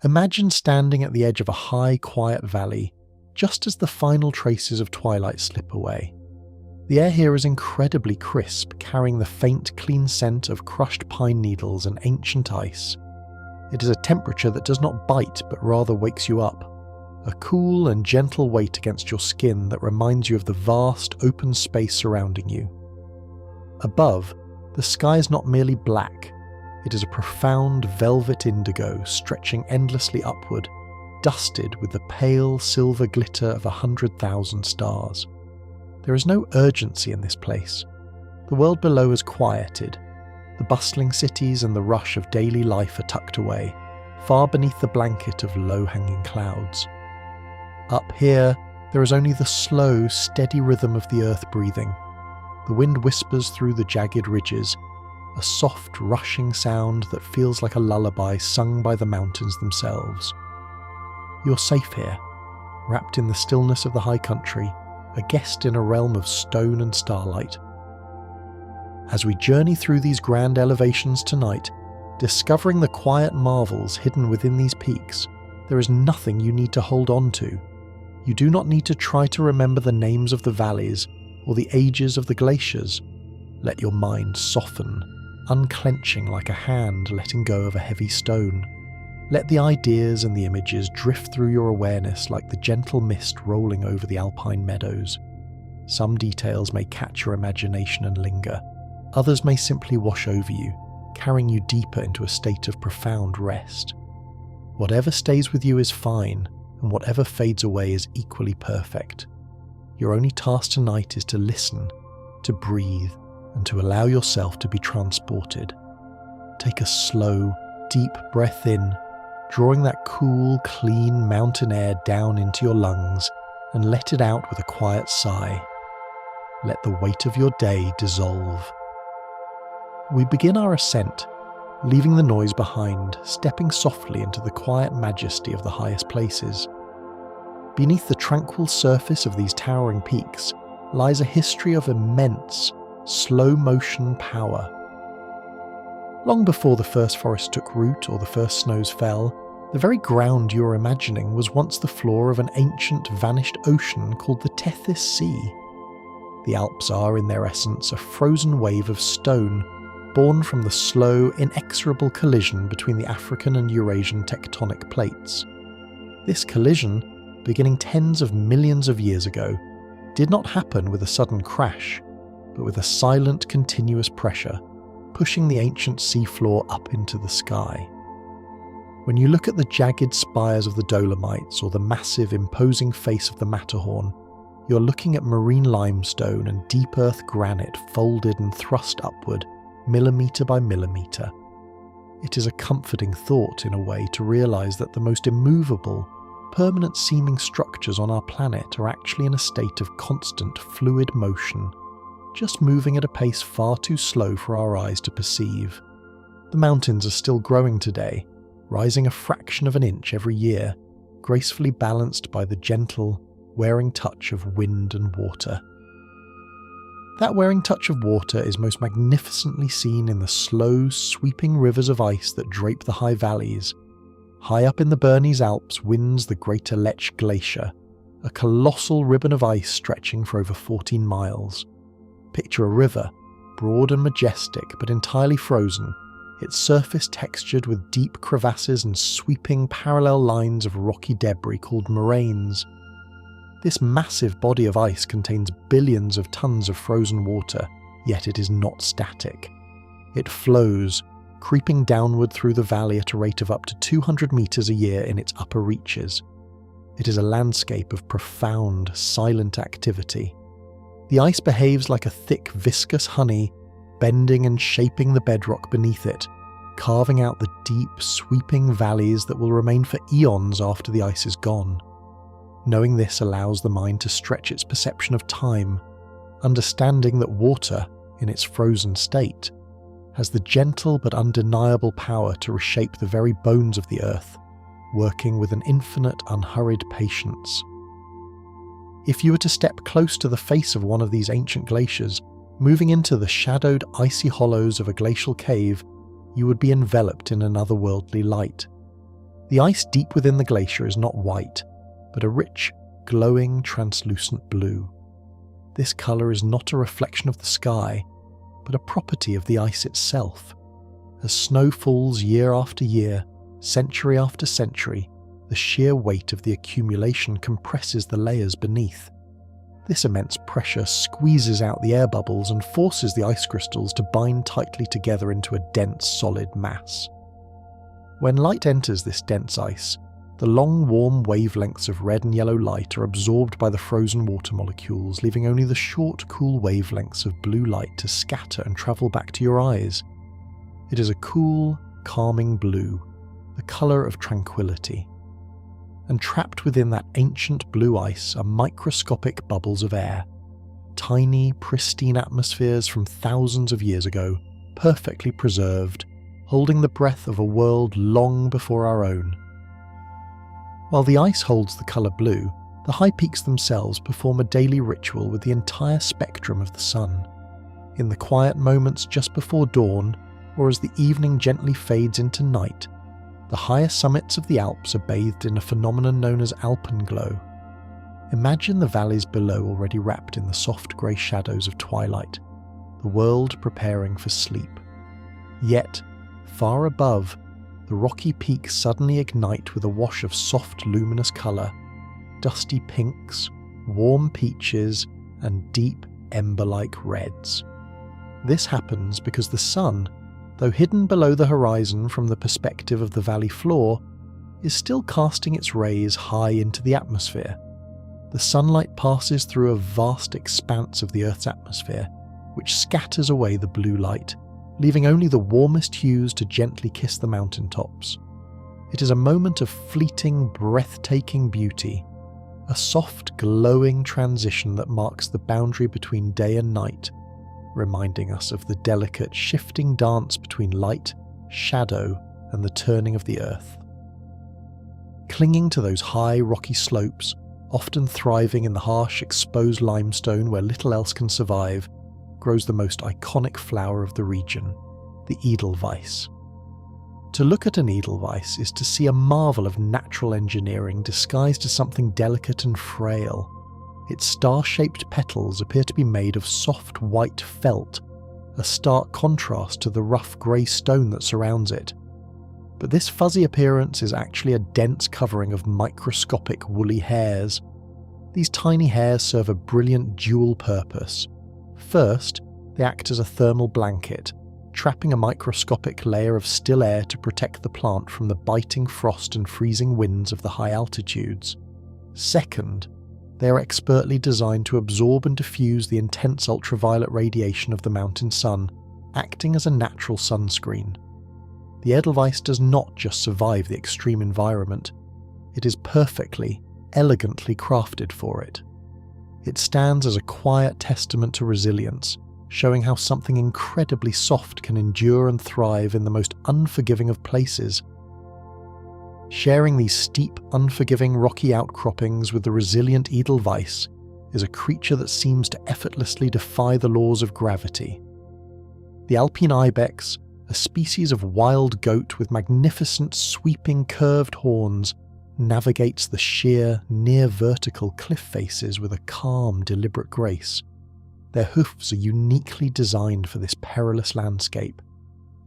Imagine standing at the edge of a high, quiet valley, just as the final traces of twilight slip away. The air here is incredibly crisp, carrying the faint, clean scent of crushed pine needles and ancient ice. It is a temperature that does not bite, but rather wakes you up. A cool and gentle weight against your skin that reminds you of the vast, open space surrounding you. Above, the sky is not merely black. It is a profound velvet indigo stretching endlessly upward, dusted with the pale silver glitter of 100,000 stars. There is no urgency in this place. The world below is quieted. The bustling cities and the rush of daily life are tucked away, far beneath the blanket of low-hanging clouds. Up here, there is only the slow, steady rhythm of the earth breathing. The wind whispers through the jagged ridges, a soft, rushing sound that feels like a lullaby sung by the mountains themselves. You're safe here, wrapped in the stillness of the high country, a guest in a realm of stone and starlight. As we journey through these grand elevations tonight, discovering the quiet marvels hidden within these peaks, there is nothing you need to hold on to. You do not need to try to remember the names of the valleys or the ages of the glaciers. Let your mind soften, unclenching like a hand letting go of a heavy stone. Let the ideas and the images drift through your awareness like the gentle mist rolling over the alpine meadows. Some details may catch your imagination and linger. Others may simply wash over you, carrying you deeper into a state of profound rest. Whatever stays with you is fine, and whatever fades away is equally perfect. Your only task tonight is to listen, to breathe, and to allow yourself to be transported. Take a slow, deep breath in, drawing that cool, clean mountain air down into your lungs, and let it out with a quiet sigh. Let the weight of your day dissolve. We begin our ascent, leaving the noise behind, stepping softly into the quiet majesty of the highest places. Beneath the tranquil surface of these towering peaks lies a history of immense, slow-motion power. Long before the first forest took root or the first snows fell, the very ground you're imagining was once the floor of an ancient, vanished ocean called the Tethys Sea. The Alps are, in their essence, a frozen wave of stone, born from the slow, inexorable collision between the African and Eurasian tectonic plates. This collision, beginning tens of millions of years ago, did not happen with a sudden crash, but with a silent, continuous pressure, pushing the ancient seafloor up into the sky. When you look at the jagged spires of the Dolomites or the massive, imposing face of the Matterhorn, you're looking at marine limestone and deep earth granite folded and thrust upward, millimetre by millimetre. It is a comforting thought, in a way, to realise that the most immovable, permanent-seeming structures on our planet are actually in a state of constant, fluid motion, just moving at a pace far too slow for our eyes to perceive. The mountains are still growing today, rising a fraction of an inch every year, gracefully balanced by the gentle, wearing touch of wind and water. That wearing touch of water is most magnificently seen in the slow, sweeping rivers of ice that drape the high valleys. High up in the Bernese Alps winds the Greater Lech Glacier, a colossal ribbon of ice stretching for over 14 miles. Picture a river, broad and majestic but entirely frozen, its surface textured with deep crevasses and sweeping parallel lines of rocky debris called moraines. This massive body of ice contains billions of tons of frozen water, yet it is not static. It flows, creeping downward through the valley at a rate of up to 200 metres a year in its upper reaches. It is a landscape of profound, silent activity. The ice behaves like a thick, viscous honey, bending and shaping the bedrock beneath it, carving out the deep, sweeping valleys that will remain for eons after the ice is gone. Knowing this allows the mind to stretch its perception of time, understanding that water, in its frozen state, has the gentle but undeniable power to reshape the very bones of the earth, working with an infinite, unhurried patience. If you were to step close to the face of one of these ancient glaciers, moving into the shadowed, icy hollows of a glacial cave, you would be enveloped in an otherworldly light. The ice deep within the glacier is not white, but a rich, glowing, translucent blue. This colour is not a reflection of the sky, but a property of the ice itself. As snow falls year after year, century after century, the sheer weight of the accumulation compresses the layers beneath. This immense pressure squeezes out the air bubbles and forces the ice crystals to bind tightly together into a dense, solid mass. When light enters this dense ice, the long, warm wavelengths of red and yellow light are absorbed by the frozen water molecules, leaving only the short, cool wavelengths of blue light to scatter and travel back to your eyes. It is a cool, calming blue, the colour of tranquility. And trapped within that ancient blue ice are microscopic bubbles of air, tiny, pristine atmospheres from thousands of years ago, perfectly preserved, holding the breath of a world long before our own. While the ice holds the colour blue, the high peaks themselves perform a daily ritual with the entire spectrum of the sun. In the quiet moments just before dawn, or as the evening gently fades into night, the higher summits of the Alps are bathed in a phenomenon known as alpenglow. Imagine the valleys below already wrapped in the soft grey shadows of twilight, the world preparing for sleep. Yet, far above, the rocky peaks suddenly ignite with a wash of soft luminous colour, dusty pinks, warm peaches, and deep ember-like reds. This happens because the sun, though hidden below the horizon from the perspective of the valley floor, is still casting its rays high into the atmosphere. The sunlight passes through a vast expanse of the Earth's atmosphere, which scatters away the blue light, leaving only the warmest hues to gently kiss the mountaintops. It is a moment of fleeting, breathtaking beauty, a soft, glowing transition that marks the boundary between day and night, reminding us of the delicate, shifting dance between light, shadow, and the turning of the earth. Clinging to those high, rocky slopes, often thriving in the harsh, exposed limestone where little else can survive, grows the most iconic flower of the region, the edelweiss. To look at an edelweiss is to see a marvel of natural engineering disguised as something delicate and frail. Its star-shaped petals appear to be made of soft white felt, a stark contrast to the rough grey stone that surrounds it. But this fuzzy appearance is actually a dense covering of microscopic woolly hairs. These tiny hairs serve a brilliant dual purpose. First, they act as a thermal blanket, trapping a microscopic layer of still air to protect the plant from the biting frost and freezing winds of the high altitudes. Second, they are expertly designed to absorb and diffuse the intense ultraviolet radiation of the mountain sun, acting as a natural sunscreen. The edelweiss does not just survive the extreme environment, it is perfectly, elegantly crafted for it. It stands as a quiet testament to resilience, showing how something incredibly soft can endure and thrive in the most unforgiving of places. Sharing these steep, unforgiving rocky outcroppings with the resilient edelweiss is a creature that seems to effortlessly defy the laws of gravity. The Alpine ibex, a species of wild goat with magnificent sweeping curved horns, navigates the sheer, near-vertical cliff faces with a calm, deliberate grace. Their hoofs are uniquely designed for this perilous landscape.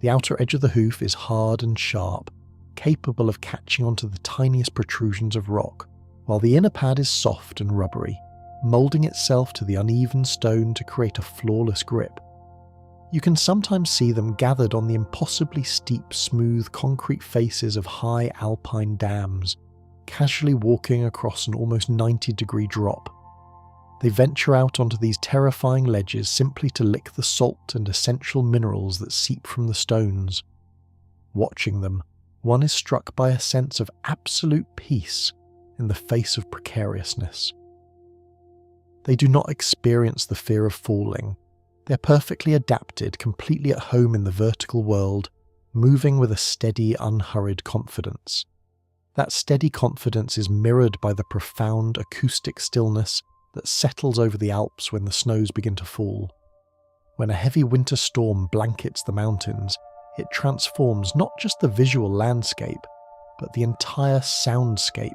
The outer edge of the hoof is hard and sharp, capable of catching onto the tiniest protrusions of rock, while the inner pad is soft and rubbery, moulding itself to the uneven stone to create a flawless grip. You can sometimes see them gathered on the impossibly steep, smooth concrete faces of high alpine dams, casually walking across an almost 90-degree drop. They venture out onto these terrifying ledges simply to lick the salt and essential minerals that seep from the stones. Watching them, one is struck by a sense of absolute peace in the face of precariousness. They do not experience the fear of falling. They're perfectly adapted, completely at home in the vertical world, moving with a steady, unhurried confidence. That steady confidence is mirrored by the profound acoustic stillness that settles over the Alps when the snows begin to fall. When a heavy winter storm blankets the mountains, it transforms not just the visual landscape, but the entire soundscape.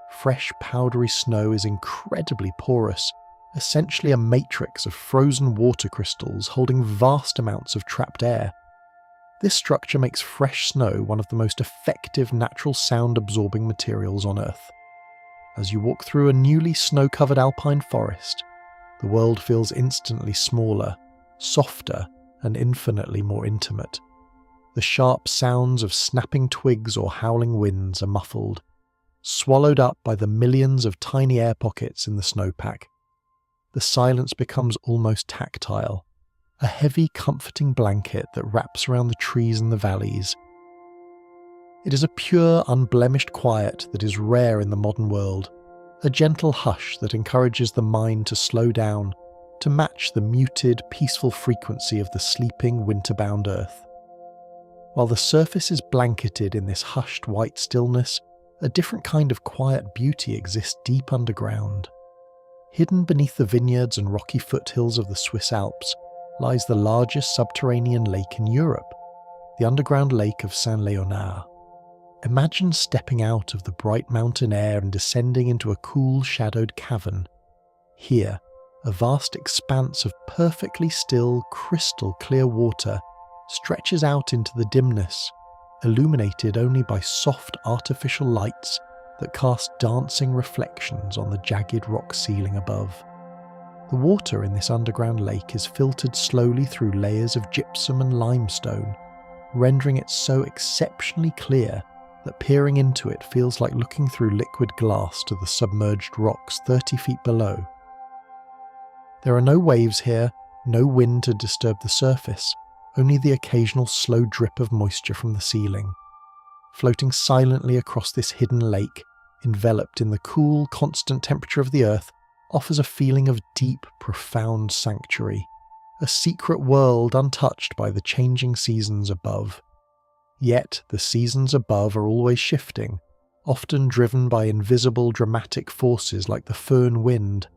Fresh powdery snow is incredibly porous, essentially a matrix of frozen water crystals holding vast amounts of trapped air. This structure makes fresh snow one of the most effective natural sound-absorbing materials on Earth. As you walk through a newly snow-covered alpine forest, the world feels instantly smaller, softer, and infinitely more intimate. The sharp sounds of snapping twigs or howling winds are muffled, swallowed up by the millions of tiny air pockets in the snowpack. The silence becomes almost tactile, a heavy, comforting blanket that wraps around the trees and the valleys. It is a pure, unblemished quiet that is rare in the modern world, a gentle hush that encourages the mind to slow down, to match the muted, peaceful frequency of the sleeping, winter-bound earth. While the surface is blanketed in this hushed white stillness, a different kind of quiet beauty exists deep underground. Hidden beneath the vineyards and rocky foothills of the Swiss Alps lies the largest subterranean lake in Europe, the underground lake of Saint-Léonard. Imagine stepping out of the bright mountain air and descending into a cool, shadowed cavern. Here, a vast expanse of perfectly still, crystal-clear water stretches out into the dimness, illuminated only by soft artificial lights that cast dancing reflections on the jagged rock ceiling above. The water in this underground lake is filtered slowly through layers of gypsum and limestone, rendering it so exceptionally clear that peering into it feels like looking through liquid glass to the submerged rocks 30 feet below. There are no waves here, no wind to disturb the surface, only the occasional slow drip of moisture from the ceiling. Floating silently across this hidden lake, enveloped in the cool, constant temperature of the earth, offers a feeling of deep, profound sanctuary, a secret world untouched by the changing seasons above. Yet the seasons above are always shifting, often driven by invisible dramatic forces like the foehn wind.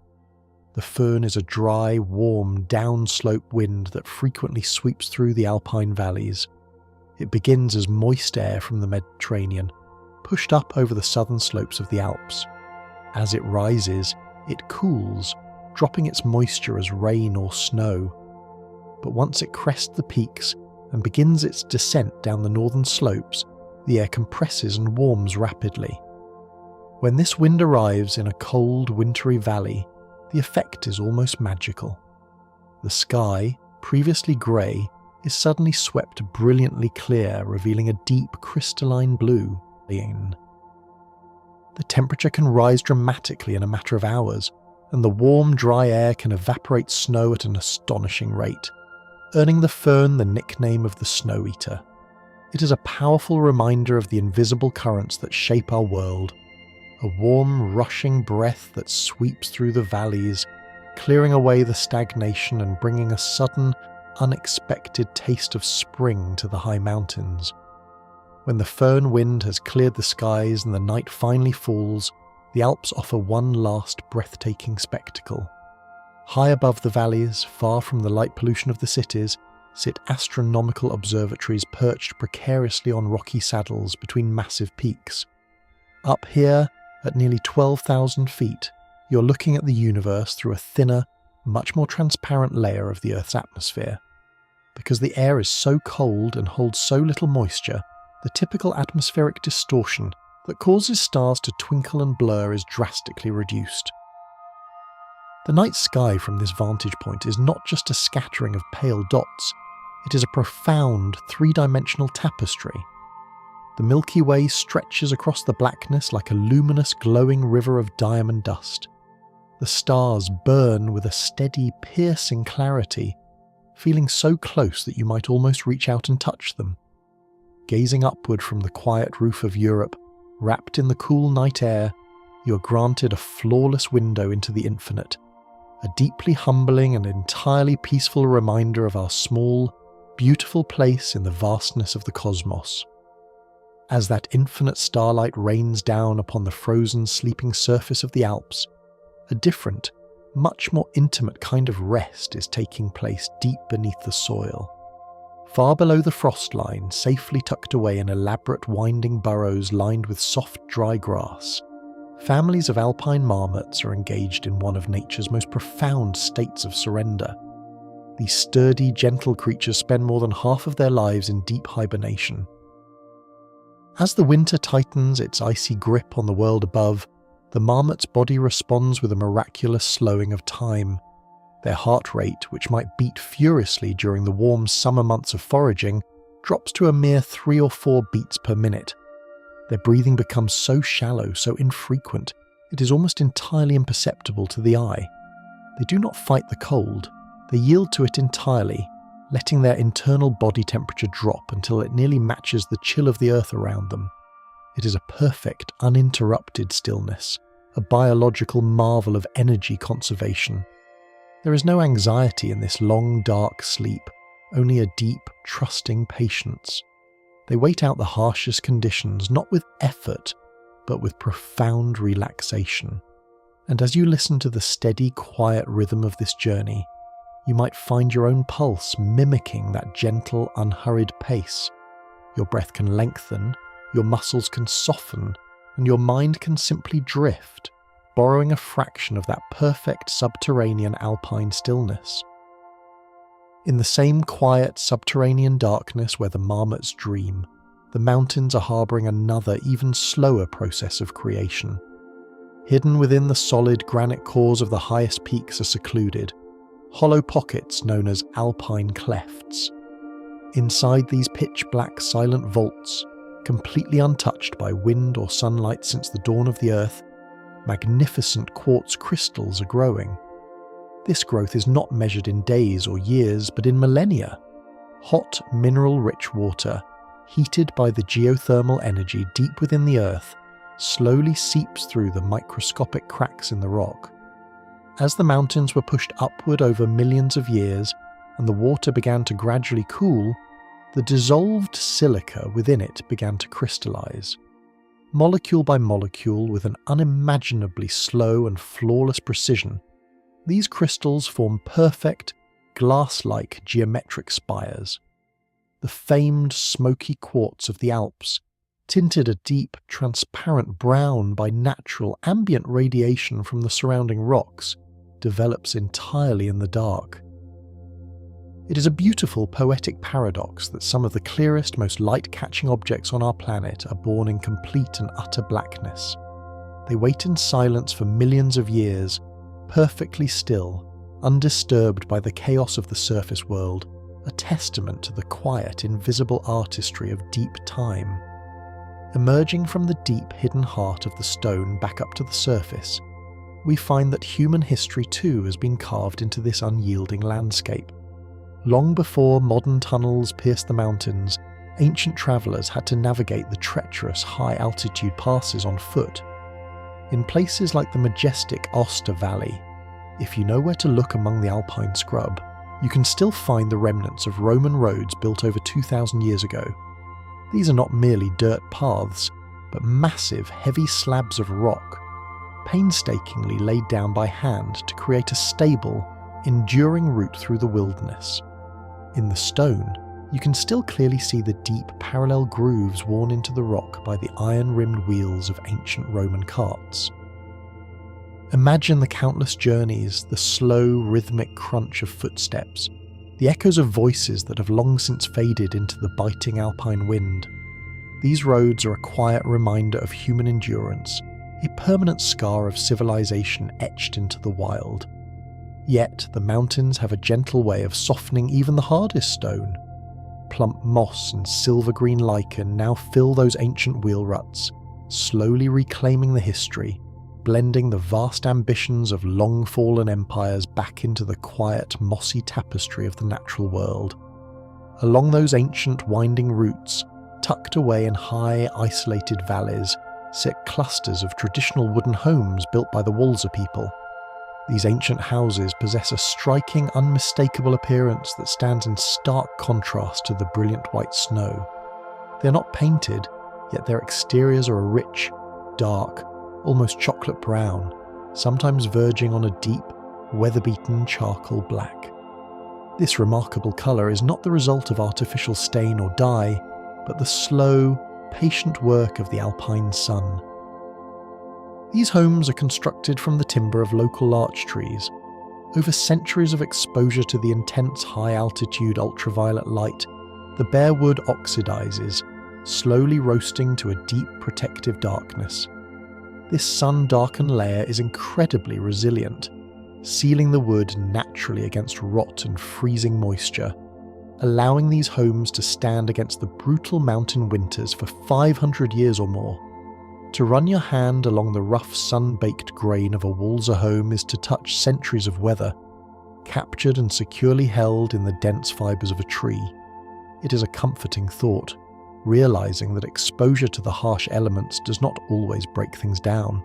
The foehn is a dry, warm, downslope wind that frequently sweeps through the alpine valleys. It begins as moist air from the Mediterranean, pushed up over the southern slopes of the Alps. As it rises, it cools, dropping its moisture as rain or snow. But once it crests the peaks and begins its descent down the northern slopes, the air compresses and warms rapidly. When this wind arrives in a cold, wintry valley, the effect is almost magical. The sky, previously grey, is suddenly swept brilliantly clear, revealing a deep crystalline blue. The temperature can rise dramatically in a matter of hours, and the warm, dry air can evaporate snow at an astonishing rate, earning the foehn the nickname of the Snow Eater. It is a powerful reminder of the invisible currents that shape our world, a warm, rushing breath that sweeps through the valleys, clearing away the stagnation and bringing a sudden, unexpected taste of spring to the high mountains. When the foehn wind has cleared the skies and the night finally falls, the Alps offer one last breathtaking spectacle. High above the valleys, far from the light pollution of the cities, sit astronomical observatories perched precariously on rocky saddles between massive peaks. Up here, at nearly 12,000 feet, you're looking at the universe through a thinner, much more transparent layer of the Earth's atmosphere. Because the air is so cold and holds so little moisture, the typical atmospheric distortion that causes stars to twinkle and blur is drastically reduced. The night sky from this vantage point is not just a scattering of pale dots, it is a profound, three-dimensional tapestry. The Milky Way stretches across the blackness like a luminous, glowing river of diamond dust. The stars burn with a steady, piercing clarity, feeling so close that you might almost reach out and touch them. Gazing upward from the quiet roof of Europe, wrapped in the cool night air, you are granted a flawless window into the infinite, a deeply humbling and entirely peaceful reminder of our small, beautiful place in the vastness of the cosmos. As that infinite starlight rains down upon the frozen, sleeping surface of the Alps, a different, much more intimate kind of rest is taking place deep beneath the soil. Far below the frost line, safely tucked away in elaborate winding burrows lined with soft dry grass, families of alpine marmots are engaged in one of nature's most profound states of surrender. These sturdy, gentle creatures spend more than half of their lives in deep hibernation. As the winter tightens its icy grip on the world above, the marmot's body responds with a miraculous slowing of time. Their heart rate, which might beat furiously during the warm summer months of foraging, drops to a mere 3 or 4 beats per minute. Their breathing becomes so shallow, so infrequent, it is almost entirely imperceptible to the eye. They do not fight the cold, they yield to it entirely, letting their internal body temperature drop until it nearly matches the chill of the earth around them. It is a perfect, uninterrupted stillness, a biological marvel of energy conservation. There is no anxiety in this long, dark sleep, only a deep, trusting patience. They wait out the harshest conditions, not with effort, but with profound relaxation. And as you listen to the steady, quiet rhythm of this journey, you might find your own pulse mimicking that gentle, unhurried pace. Your breath can lengthen, your muscles can soften, and your mind can simply drift, borrowing a fraction of that perfect subterranean alpine stillness. In the same quiet subterranean darkness where the marmots dream, the mountains are harbouring another, even slower process of creation. Hidden within the solid granite cores of the highest peaks are secluded hollow pockets known as alpine clefts. Inside these pitch-black silent vaults, completely untouched by wind or sunlight since the dawn of the earth, magnificent quartz crystals are growing. This growth is not measured in days or years, but in millennia. Hot, mineral-rich water, heated by the geothermal energy deep within the earth, slowly seeps through the microscopic cracks in the rock. As the mountains were pushed upward over millions of years, and the water began to gradually cool, the dissolved silica within it began to crystallize. Molecule by molecule, with an unimaginably slow and flawless precision, these crystals form perfect, glass-like geometric spires. The famed smoky quartz of the Alps, tinted a deep, transparent brown by natural ambient radiation from the surrounding rocks, develops entirely in the dark. It is a beautiful poetic paradox that some of the clearest, most light-catching objects on our planet are born in complete and utter blackness. They wait in silence for millions of years, perfectly still, undisturbed by the chaos of the surface world, a testament to the quiet, invisible artistry of deep time. Emerging from the deep, hidden heart of the stone back up to the surface, we find that human history too has been carved into this unyielding landscape. Long before modern tunnels pierced the mountains, ancient travellers had to navigate the treacherous high-altitude passes on foot. In places like the majestic Oster Valley, if you know where to look among the alpine scrub, you can still find the remnants of Roman roads built over 2,000 years ago. These are not merely dirt paths, but massive, heavy slabs of rock, painstakingly laid down by hand to create a stable, enduring route through the wilderness. In the stone, you can still clearly see the deep, parallel grooves worn into the rock by the iron-rimmed wheels of ancient Roman carts. Imagine the countless journeys, the slow, rhythmic crunch of footsteps, the echoes of voices that have long since faded into the biting alpine wind. These roads are a quiet reminder of human endurance, a permanent scar of civilization etched into the wild. Yet the mountains have a gentle way of softening even the hardest stone. Plump moss and silver-green lichen now fill those ancient wheel ruts, slowly reclaiming the history, blending the vast ambitions of long-fallen empires back into the quiet, mossy tapestry of the natural world. Along those ancient winding routes, tucked away in high, isolated valleys, sit clusters of traditional wooden homes built by the Walser people. These ancient houses possess a striking, unmistakable appearance that stands in stark contrast to the brilliant white snow. They are not painted, yet their exteriors are a rich, dark, almost chocolate brown, sometimes verging on a deep, weather-beaten charcoal black. This remarkable colour is not the result of artificial stain or dye, but the slow, patient work of the alpine sun. These homes are constructed from the timber of local larch trees. Over centuries of exposure to the intense high-altitude ultraviolet light, the bare wood oxidizes, slowly roasting to a deep protective darkness. This sun-darkened layer is incredibly resilient, sealing the wood naturally against rot and freezing moisture, allowing these homes to stand against the brutal mountain winters for 500 years or more. To run your hand along the rough sun-baked grain of a Walser home is to touch centuries of weather, captured and securely held in the dense fibres of a tree. It is a comforting thought, realizing that exposure to the harsh elements does not always break things down.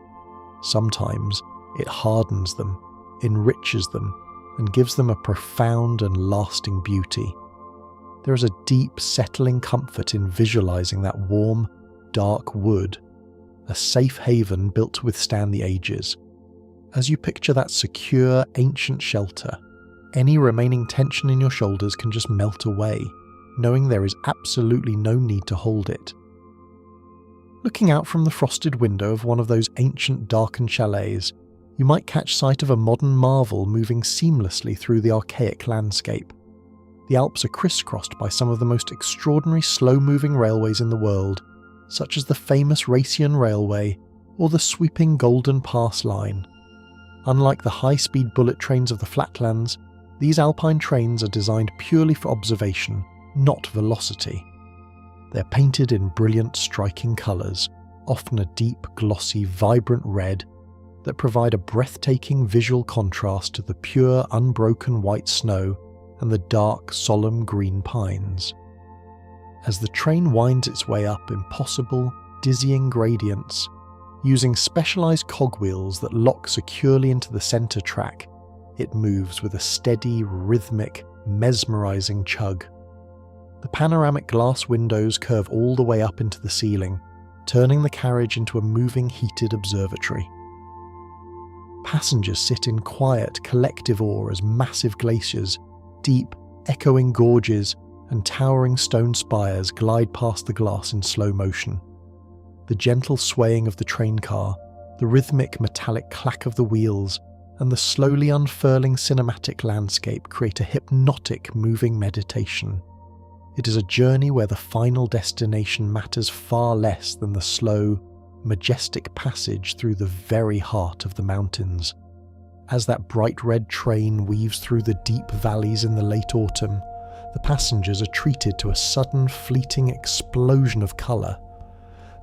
Sometimes it hardens them, enriches them, and gives them a profound and lasting beauty. There is a deep, settling comfort in visualizing that warm, dark wood, a safe haven built to withstand the ages. As you picture that secure, ancient shelter, any remaining tension in your shoulders can just melt away, knowing there is absolutely no need to hold it. Looking out from the frosted window of one of those ancient darkened chalets, you might catch sight of a modern marvel moving seamlessly through the archaic landscape. The Alps are crisscrossed by some of the most extraordinary slow-moving railways in the world, such as the famous Rhaetian Railway or the sweeping Golden Pass Line. Unlike the high-speed bullet trains of the flatlands, these alpine trains are designed purely for observation, not velocity. They're painted in brilliant, striking colours, often a deep, glossy, vibrant red, that provide a breathtaking visual contrast to the pure, unbroken white snow and the dark, solemn green pines. As the train winds its way up impossible, dizzying gradients, using specialised cogwheels that lock securely into the centre track, it moves with a steady, rhythmic, mesmerising chug. The panoramic glass windows curve all the way up into the ceiling, turning the carriage into a moving, heated observatory. Passengers sit in quiet, collective awe as massive glaciers, deep, echoing gorges, and towering stone spires glide past the glass in slow motion. The gentle swaying of the train car, the rhythmic metallic clack of the wheels, and the slowly unfurling cinematic landscape create a hypnotic, moving meditation. It is a journey where the final destination matters far less than the slow, majestic passage through the very heart of the mountains. As that bright red train weaves through the deep valleys in the late autumn, the passengers are treated to a sudden, fleeting explosion of colour.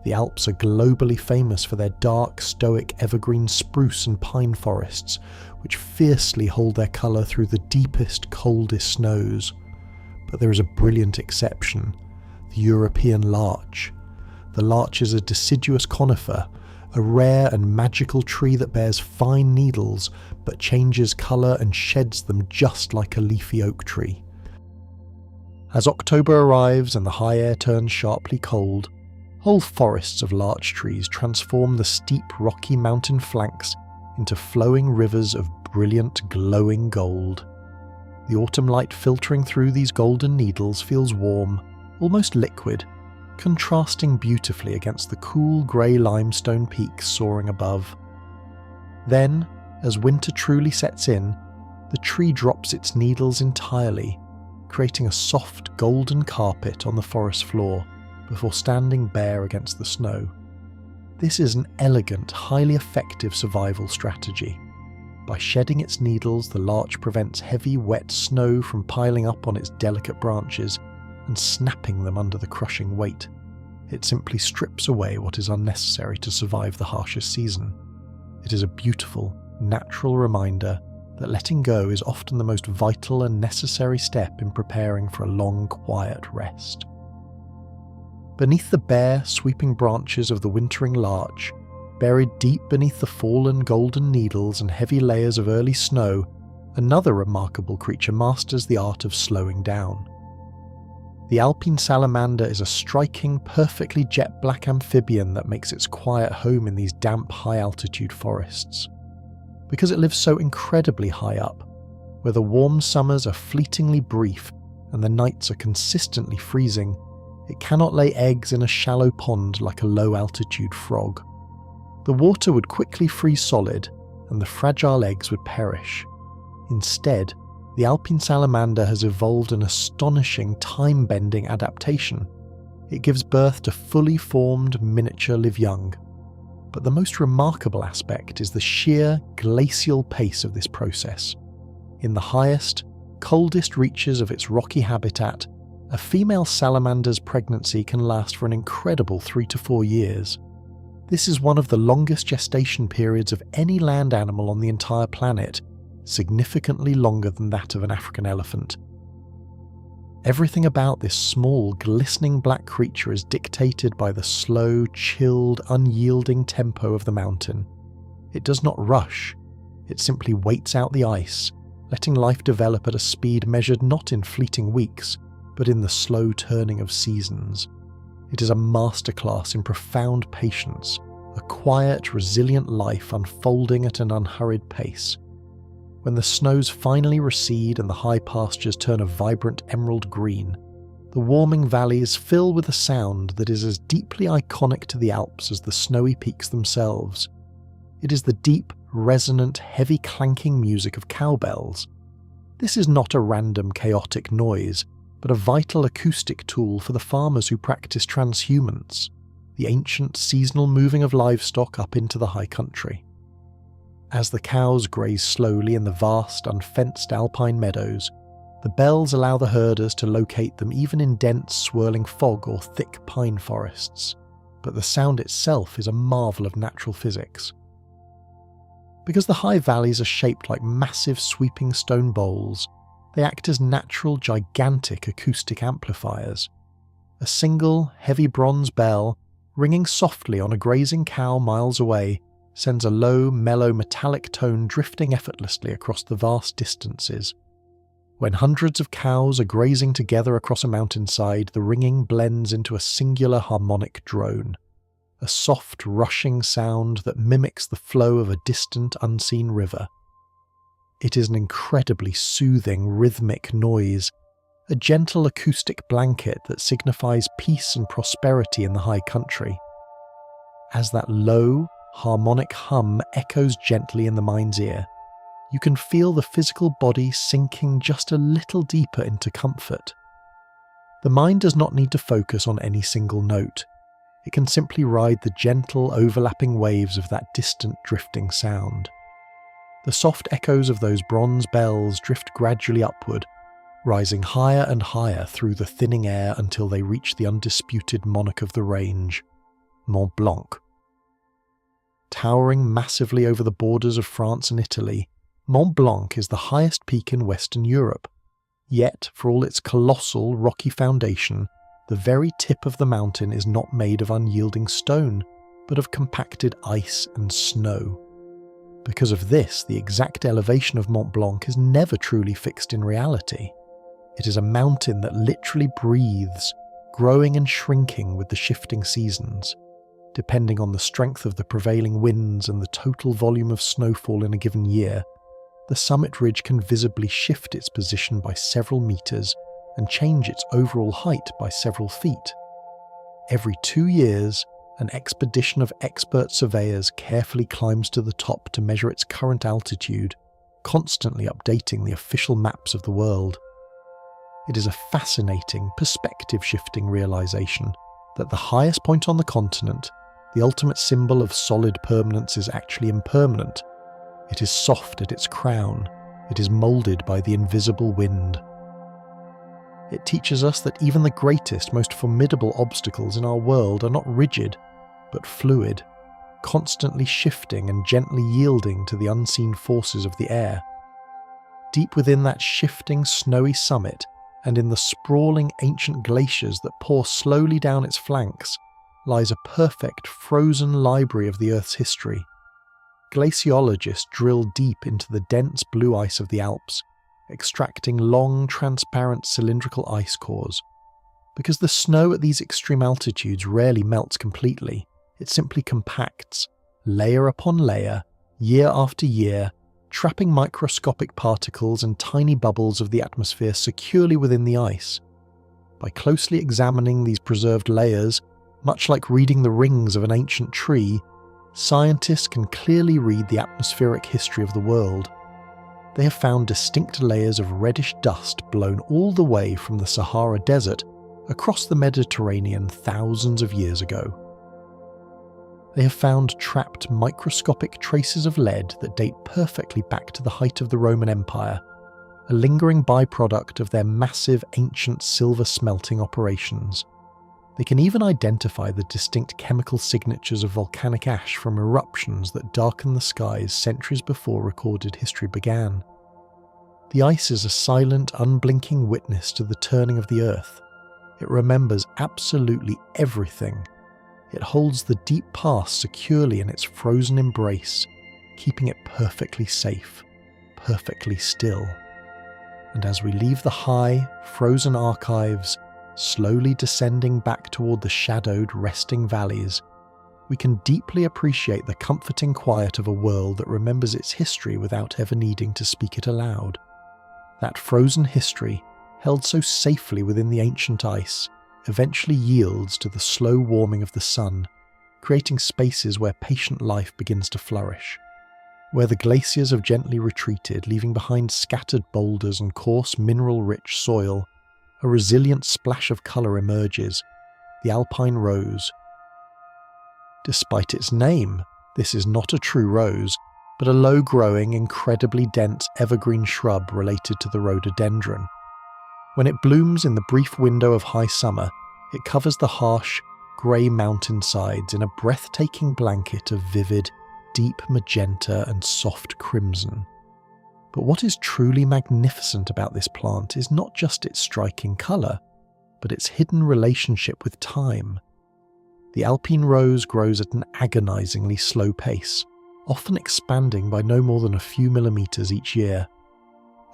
The Alps are globally famous for their dark, stoic evergreen spruce and pine forests, which fiercely hold their colour through the deepest, coldest snows. But there is a brilliant exception, the European larch. The larch is a deciduous conifer, a rare and magical tree that bears fine needles but changes colour and sheds them just like a leafy oak tree. As October arrives and the high air turns sharply cold, whole forests of larch trees transform the steep rocky mountain flanks into flowing rivers of brilliant glowing gold. The autumn light filtering through these golden needles feels warm, almost liquid, contrasting beautifully against the cool grey limestone peaks soaring above. Then, as winter truly sets in, the tree drops its needles entirely, creating a soft golden carpet on the forest floor before standing bare against the snow. This is an elegant, highly effective survival strategy. By shedding its needles, the larch prevents heavy, wet snow from piling up on its delicate branches and snapping them under the crushing weight. It simply strips away what is unnecessary to survive the harshest season. It is a beautiful, natural reminder that letting go is often the most vital and necessary step in preparing for a long, quiet rest. Beneath the bare, sweeping branches of the wintering larch, buried deep beneath the fallen golden needles and heavy layers of early snow, another remarkable creature masters the art of slowing down. The Alpine salamander is a striking, perfectly jet-black amphibian that makes its quiet home in these damp, high-altitude forests. Because it lives so incredibly high up, where the warm summers are fleetingly brief and the nights are consistently freezing, it cannot lay eggs in a shallow pond like a low-altitude frog. The water would quickly freeze solid, and the fragile eggs would perish. Instead, the Alpine salamander has evolved an astonishing time-bending adaptation. It gives birth to fully formed miniature live-young. But the most remarkable aspect is the sheer glacial pace of this process. In the highest, coldest reaches of its rocky habitat, a female salamander's pregnancy can last for an incredible 3 to 4 years. This is one of the longest gestation periods of any land animal on the entire planet, significantly longer than that of an African elephant. Everything about this small, glistening black creature is dictated by the slow, chilled, unyielding tempo of the mountain. It does not rush. It simply waits out the ice, letting life develop at a speed measured not in fleeting weeks, but in the slow turning of seasons. It is a masterclass in profound patience, a quiet, resilient life unfolding at an unhurried pace. When the snows finally recede and the high pastures turn a vibrant emerald green, the warming valleys fill with a sound that is as deeply iconic to the Alps as the snowy peaks themselves. It is the deep, resonant, heavy clanking music of cowbells. This is not a random, chaotic noise, but a vital acoustic tool for the farmers who practice transhumance, the ancient seasonal moving of livestock up into the high country. As the cows graze slowly in the vast, unfenced alpine meadows, the bells allow the herders to locate them even in dense, swirling fog or thick pine forests, but the sound itself is a marvel of natural physics. Because the high valleys are shaped like massive sweeping stone bowls, they act as natural, gigantic acoustic amplifiers. A single, heavy bronze bell, ringing softly on a grazing cow miles away, sends a low, mellow metallic tone drifting effortlessly across the vast distances. When hundreds of cows are grazing together across a mountainside, the ringing blends into a singular harmonic drone, a soft, rushing sound that mimics the flow of a distant, unseen river. It is an incredibly soothing, rhythmic noise, a gentle acoustic blanket that signifies peace and prosperity in the high country. As that low, harmonic hum echoes gently in the mind's ear, you can feel the physical body sinking just a little deeper into comfort. The mind does not need to focus on any single note. It can simply ride the gentle, overlapping waves of that distant, drifting sound. The soft echoes of those bronze bells drift gradually upward, rising higher and higher through the thinning air until they reach the undisputed monarch of the range, Mont Blanc. Towering massively over the borders of France and Italy, Mont Blanc is the highest peak in Western Europe. Yet, for all its colossal, rocky foundation, the very tip of the mountain is not made of unyielding stone, but of compacted ice and snow. Because of this, the exact elevation of Mont Blanc is never truly fixed in reality. It is a mountain that literally breathes, growing and shrinking with the shifting seasons. Depending on the strength of the prevailing winds and the total volume of snowfall in a given year, the summit ridge can visibly shift its position by several meters and change its overall height by several feet. Every 2 years, an expedition of expert surveyors carefully climbs to the top to measure its current altitude, constantly updating the official maps of the world. It is a fascinating, perspective-shifting realization that the highest point on the continent, the ultimate symbol of solid permanence, is actually impermanent. It is soft at its crown. It is moulded by the invisible wind. It teaches us that even the greatest, most formidable obstacles in our world are not rigid, but fluid, constantly shifting and gently yielding to the unseen forces of the air. Deep within that shifting, snowy summit, and in the sprawling ancient glaciers that pour slowly down its flanks, lies a perfect frozen library of the Earth's history. Glaciologists drill deep into the dense blue ice of the Alps, extracting long, transparent cylindrical ice cores. Because the snow at these extreme altitudes rarely melts completely, it simply compacts, layer upon layer, year after year, trapping microscopic particles and tiny bubbles of the atmosphere securely within the ice. By closely examining these preserved layers, much like reading the rings of an ancient tree, scientists can clearly read the atmospheric history of the world. They have found distinct layers of reddish dust blown all the way from the Sahara Desert across the Mediterranean thousands of years ago. They have found trapped microscopic traces of lead that date perfectly back to the height of the Roman Empire, a lingering byproduct of their massive ancient silver smelting operations. They can even identify the distinct chemical signatures of volcanic ash from eruptions that darkened the skies centuries before recorded history began. The ice is a silent, unblinking witness to the turning of the Earth. It remembers absolutely everything. It holds the deep past securely in its frozen embrace, keeping it perfectly safe, perfectly still. And as we leave the high, frozen archives, slowly descending back toward the shadowed, resting valleys, we can deeply appreciate the comforting quiet of a world that remembers its history without ever needing to speak it aloud. That frozen history, held so safely within the ancient ice, eventually yields to the slow warming of the sun, creating spaces where patient life begins to flourish. Where the glaciers have gently retreated, leaving behind scattered boulders and coarse mineral-rich soil, a resilient splash of colour emerges, the alpine rose. Despite its name, this is not a true rose, but a low-growing, incredibly dense evergreen shrub related to the rhododendron. When it blooms in the brief window of high summer, it covers the harsh, grey mountainsides in a breathtaking blanket of vivid, deep magenta and soft crimson. But what is truly magnificent about this plant is not just its striking colour, but its hidden relationship with time. The alpine rose grows at an agonisingly slow pace, often expanding by no more than a few millimetres each year.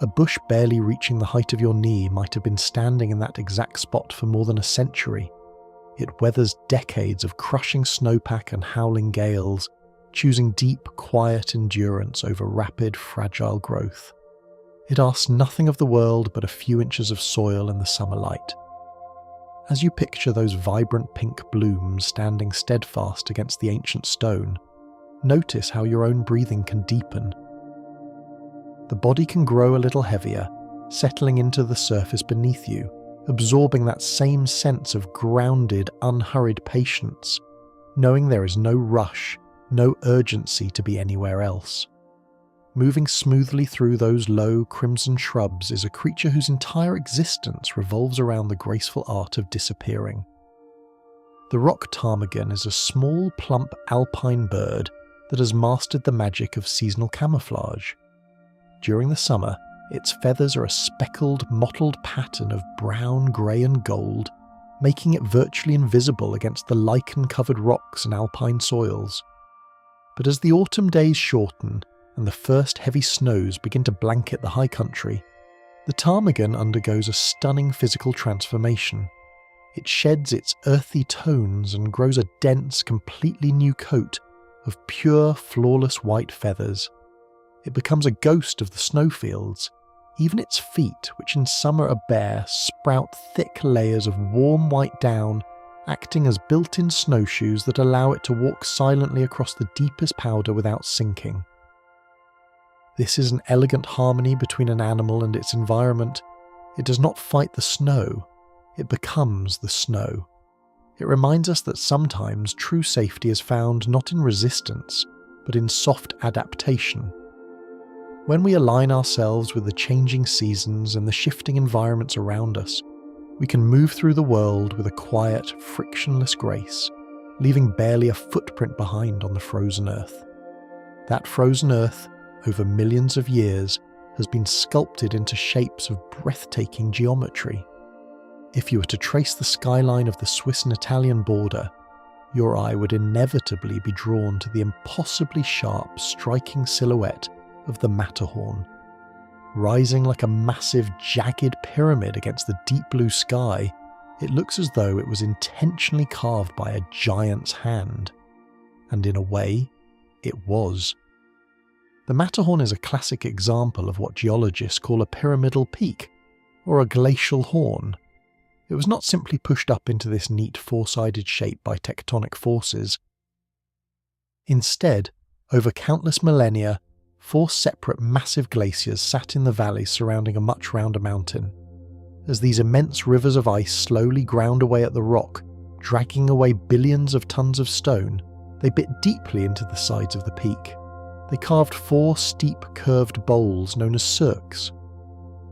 A bush barely reaching the height of your knee might have been standing in that exact spot for more than a century. It weathers decades of crushing snowpack and howling gales, choosing deep, quiet endurance over rapid, fragile growth. It asks nothing of the world but a few inches of soil and the summer light. As you picture those vibrant pink blooms standing steadfast against the ancient stone, notice how your own breathing can deepen. The body can grow a little heavier, settling into the surface beneath you, absorbing that same sense of grounded, unhurried patience, knowing there is no rush, no urgency to be anywhere else. Moving smoothly through those low, crimson shrubs is a creature whose entire existence revolves around the graceful art of disappearing. The rock ptarmigan is a small, plump alpine bird that has mastered the magic of seasonal camouflage. During the summer, its feathers are a speckled, mottled pattern of brown, grey and gold, making it virtually invisible against the lichen-covered rocks and alpine soils. But as the autumn days shorten and the first heavy snows begin to blanket the high country, the ptarmigan undergoes a stunning physical transformation. It sheds its earthy tones and grows a dense, completely new coat of pure, flawless white feathers. It becomes a ghost of the snowfields. Even its feet, which in summer are bare, sprout thick layers of warm white down, acting as built-in snowshoes that allow it to walk silently across the deepest powder without sinking. This is an elegant harmony between an animal and its environment. It does not fight the snow, it becomes the snow. It reminds us that sometimes true safety is found not in resistance, but in soft adaptation. When we align ourselves with the changing seasons and the shifting environments around us, we can move through the world with a quiet, frictionless grace, leaving barely a footprint behind on the frozen earth. That frozen earth, over millions of years, has been sculpted into shapes of breathtaking geometry. If you were to trace the skyline of the Swiss and Italian border, your eye would inevitably be drawn to the impossibly sharp, striking silhouette of the Matterhorn. Rising like a massive, jagged pyramid against the deep blue sky, it looks as though it was intentionally carved by a giant's hand. And in a way, it was. The Matterhorn is a classic example of what geologists call a pyramidal peak, or a glacial horn. It was not simply pushed up into this neat four-sided shape by tectonic forces. Instead, over countless millennia, 4 separate massive glaciers sat in the valleys surrounding a much rounder mountain. As these immense rivers of ice slowly ground away at the rock, dragging away billions of tons of stone, they bit deeply into the sides of the peak. They carved 4 steep, curved bowls known as cirques.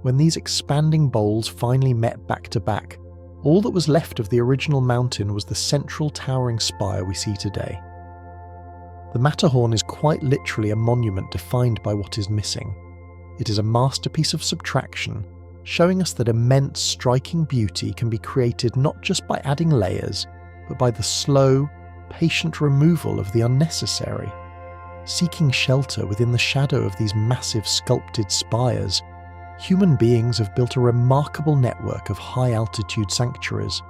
When these expanding bowls finally met back to back, all that was left of the original mountain was the central towering spire we see today. The Matterhorn is quite literally a monument defined by what is missing. It is a masterpiece of subtraction, showing us that immense, striking beauty can be created not just by adding layers, but by the slow, patient removal of the unnecessary. Seeking shelter within the shadow of these massive sculpted spires, human beings have built a remarkable network of high-altitude sanctuaries.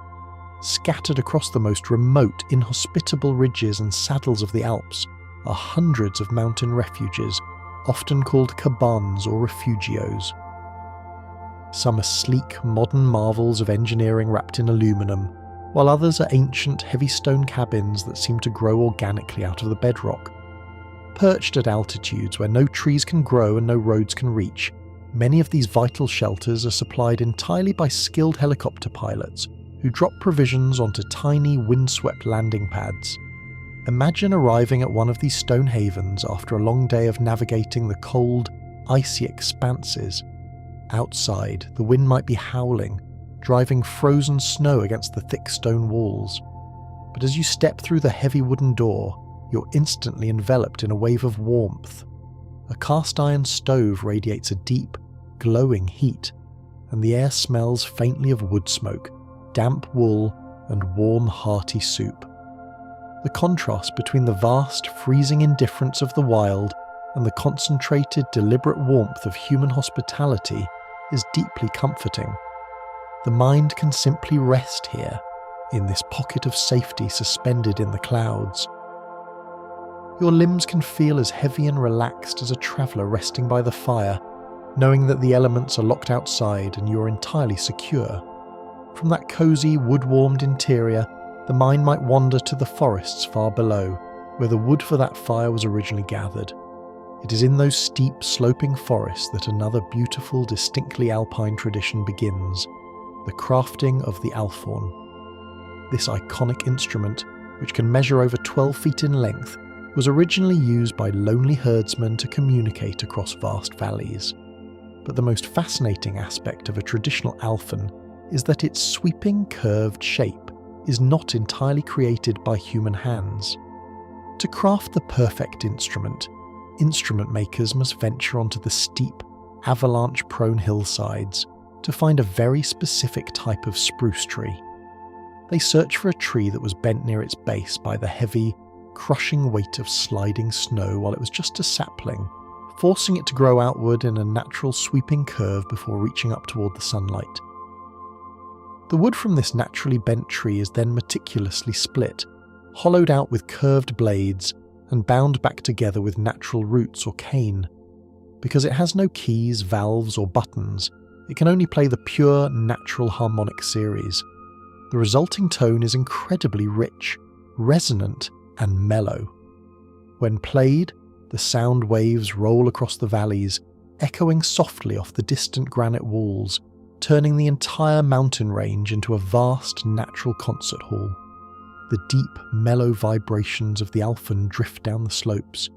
Scattered across the most remote, inhospitable ridges and saddles of the Alps are hundreds of mountain refuges, often called cabanes or refugios. Some are sleek, modern marvels of engineering wrapped in aluminum, while others are ancient, heavy stone cabins that seem to grow organically out of the bedrock. Perched at altitudes where no trees can grow and no roads can reach, many of these vital shelters are supplied entirely by skilled helicopter pilots who drop provisions onto tiny, windswept landing pads. Imagine arriving at one of these stone havens after a long day of navigating the cold, icy expanses. Outside, the wind might be howling, driving frozen snow against the thick stone walls. But as you step through the heavy wooden door, you're instantly enveloped in a wave of warmth. A cast iron stove radiates a deep, glowing heat, and the air smells faintly of wood smoke, damp wool, and warm, hearty soup. The contrast between the vast, freezing indifference of the wild and the concentrated, deliberate warmth of human hospitality is deeply comforting. The mind can simply rest here, in this pocket of safety suspended in the clouds. Your limbs can feel as heavy and relaxed as a traveller resting by the fire, knowing that the elements are locked outside and you're entirely secure. From that cosy, wood-warmed interior, the mind might wander to the forests far below, where the wood for that fire was originally gathered. It is in those steep, sloping forests that another beautiful, distinctly alpine tradition begins, the crafting of the alphorn. This iconic instrument, which can measure over 12 feet in length, was originally used by lonely herdsmen to communicate across vast valleys. But the most fascinating aspect of a traditional alphorn is that its sweeping, curved shape is not entirely created by human hands. To craft the perfect instrument makers must venture onto the steep, avalanche-prone hillsides to find a very specific type of spruce tree. They search for a tree that was bent near its base by the heavy, crushing weight of sliding snow while it was just a sapling, forcing it to grow outward in a natural sweeping curve before reaching up toward the sunlight. The wood from this naturally bent tree is then meticulously split, hollowed out with curved blades, and bound back together with natural roots or cane. Because it has no keys, valves, or buttons, it can only play the pure, natural harmonic series. The resulting tone is incredibly rich, resonant, and mellow. When played, the sound waves roll across the valleys, echoing softly off the distant granite walls, turning the entire mountain range into a vast natural concert hall. The deep, mellow vibrations of the alphorn drift down the slopes,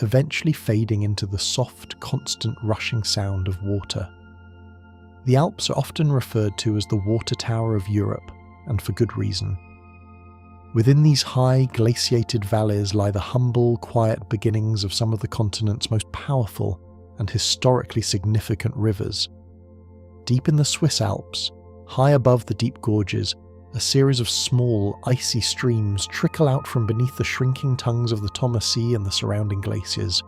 eventually fading into the soft, constant rushing sound of water. The Alps are often referred to as the water tower of Europe, and for good reason. Within these high, glaciated valleys lie the humble, quiet beginnings of some of the continent's most powerful and historically significant rivers. Deep in the Swiss Alps, high above the deep gorges, a series of small, icy streams trickle out from beneath the shrinking tongues of the Tommersee and the surrounding glaciers.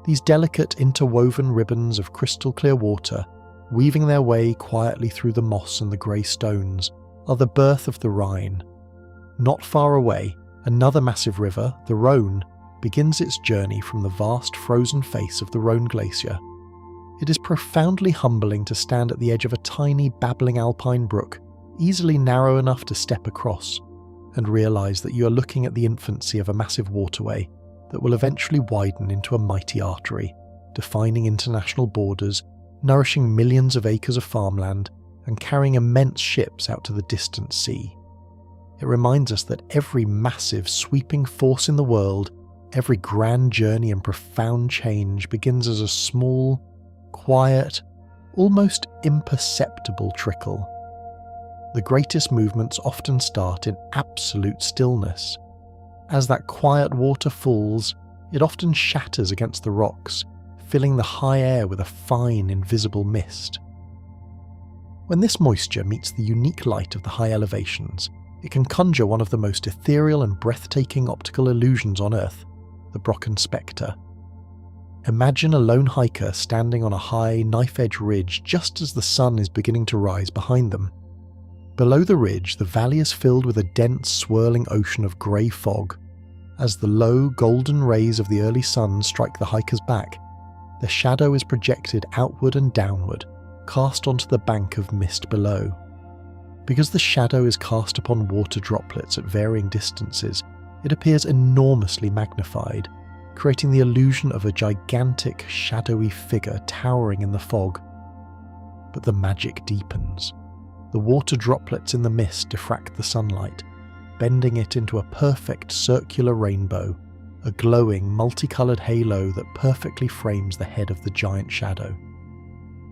These delicate, interwoven ribbons of crystal-clear water, weaving their way quietly through the moss and the grey stones, are the birth of the Rhine. Not far away, another massive river, the Rhone, begins its journey from the vast frozen face of the Rhone glacier. It is profoundly humbling to stand at the edge of a tiny, babbling alpine brook, easily narrow enough to step across, and realise that you are looking at the infancy of a massive waterway that will eventually widen into a mighty artery, defining international borders, nourishing millions of acres of farmland, and carrying immense ships out to the distant sea. It reminds us that every massive, sweeping force in the world, every grand journey and profound change begins as a small, quiet, almost imperceptible trickle. The greatest movements often start in absolute stillness. As that quiet water falls, it often shatters against the rocks, filling the high air with a fine, invisible mist. When this moisture meets the unique light of the high elevations, it can conjure one of the most ethereal and breathtaking optical illusions on Earth, the Brocken Spectre. Imagine a lone hiker standing on a high, knife-edge ridge just as the sun is beginning to rise behind them. Below the ridge, the valley is filled with a dense, swirling ocean of grey fog. As the low, golden rays of the early sun strike the hiker's back, the shadow is projected outward and downward, cast onto the bank of mist below. Because the shadow is cast upon water droplets at varying distances, it appears enormously magnified, creating the illusion of a gigantic, shadowy figure towering in the fog. But the magic deepens. The water droplets in the mist diffract the sunlight, bending it into a perfect circular rainbow, a glowing, multicoloured halo that perfectly frames the head of the giant shadow.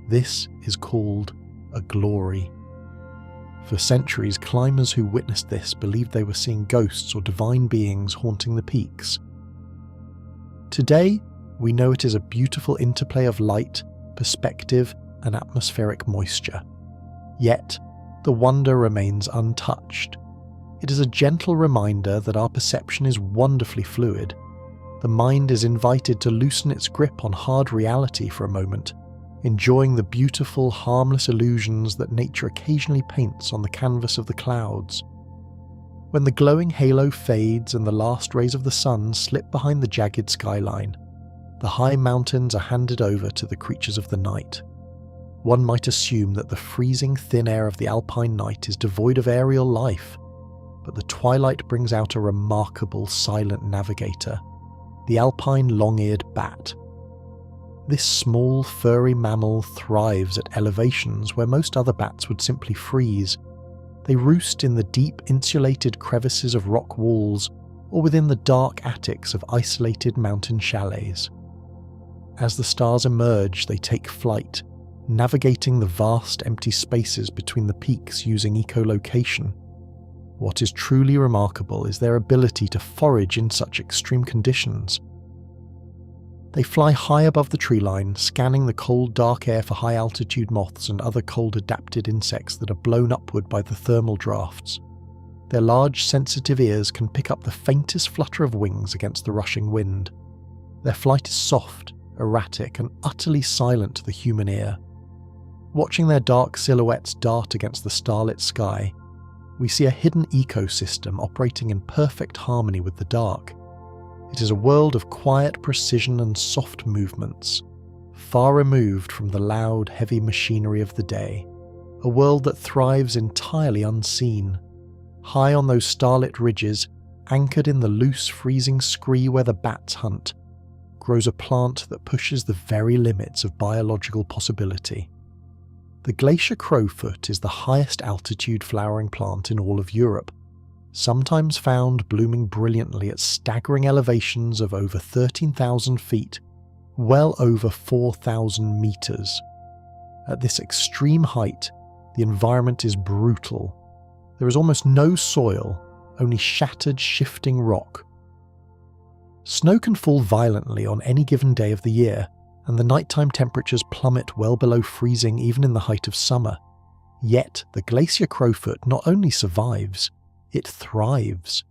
This is called a glory. For centuries, climbers who witnessed this believed they were seeing ghosts or divine beings haunting the peaks. Today, we know it is a beautiful interplay of light, perspective, and atmospheric moisture. Yet, the wonder remains untouched. It is a gentle reminder that our perception is wonderfully fluid. The mind is invited to loosen its grip on hard reality for a moment, enjoying the beautiful, harmless illusions that nature occasionally paints on the canvas of the clouds. When the glowing halo fades and the last rays of the sun slip behind the jagged skyline, the high mountains are handed over to the creatures of the night. One might assume that the freezing thin air of the alpine night is devoid of aerial life, but the twilight brings out a remarkable silent navigator, the alpine long-eared bat. This small, furry mammal thrives at elevations where most other bats would simply freeze. They roost in the deep, insulated crevices of rock walls or within the dark attics of isolated mountain chalets. As the stars emerge, they take flight, navigating the vast empty spaces between the peaks using echolocation. What is truly remarkable is their ability to forage in such extreme conditions. They fly high above the tree line, scanning the cold, dark air for high-altitude moths and other cold-adapted insects that are blown upward by the thermal drafts. Their large, sensitive ears can pick up the faintest flutter of wings against the rushing wind. Their flight is soft, erratic, and utterly silent to the human ear. Watching their dark silhouettes dart against the starlit sky, we see a hidden ecosystem operating in perfect harmony with the dark. It is a world of quiet precision and soft movements, far removed from the loud, heavy machinery of the day. A world that thrives entirely unseen. High on those starlit ridges, anchored in the loose, freezing scree where the bats hunt, grows a plant that pushes the very limits of biological possibility. The glacier crowfoot is the highest altitude flowering plant in all of Europe, sometimes found blooming brilliantly at staggering elevations of over 13,000 feet, well over 4,000 meters. At this extreme height, the environment is brutal. There is almost no soil, only shattered, shifting rock. Snow can fall violently on any given day of the year, and the nighttime temperatures plummet well below freezing even in the height of summer. Yet, the glacier crowfoot not only survives, it thrives.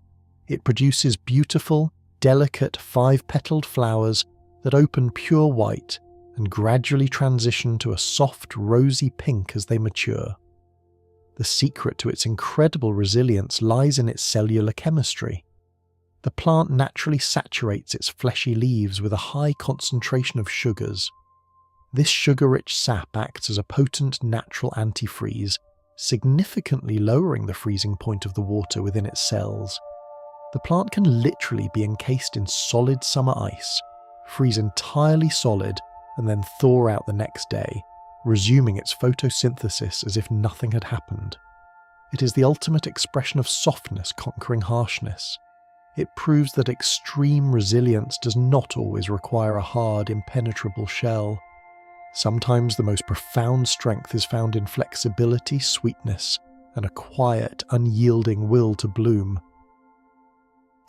It produces beautiful, delicate, five-petaled flowers that open pure white and gradually transition to a soft, rosy pink as they mature. The secret to its incredible resilience lies in its cellular chemistry. The plant naturally saturates its fleshy leaves with a high concentration of sugars. This sugar-rich sap acts as a potent natural antifreeze, significantly lowering the freezing point of the water within its cells. The plant can literally be encased in solid summer ice, freeze entirely solid, and then thaw out the next day, resuming its photosynthesis as if nothing had happened. It is the ultimate expression of softness conquering harshness. It proves that extreme resilience does not always require a hard, impenetrable shell. Sometimes the most profound strength is found in flexibility, sweetness, and a quiet, unyielding will to bloom.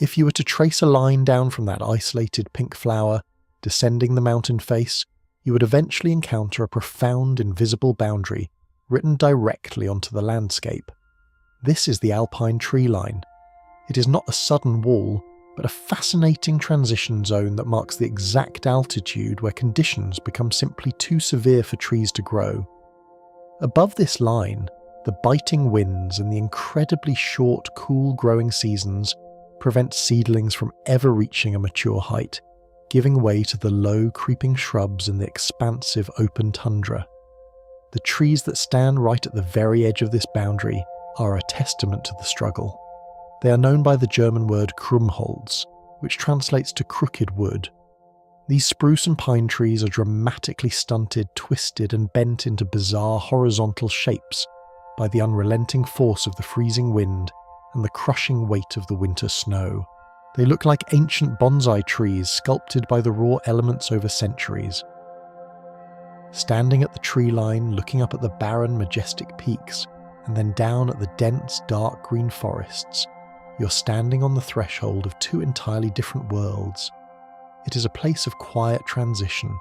If you were to trace a line down from that isolated pink flower, descending the mountain face, you would eventually encounter a profound, invisible boundary written directly onto the landscape. This is the alpine tree line. It is not a sudden wall, but a fascinating transition zone that marks the exact altitude where conditions become simply too severe for trees to grow. Above this line, the biting winds and the incredibly short, cool growing seasons prevent seedlings from ever reaching a mature height, giving way to the low, creeping shrubs in the expansive open tundra. The trees that stand right at the very edge of this boundary are a testament to the struggle. They are known by the German word Krummholz, which translates to crooked wood. These spruce and pine trees are dramatically stunted, twisted, and bent into bizarre horizontal shapes by the unrelenting force of the freezing wind and the crushing weight of the winter snow. They look like ancient bonsai trees sculpted by the raw elements over centuries. Standing at the tree line, looking up at the barren, majestic peaks, and then down at the dense, dark green forests, you're standing on the threshold of two entirely different worlds. It is a place of quiet transition,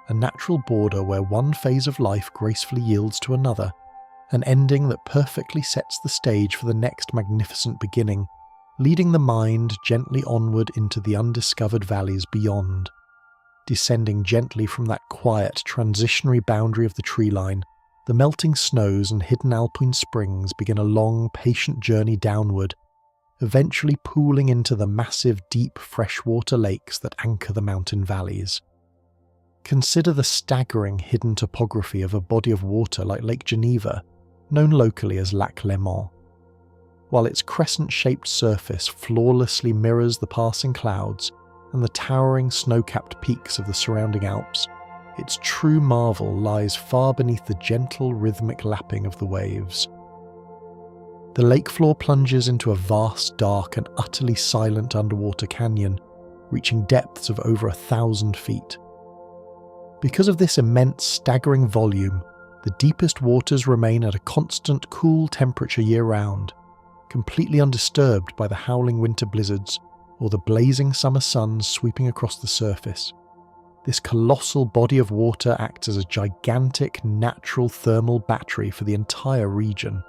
a natural border where one phase of life gracefully yields to another, an ending that perfectly sets the stage for the next magnificent beginning, leading the mind gently onward into the undiscovered valleys beyond. Descending gently from that quiet, transitionary boundary of the tree line, the melting snows and hidden alpine springs begin a long, patient journey downward, eventually pooling into the massive, deep freshwater lakes that anchor the mountain valleys. Consider the staggering hidden topography of a body of water like Lake Geneva, known locally as Lac Léman. While its crescent-shaped surface flawlessly mirrors the passing clouds and the towering snow-capped peaks of the surrounding Alps, its true marvel lies far beneath the gentle, rhythmic lapping of the waves. The lake floor plunges into a vast, dark, and utterly silent underwater canyon, reaching depths of over 1,000 feet. Because of this immense, staggering volume, the deepest waters remain at a constant, cool temperature year-round, completely undisturbed by the howling winter blizzards or the blazing summer suns sweeping across the surface. This colossal body of water acts as a gigantic, natural thermal battery for the entire region.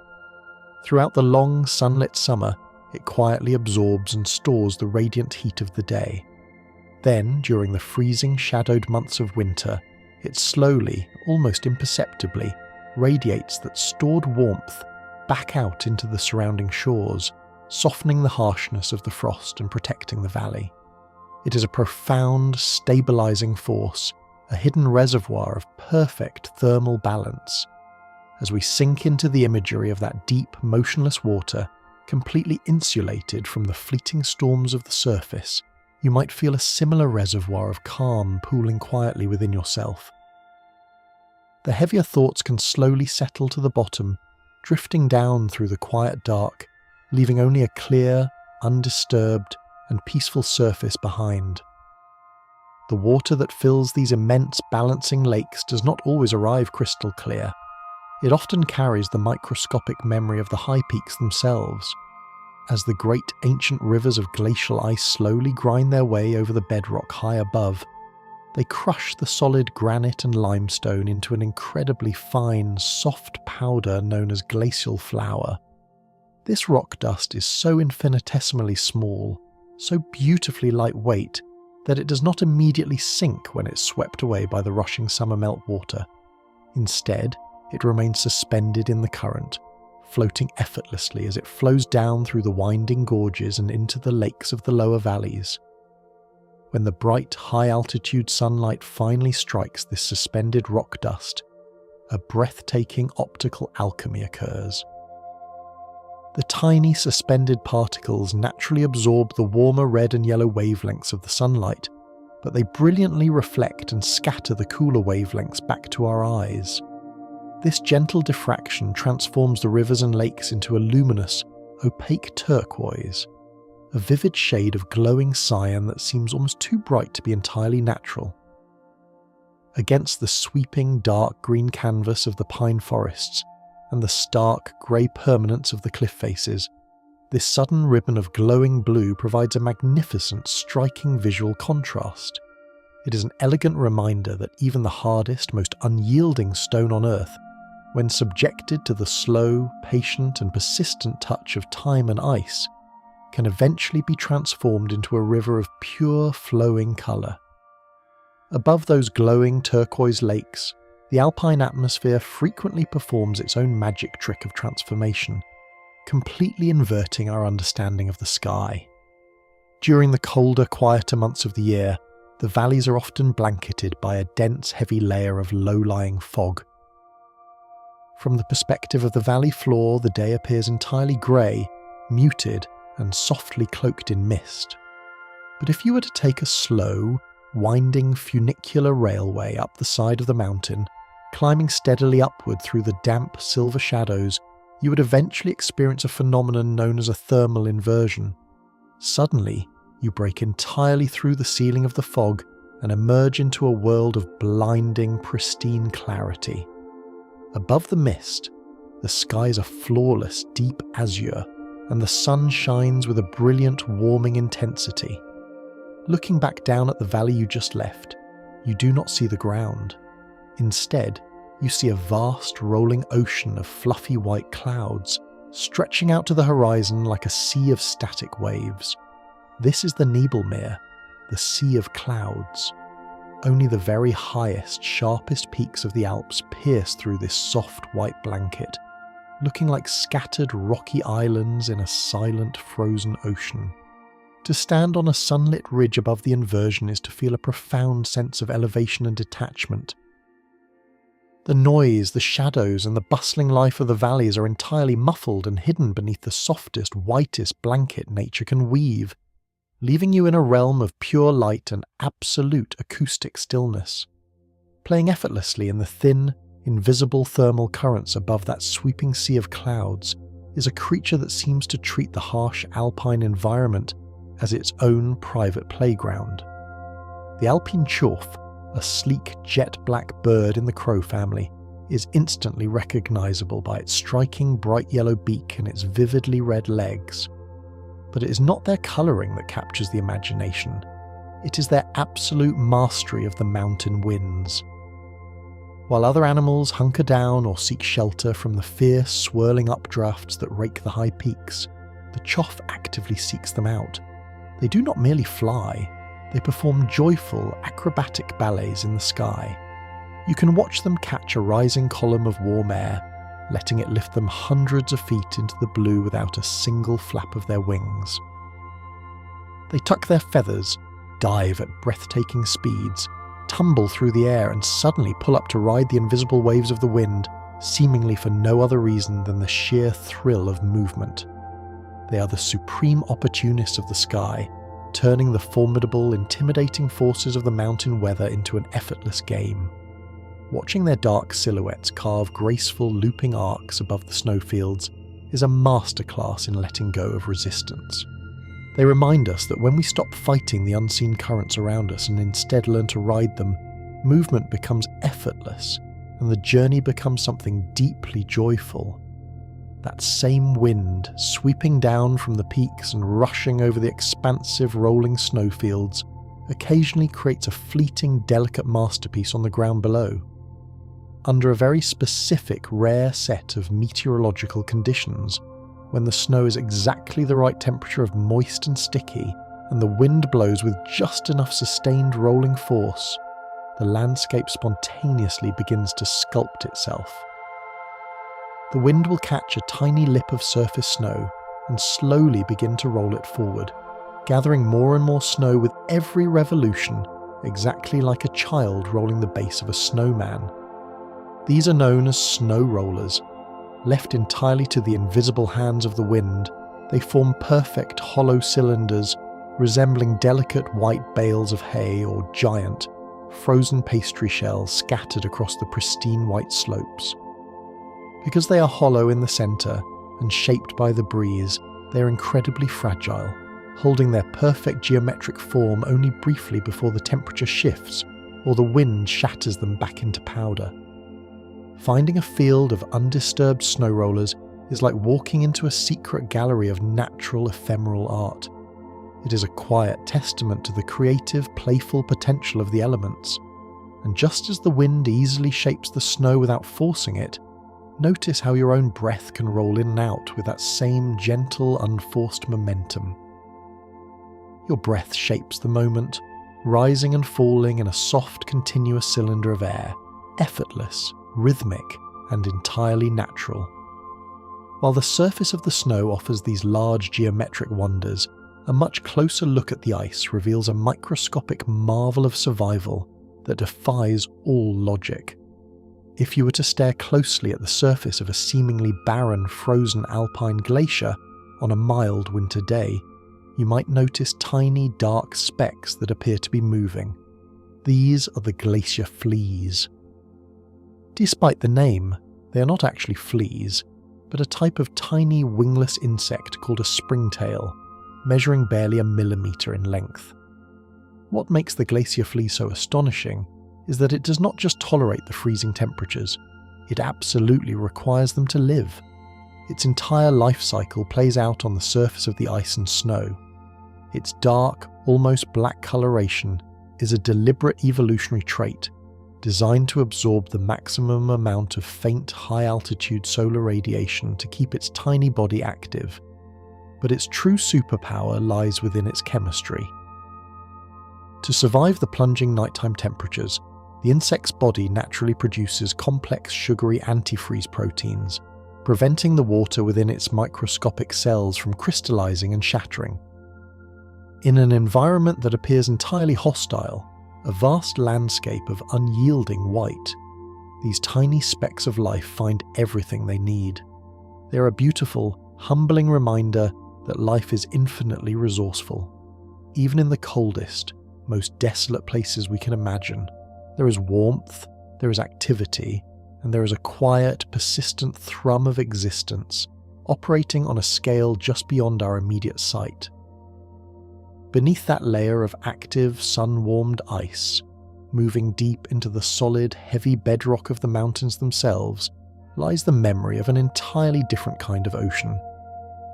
Throughout the long, sunlit summer, it quietly absorbs and stores the radiant heat of the day. Then, during the freezing, shadowed months of winter, it slowly, almost imperceptibly, radiates that stored warmth back out into the surrounding shores, softening the harshness of the frost and protecting the valley. It is a profound, stabilizing force, a hidden reservoir of perfect thermal balance. As we sink into the imagery of that deep, motionless water, completely insulated from the fleeting storms of the surface, you might feel a similar reservoir of calm pooling quietly within yourself. The heavier thoughts can slowly settle to the bottom, drifting down through the quiet dark, leaving only a clear, undisturbed, and peaceful surface behind. The water that fills these immense balancing lakes does not always arrive crystal clear. It often carries the microscopic memory of the high peaks themselves. As the great ancient rivers of glacial ice slowly grind their way over the bedrock high above, they crush the solid granite and limestone into an incredibly fine, soft powder known as glacial flour. This rock dust is so infinitesimally small, so beautifully lightweight, that it does not immediately sink when it's swept away by the rushing summer meltwater. Instead, it remains suspended in the current, floating effortlessly as it flows down through the winding gorges and into the lakes of the lower valleys. When the bright, high-altitude sunlight finally strikes this suspended rock dust, a breathtaking optical alchemy occurs. The tiny suspended particles naturally absorb the warmer red and yellow wavelengths of the sunlight, but they brilliantly reflect and scatter the cooler wavelengths back to our eyes. This gentle diffraction transforms the rivers and lakes into a luminous, opaque turquoise, a vivid shade of glowing cyan that seems almost too bright to be entirely natural. Against the sweeping dark green canvas of the pine forests and the stark grey permanence of the cliff faces, this sudden ribbon of glowing blue provides a magnificent, striking visual contrast. It is an elegant reminder that even the hardest, most unyielding stone on earth, when subjected to the slow, patient and persistent touch of time and ice, can eventually be transformed into a river of pure, flowing colour. Above those glowing turquoise lakes, the alpine atmosphere frequently performs its own magic trick of transformation, completely inverting our understanding of the sky. During the colder, quieter months of the year, the valleys are often blanketed by a dense, heavy layer of low-lying fog. From the perspective of the valley floor, the day appears entirely grey, muted, and softly cloaked in mist. But if you were to take a slow, winding funicular railway up the side of the mountain, climbing steadily upward through the damp silver shadows, you would eventually experience a phenomenon known as a thermal inversion. Suddenly, you break entirely through the ceiling of the fog and emerge into a world of blinding, pristine clarity. Above the mist, the skies are flawless, deep azure, and the sun shines with a brilliant, warming intensity. Looking back down at the valley you just left, you do not see the ground. Instead, you see a vast, rolling ocean of fluffy white clouds, stretching out to the horizon like a sea of static waves. This is the Nebelmeer, the Sea of Clouds. Only the very highest, sharpest peaks of the Alps pierce through this soft white blanket, looking like scattered rocky islands in a silent, frozen ocean. To stand on a sunlit ridge above the inversion is to feel a profound sense of elevation and detachment. The noise, the shadows, and the bustling life of the valleys are entirely muffled and hidden beneath the softest, whitest blanket nature can weave, leaving you in a realm of pure light and absolute acoustic stillness. Playing effortlessly in the thin, invisible thermal currents above that sweeping sea of clouds is a creature that seems to treat the harsh alpine environment as its own private playground. The Alpine Chorf, a sleek jet-black bird in the crow family, is instantly recognizable by its striking bright yellow beak and its vividly red legs. But it is not their colouring that captures the imagination. It is their absolute mastery of the mountain winds. While other animals hunker down or seek shelter from the fierce, swirling updrafts that rake the high peaks, the chough actively seeks them out. They do not merely fly, they perform joyful, acrobatic ballets in the sky. You can watch them catch a rising column of warm air, letting it lift them hundreds of feet into the blue without a single flap of their wings. They tuck their feathers, dive at breathtaking speeds, tumble through the air and suddenly pull up to ride the invisible waves of the wind, seemingly for no other reason than the sheer thrill of movement. They are the supreme opportunists of the sky, turning the formidable, intimidating forces of the mountain weather into an effortless game. Watching their dark silhouettes carve graceful, looping arcs above the snowfields is a masterclass in letting go of resistance. They remind us that when we stop fighting the unseen currents around us and instead learn to ride them, movement becomes effortless and the journey becomes something deeply joyful. That same wind, sweeping down from the peaks and rushing over the expansive rolling snowfields, occasionally creates a fleeting, delicate masterpiece on the ground below. Under a very specific, rare set of meteorological conditions, when the snow is exactly the right temperature of moist and sticky, and the wind blows with just enough sustained rolling force, the landscape spontaneously begins to sculpt itself. the wind will catch a tiny lip of surface snow and slowly begin to roll it forward, gathering more and more snow with every revolution, exactly like a child rolling the base of a snowman. These are known as snow rollers. Left entirely to the invisible hands of the wind, they form perfect hollow cylinders resembling delicate white bales of hay or giant, frozen pastry shells scattered across the pristine white slopes. Because they are hollow in the centre and shaped by the breeze, they are incredibly fragile, holding their perfect geometric form only briefly before the temperature shifts or the wind shatters them back into powder. Finding a field of undisturbed snow rollers is like walking into a secret gallery of natural ephemeral art. It is a quiet testament to the creative, playful potential of the elements. And just as the wind easily shapes the snow without forcing it, notice how your own breath can roll in and out with that same gentle, unforced momentum. Your breath shapes the moment, rising and falling in a soft, continuous cylinder of air, effortless, rhythmic, and entirely natural. While the surface of the snow offers these large geometric wonders, a much closer look at the ice reveals a microscopic marvel of survival that defies all logic. If you were to stare closely at the surface of a seemingly barren frozen alpine glacier on a mild winter day, you might notice tiny dark specks that appear to be moving. These are the glacier fleas. Despite the name, they are not actually fleas, but a type of tiny wingless insect called a springtail, measuring barely a millimetre in length. What makes the glacier flea so astonishing is that it does not just tolerate the freezing temperatures, it absolutely requires them to live. Its entire life cycle plays out on the surface of the ice and snow. Its dark, almost black coloration is a deliberate evolutionary trait designed to absorb the maximum amount of faint, high-altitude solar radiation to keep its tiny body active. But its true superpower lies within its chemistry. To survive the plunging nighttime temperatures, the insect's body naturally produces complex sugary antifreeze proteins, preventing the water within its microscopic cells from crystallizing and shattering. In an environment that appears entirely hostile, a vast landscape of unyielding white, these tiny specks of life find everything they need. They are a beautiful, humbling reminder that life is infinitely resourceful. Even in the coldest, most desolate places we can imagine, there is warmth, there is activity, and there is a quiet, persistent thrum of existence, operating on a scale just beyond our immediate sight. Beneath that layer of active, sun-warmed ice, moving deep into the solid, heavy bedrock of the mountains themselves, lies the memory of an entirely different kind of ocean.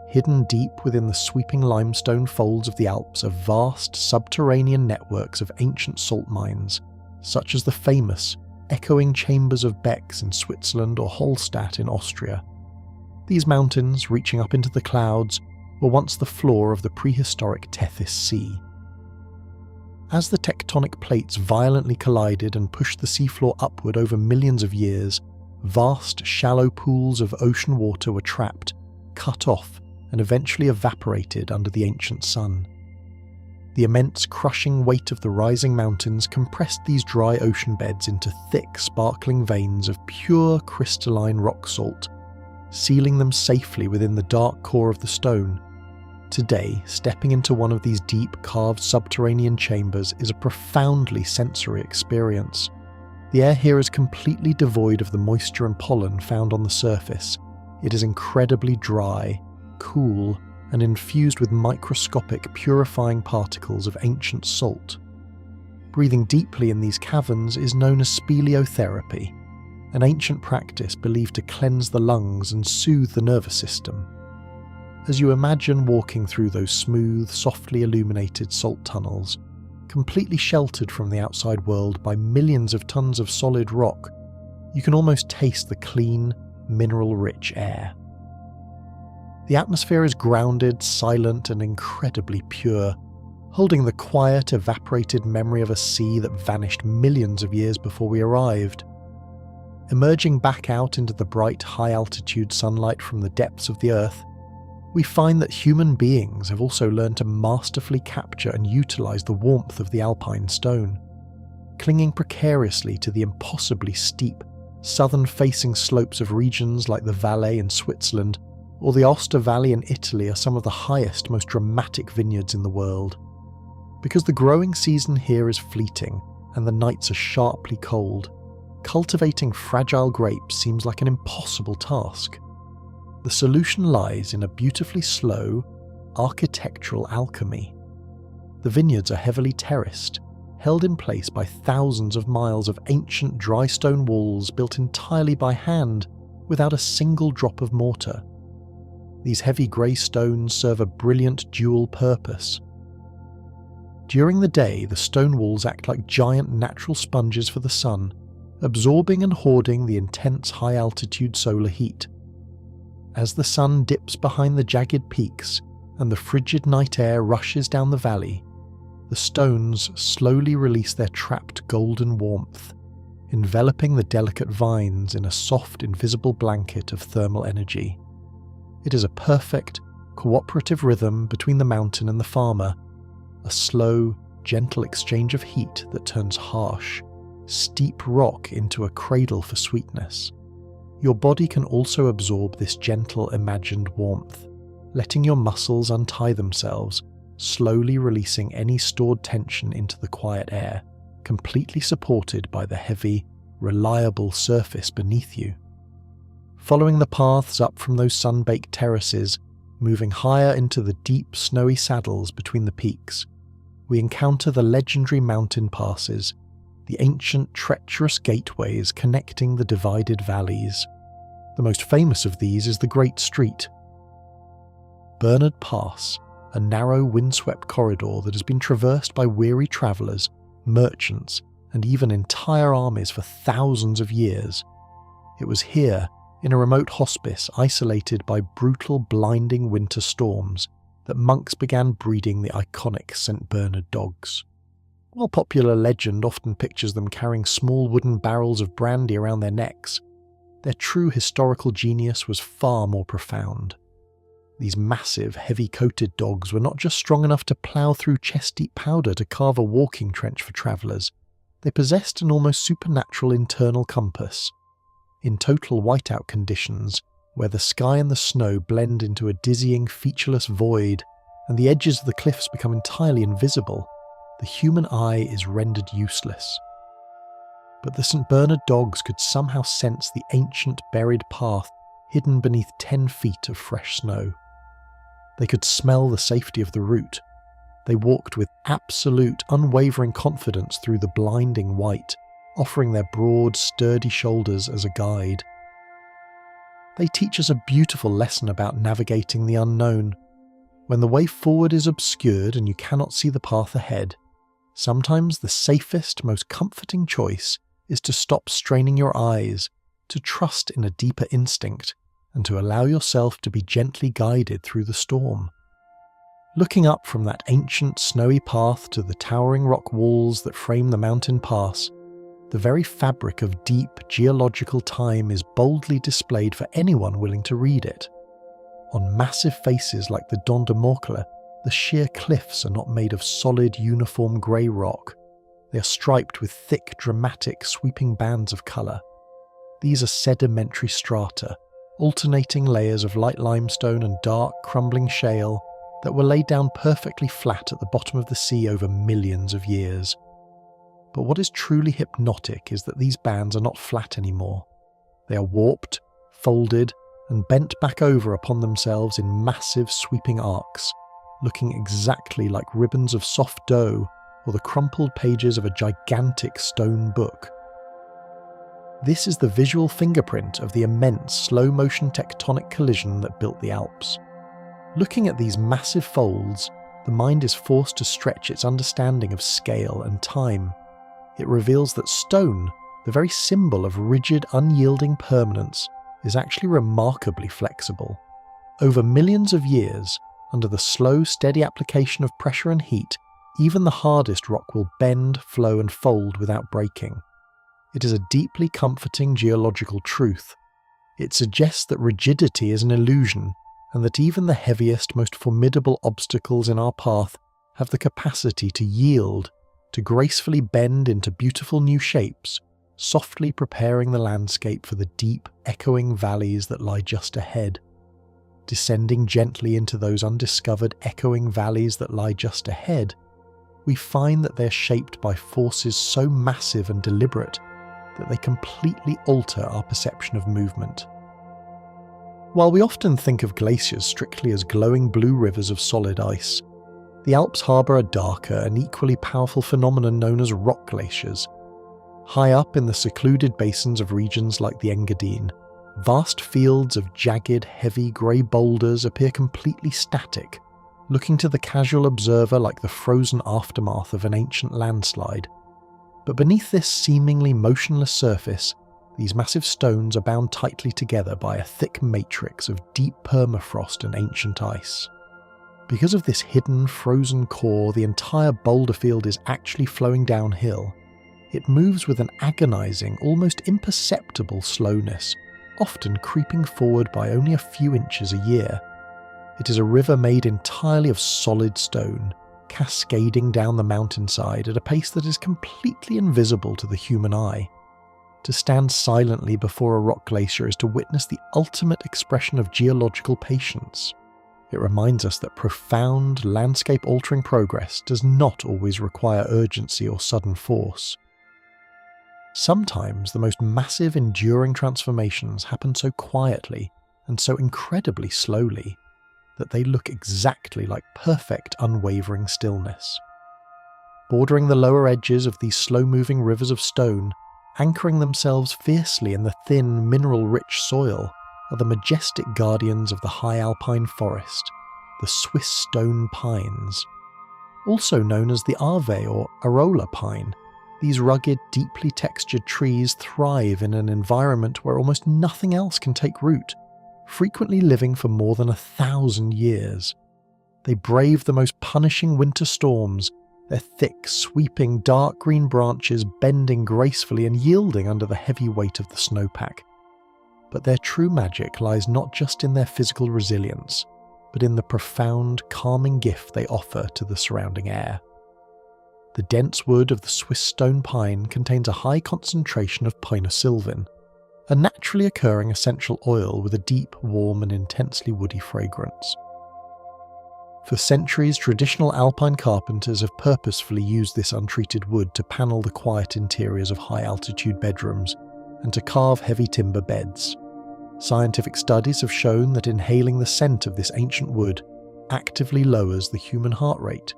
Hidden deep within the sweeping limestone folds of the Alps are vast, subterranean networks of ancient salt mines, such as the famous, echoing chambers of Becks in Switzerland or Holstadt in Austria. These mountains, reaching up into the clouds, were once the floor of the prehistoric Tethys Sea. As the tectonic plates violently collided and pushed the seafloor upward over millions of years, vast, shallow pools of ocean water were trapped, cut off, and eventually evaporated under the ancient sun. The immense crushing weight of the rising mountains compressed these dry ocean beds into thick, sparkling veins of pure crystalline rock salt, sealing them safely within the dark core of the stone. Today, stepping into one of these deep, carved subterranean chambers is a profoundly sensory experience. The air here is completely devoid of the moisture and pollen found on the surface. It is incredibly dry, cool, and infused with microscopic, purifying particles of ancient salt. Breathing deeply in these caverns is known as speleotherapy, an ancient practice believed to cleanse the lungs and soothe the nervous system. As you imagine walking through those smooth, softly illuminated salt tunnels, completely sheltered from the outside world by millions of tons of solid rock, you can almost taste the clean, mineral-rich air. The atmosphere is grounded, silent, and incredibly pure, holding the quiet, evaporated memory of a sea that vanished millions of years before we arrived. Emerging back out into the bright, high-altitude sunlight from the depths of the Earth, we find that human beings have also learned to masterfully capture and utilize the warmth of the alpine stone. Clinging precariously to the impossibly steep, southern-facing slopes of regions like the Valais in Switzerland or the Aosta Valley in Italy are some of the highest, most dramatic vineyards in the world. Because the growing season here is fleeting and the nights are sharply cold, cultivating fragile grapes seems like an impossible task. The solution lies in a beautifully slow, architectural alchemy. The vineyards are heavily terraced, held in place by thousands of miles of ancient dry stone walls built entirely by hand without a single drop of mortar. These heavy grey stones serve a brilliant dual purpose. During the day, the stone walls act like giant natural sponges for the sun, absorbing and hoarding the intense high-altitude solar heat. As the sun dips behind the jagged peaks and the frigid night air rushes down the valley, the stones slowly release their trapped golden warmth, enveloping the delicate vines in a soft, invisible blanket of thermal energy. It is a perfect, cooperative rhythm between the mountain and the farmer, a slow, gentle exchange of heat that turns harsh, steep rock into a cradle for sweetness. Your body can also absorb this gentle, imagined warmth, letting your muscles untie themselves, slowly releasing any stored tension into the quiet air, completely supported by the heavy, reliable surface beneath you. Following the paths up from those sun-baked terraces, moving higher into the deep, snowy saddles between the peaks, we encounter the legendary mountain passes, the ancient, treacherous gateways connecting the divided valleys. The most famous of these is the Great Street. Bernard Pass, a narrow, windswept corridor that has been traversed by weary travellers, merchants, and even entire armies for thousands of years. It was here, in a remote hospice isolated by brutal, blinding winter storms, that monks began breeding the iconic St. Bernard dogs. While popular legend often pictures them carrying small wooden barrels of brandy around their necks, their true historical genius was far more profound. These massive, heavy-coated dogs were not just strong enough to plough through chest-deep powder to carve a walking trench for travellers, they possessed an almost supernatural internal compass. In total whiteout conditions, where the sky and the snow blend into a dizzying, featureless void, and the edges of the cliffs become entirely invisible, the human eye is rendered useless. But the St. Bernard dogs could somehow sense the ancient buried path hidden beneath 10 feet of fresh snow. They could smell the safety of the route. They walked with absolute, unwavering confidence through the blinding white, offering their broad, sturdy shoulders as a guide. They teach us a beautiful lesson about navigating the unknown. When the way forward is obscured and you cannot see the path ahead, sometimes the safest, most comforting choice is to stop straining your eyes, to trust in a deeper instinct, and to allow yourself to be gently guided through the storm. Looking up from that ancient snowy path to the towering rock walls that frame the mountain pass, the very fabric of deep geological time is boldly displayed for anyone willing to read it. On massive faces like the Dent de Morcle, the sheer cliffs are not made of solid, uniform grey rock. They are striped with thick, dramatic, sweeping bands of colour. These are sedimentary strata, alternating layers of light limestone and dark, crumbling shale that were laid down perfectly flat at the bottom of the sea over millions of years. But what is truly hypnotic is that these bands are not flat anymore. They are warped, folded, and bent back over upon themselves in massive sweeping arcs, looking exactly like ribbons of soft dough or the crumpled pages of a gigantic stone book. This is the visual fingerprint of the immense slow-motion tectonic collision that built the Alps. Looking at these massive folds, the mind is forced to stretch its understanding of scale and time. It reveals that stone, the very symbol of rigid, unyielding permanence, is actually remarkably flexible. Over millions of years, under the slow, steady application of pressure and heat, even the hardest rock will bend, flow, and fold without breaking. It is a deeply comforting geological truth. It suggests that rigidity is an illusion, and that even the heaviest, most formidable obstacles in our path have the capacity to yield, to gracefully bend into beautiful new shapes, softly preparing the landscape for the deep, echoing valleys that lie just ahead. Descending gently into those undiscovered, echoing valleys that lie just ahead, we find that they're shaped by forces so massive and deliberate that they completely alter our perception of movement. While we often think of glaciers strictly as glowing blue rivers of solid ice, the Alps harbour a darker and equally powerful phenomenon known as rock glaciers. High up in the secluded basins of regions like the Engadine, vast fields of jagged, heavy grey boulders appear completely static, looking to the casual observer like the frozen aftermath of an ancient landslide. But beneath this seemingly motionless surface, these massive stones are bound tightly together by a thick matrix of deep permafrost and ancient ice. Because of this hidden, frozen core, the entire boulder field is actually flowing downhill. It moves with an agonizing, almost imperceptible slowness, often creeping forward by only a few inches a year. It is a river made entirely of solid stone, cascading down the mountainside at a pace that is completely invisible to the human eye. To stand silently before a rock glacier is to witness the ultimate expression of geological patience. It reminds us that profound, landscape-altering progress does not always require urgency or sudden force. Sometimes the most massive, enduring transformations happen so quietly and so incredibly slowly that they look exactly like perfect, unwavering stillness. Bordering the lower edges of these slow-moving rivers of stone, anchoring themselves fiercely in the thin, mineral-rich soil, are the majestic guardians of the high alpine forest, the Swiss stone pines. Also known as the Ave or Arola pine, these rugged, deeply textured trees thrive in an environment where almost nothing else can take root, frequently living for more than 1,000 years. They brave the most punishing winter storms, their thick, sweeping, dark green branches bending gracefully and yielding under the heavy weight of the snowpack. But their true magic lies not just in their physical resilience, but in the profound, calming gift they offer to the surrounding air. The dense wood of the Swiss stone pine contains a high concentration of pinosylvin, a naturally occurring essential oil with a deep, warm and intensely woody fragrance. For centuries, traditional alpine carpenters have purposefully used this untreated wood to panel the quiet interiors of high-altitude bedrooms and to carve heavy timber beds. Scientific studies have shown that inhaling the scent of this ancient wood actively lowers the human heart rate,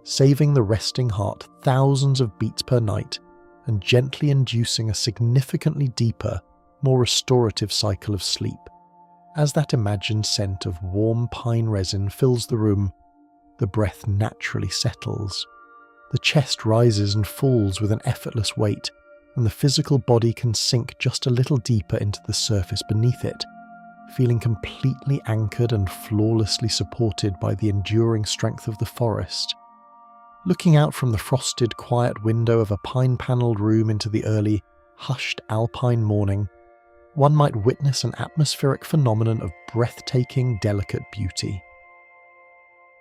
saving the resting heart thousands of beats per night and gently inducing a significantly deeper, more restorative cycle of sleep. As that imagined scent of warm pine resin fills the room, the breath naturally settles. The chest rises and falls with an effortless weight, and the physical body can sink just a little deeper into the surface beneath it, feeling completely anchored and flawlessly supported by the enduring strength of the forest. Looking out from the frosted, quiet window of a pine-panelled room into the early, hushed alpine morning, one might witness an atmospheric phenomenon of breathtaking, delicate beauty.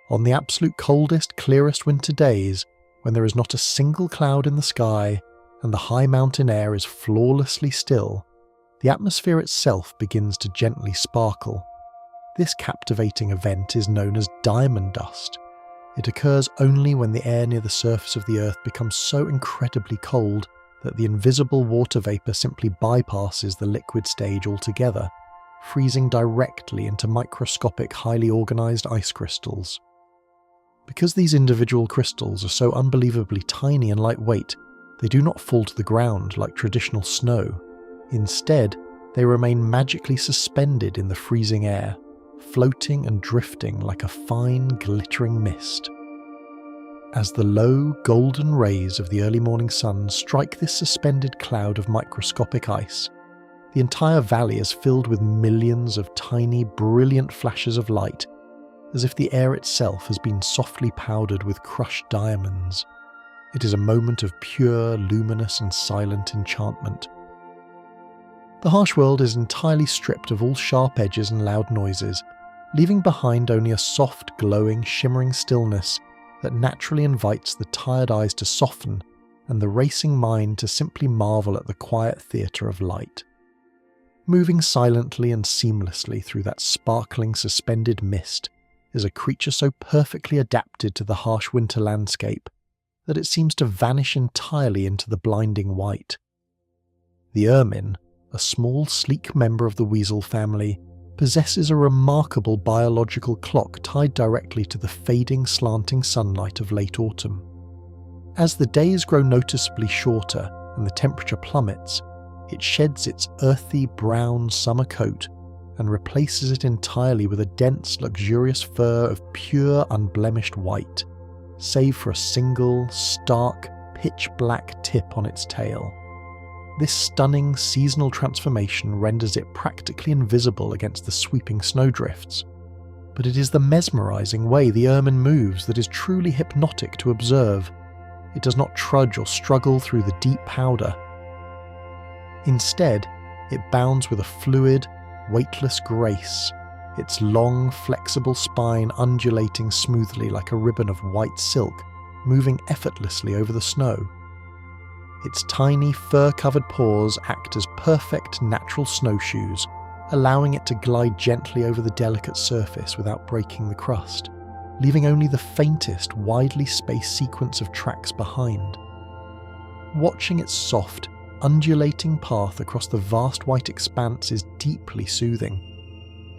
On the absolute coldest, clearest winter days, when there is not a single cloud in the sky and the high mountain air is flawlessly still, the atmosphere itself begins to gently sparkle. This captivating event is known as diamond dust. It occurs only when the air near the surface of the Earth becomes so incredibly cold that the invisible water vapour simply bypasses the liquid stage altogether, freezing directly into microscopic, highly organised ice crystals. Because these individual crystals are so unbelievably tiny and lightweight, they do not fall to the ground like traditional snow. Instead, they remain magically suspended in the freezing air, floating and drifting like a fine, glittering mist. As the low, golden rays of the early morning sun strike this suspended cloud of microscopic ice, the entire valley is filled with millions of tiny, brilliant flashes of light, as if the air itself has been softly powdered with crushed diamonds. It is a moment of pure, luminous and silent enchantment. The harsh world is entirely stripped of all sharp edges and loud noises, leaving behind only a soft, glowing, shimmering stillness that naturally invites the tired eyes to soften and the racing mind to simply marvel at the quiet theatre of light. Moving silently and seamlessly through that sparkling, suspended mist is a creature so perfectly adapted to the harsh winter landscape that it seems to vanish entirely into the blinding white. The ermine, a small, sleek member of the weasel family, possesses a remarkable biological clock tied directly to the fading, slanting sunlight of late autumn. As the days grow noticeably shorter and the temperature plummets, it sheds its earthy, brown summer coat and replaces it entirely with a dense, luxurious fur of pure, unblemished white, save for a single, stark, pitch-black tip on its tail. This stunning seasonal transformation renders it practically invisible against the sweeping snowdrifts. But it is the mesmerizing way the ermine moves that is truly hypnotic to observe. It does not trudge or struggle through the deep powder. Instead, it bounds with a fluid, weightless grace, its long, flexible spine undulating smoothly like a ribbon of white silk, moving effortlessly over the snow. Its tiny, fur-covered paws act as perfect natural snowshoes, allowing it to glide gently over the delicate surface without breaking the crust, leaving only the faintest, widely spaced sequence of tracks behind. Watching its soft, undulating path across the vast white expanse is deeply soothing.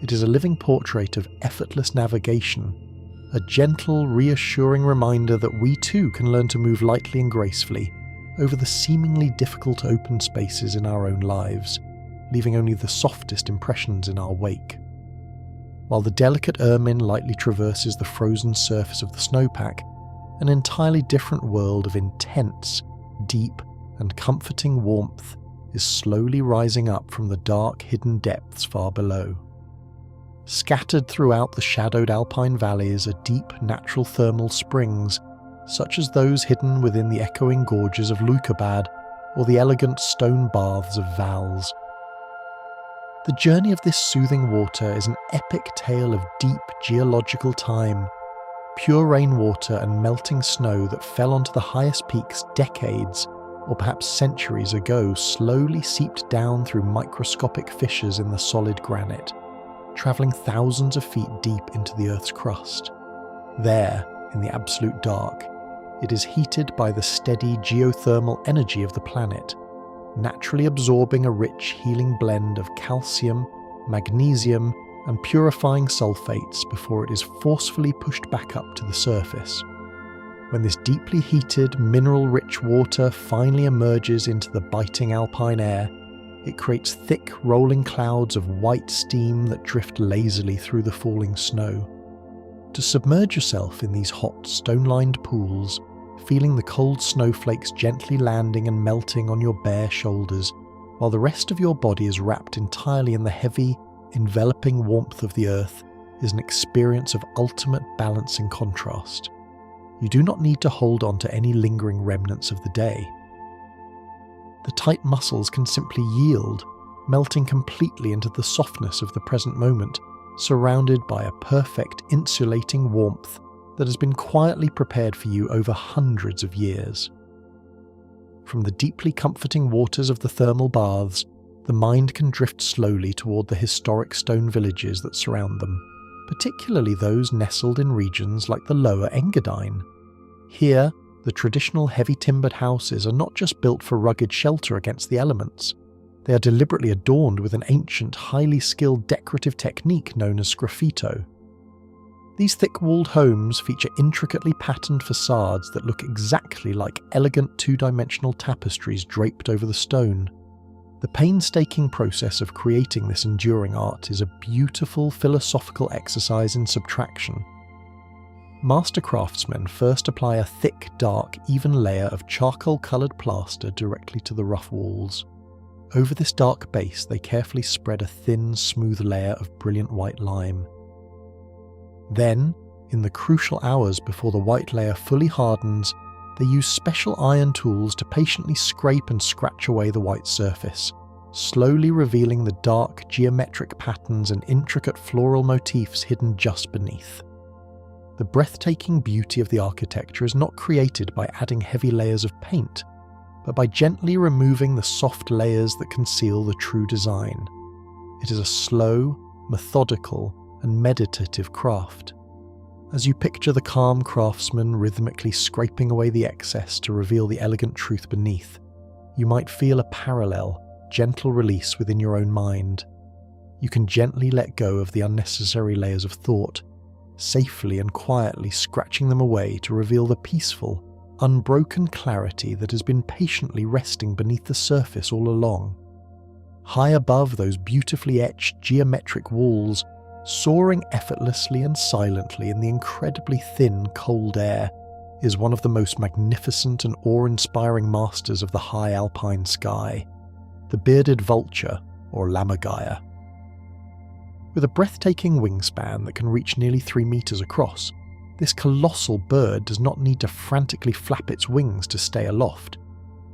It is a living portrait of effortless navigation, a gentle, reassuring reminder that we too can learn to move lightly and gracefully over the seemingly difficult open spaces in our own lives, leaving only the softest impressions in our wake. While the delicate ermine lightly traverses the frozen surface of the snowpack, an entirely different world of intense, deep, and comforting warmth is slowly rising up from the dark, hidden depths far below. Scattered throughout the shadowed alpine valleys are deep, natural thermal springs, such as those hidden within the echoing gorges of Leukerbad or the elegant stone baths of Vals. The journey of this soothing water is an epic tale of deep geological time. Pure rainwater and melting snow that fell onto the highest peaks decades, or perhaps centuries ago, slowly seeped down through microscopic fissures in the solid granite, travelling thousands of feet deep into the Earth's crust. There, in the absolute dark, it is heated by the steady geothermal energy of the planet, naturally absorbing a rich healing blend of calcium, magnesium, and purifying sulfates before it is forcefully pushed back up to the surface. When this deeply heated, mineral-rich water finally emerges into the biting alpine air, it creates thick, rolling clouds of white steam that drift lazily through the falling snow. To submerge yourself in these hot, stone-lined pools, feeling the cold snowflakes gently landing and melting on your bare shoulders, while the rest of your body is wrapped entirely in the heavy, enveloping warmth of the earth, is an experience of ultimate balance and contrast. You do not need to hold on to any lingering remnants of the day. The tight muscles can simply yield, melting completely into the softness of the present moment, surrounded by a perfect insulating warmth that has been quietly prepared for you over hundreds of years. From the deeply comforting waters of the thermal baths, the mind can drift slowly toward the historic stone villages that surround them, particularly those nestled in regions like the Lower Engadine. Here, the traditional heavy-timbered houses are not just built for rugged shelter against the elements. They are deliberately adorned with an ancient, highly skilled decorative technique known as sgraffito. These thick-walled homes feature intricately patterned facades that look exactly like elegant two-dimensional tapestries draped over the stone. The painstaking process of creating this enduring art is a beautiful philosophical exercise in subtraction. Master craftsmen first apply a thick, dark, even layer of charcoal-coloured plaster directly to the rough walls. Over this dark base, they carefully spread a thin, smooth layer of brilliant white lime. Then, in the crucial hours before the white layer fully hardens, They use special iron tools to patiently scrape and scratch away the white surface, slowly revealing the dark geometric patterns and intricate floral motifs hidden just beneath. The breathtaking beauty of the architecture is not created by adding heavy layers of paint, but by gently removing the soft layers that conceal the true design. It is a slow, methodical, and meditative craft. As you picture the calm craftsman rhythmically scraping away the excess to reveal the elegant truth beneath, you might feel a parallel, gentle release within your own mind. You can gently let go of the unnecessary layers of thought, safely and quietly scratching them away to reveal the peaceful, unbroken clarity that has been patiently resting beneath the surface all along. High above those beautifully etched geometric walls, soaring effortlessly and silently in the incredibly thin, cold air, is one of the most magnificent and awe-inspiring masters of the high alpine sky, the bearded vulture, or lammergeier. With a breathtaking wingspan that can reach nearly 3 meters across, this colossal bird does not need to frantically flap its wings to stay aloft.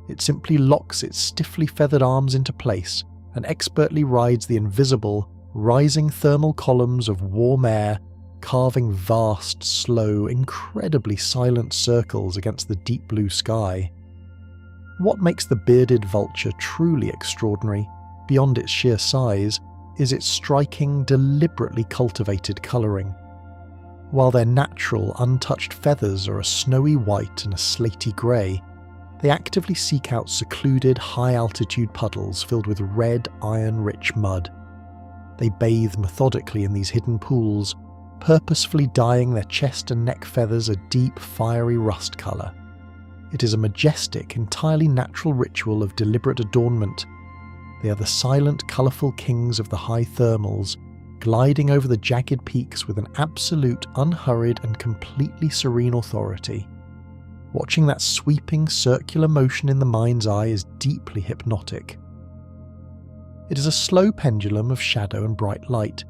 It simply locks its stiffly feathered arms into place and expertly rides the invisible, rising thermal columns of warm air, carving vast, slow, incredibly silent circles against the deep blue sky. What makes the bearded vulture truly extraordinary, beyond its sheer size, is its striking, deliberately cultivated colouring. While their natural, untouched feathers are a snowy white and a slaty grey, they actively seek out secluded, high-altitude puddles filled with red, iron-rich mud. They bathe methodically in these hidden pools, purposefully dyeing their chest and neck feathers a deep, fiery rust colour. It is a majestic, entirely natural ritual of deliberate adornment. They are the silent, colourful kings of the high thermals, gliding over the jagged peaks with an absolute, unhurried and completely serene authority. Watching that sweeping, circular motion in the mind's eye is deeply hypnotic. It is a slow pendulum of shadow and bright light,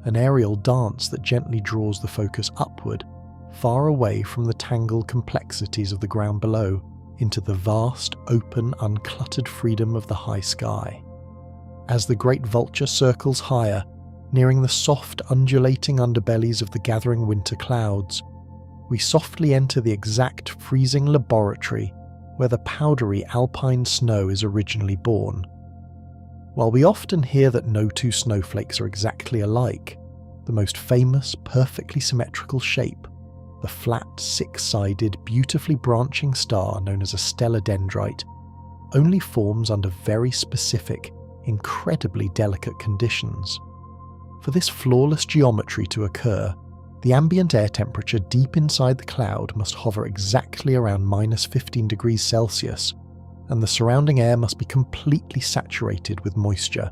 an aerial dance that gently draws the focus upward, far away from the tangled complexities of the ground below, into the vast, open, uncluttered freedom of the high sky. As the great vulture circles higher, nearing the soft, undulating underbellies of the gathering winter clouds, we softly enter the exact freezing laboratory where the powdery alpine snow is originally born. While we often hear that no two snowflakes are exactly alike, the most famous, perfectly symmetrical shape, the flat, six-sided, beautifully branching star known as a stellar dendrite, only forms under very specific, incredibly delicate conditions. For this flawless geometry to occur, the ambient air temperature deep inside the cloud must hover exactly around -15 degrees Celsius, and the surrounding air must be completely saturated with moisture.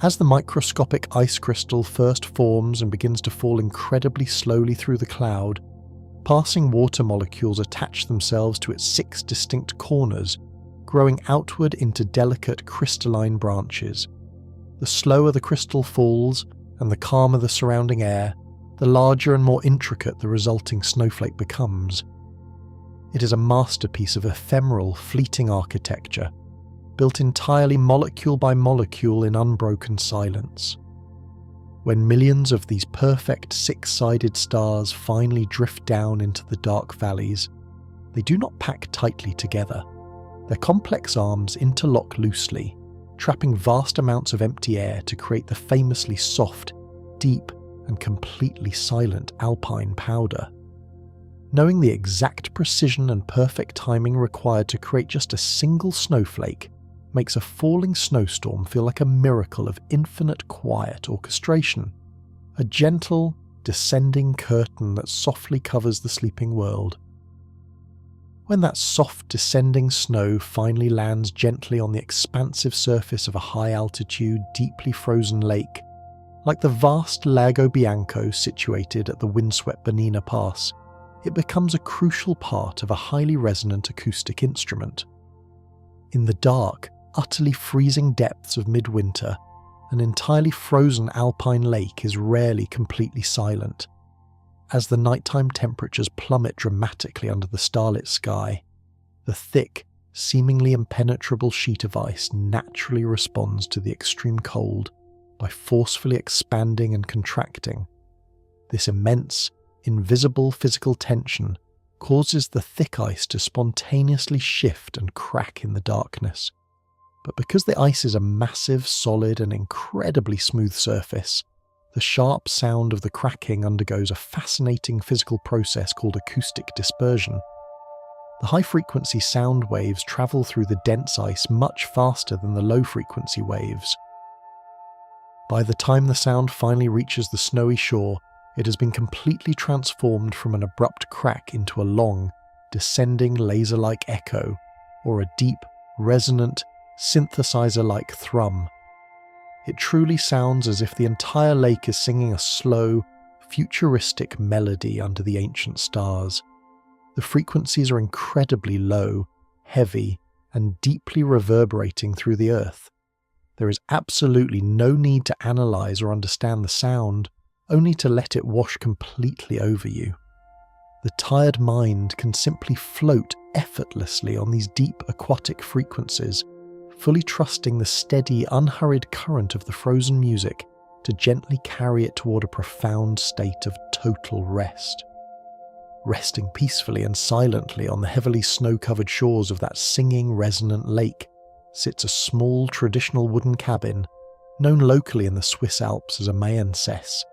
As the microscopic ice crystal first forms and begins to fall incredibly slowly through the cloud, passing water molecules attach themselves to its 6 distinct corners, growing outward into delicate crystalline branches. The slower the crystal falls, and the calmer the surrounding air, the larger and more intricate the resulting snowflake becomes. It is a masterpiece of ephemeral, fleeting architecture, built entirely molecule by molecule in unbroken silence. When millions of these perfect 6-sided stars finally drift down into the dark valleys, they do not pack tightly together. Their complex arms interlock loosely, trapping vast amounts of empty air to create the famously soft, deep, and completely silent alpine powder. Knowing the exact precision and perfect timing required to create just a single snowflake makes a falling snowstorm feel like a miracle of infinite quiet orchestration, a gentle, descending curtain that softly covers the sleeping world. When that soft, descending snow finally lands gently on the expansive surface of a high-altitude, deeply frozen lake, like the vast Lago Bianco situated at the windswept Bernina Pass, it becomes a crucial part of a highly resonant acoustic instrument. In the dark, utterly freezing depths of midwinter, an entirely frozen alpine lake is rarely completely silent. As the nighttime temperatures plummet dramatically under the starlit sky, the thick, seemingly impenetrable sheet of ice naturally responds to the extreme cold by forcefully expanding and contracting. This immense, invisible physical tension causes the thick ice to spontaneously shift and crack in the darkness. But because the ice is a massive, solid, and incredibly smooth surface, the sharp sound of the cracking undergoes a fascinating physical process called acoustic dispersion. The high-frequency sound waves travel through the dense ice much faster than the low-frequency waves. By the time the sound finally reaches the snowy shore, it has been completely transformed from an abrupt crack into a long, descending laser-like echo, or a deep, resonant, synthesizer-like thrum. It truly sounds as if the entire lake is singing a slow, futuristic melody under the ancient stars. The frequencies are incredibly low, heavy, and deeply reverberating through the earth. There is absolutely no need to analyze or understand the sound, only to let it wash completely over you. The tired mind can simply float effortlessly on these deep aquatic frequencies, fully trusting the steady, unhurried current of the frozen music to gently carry it toward a profound state of total rest. Resting peacefully and silently on the heavily snow-covered shores of that singing, resonant lake sits a small, traditional wooden cabin, known locally in the Swiss Alps as a majestic.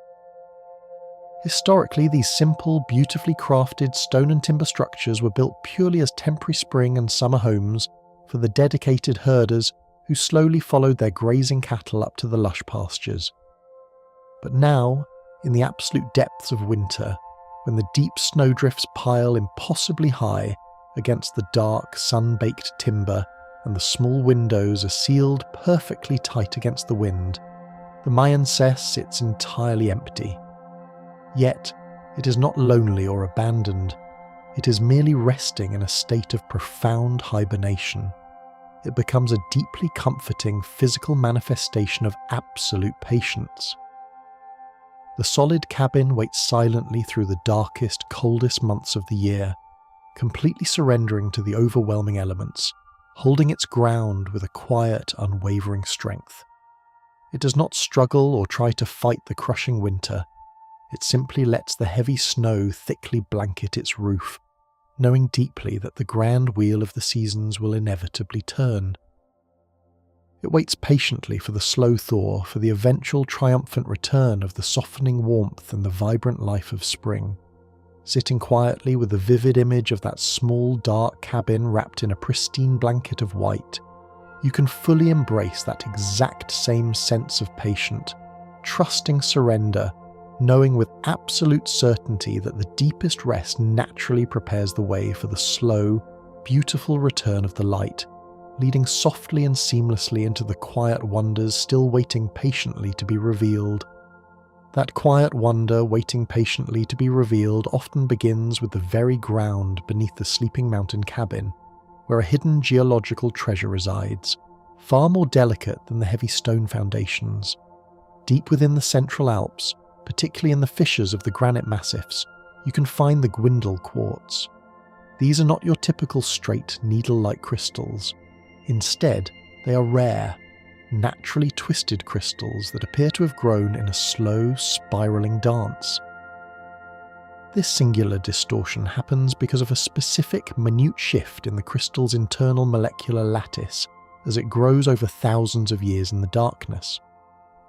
Historically, these simple, beautifully crafted stone and timber structures were built purely as temporary spring and summer homes for the dedicated herders who slowly followed their grazing cattle up to the lush pastures. But now, in the absolute depths of winter, when the deep snowdrifts pile impossibly high against the dark, sun-baked timber and the small windows are sealed perfectly tight against the wind, the majestic sits entirely empty. Yet, it is not lonely or abandoned. It is merely resting in a state of profound hibernation. It becomes a deeply comforting physical manifestation of absolute patience. The solid cabin waits silently through the darkest, coldest months of the year, completely surrendering to the overwhelming elements, holding its ground with a quiet, unwavering strength. It does not struggle or try to fight the crushing winter. It simply lets the heavy snow thickly blanket its roof, knowing deeply that the grand wheel of the seasons will inevitably turn. It waits patiently for the slow thaw, for the eventual triumphant return of the softening warmth and the vibrant life of spring. Sitting quietly with the vivid image of that small dark cabin wrapped in a pristine blanket of white, you can fully embrace that exact same sense of patient, trusting surrender, knowing with absolute certainty that the deepest rest naturally prepares the way for the slow, beautiful return of the light, leading softly and seamlessly into the quiet wonders still waiting patiently to be revealed. That quiet wonder waiting patiently to be revealed often begins with the very ground beneath the sleeping mountain cabin, where a hidden geological treasure resides, far more delicate than the heavy stone foundations. Deep within the central Alps, particularly in the fissures of the granite massifs, you can find the Gwindel quartz. These are not your typical straight, needle-like crystals. Instead, they are rare, naturally twisted crystals that appear to have grown in a slow, spiraling dance. This singular distortion happens because of a specific, minute shift in the crystal's internal molecular lattice as it grows over thousands of years in the darkness.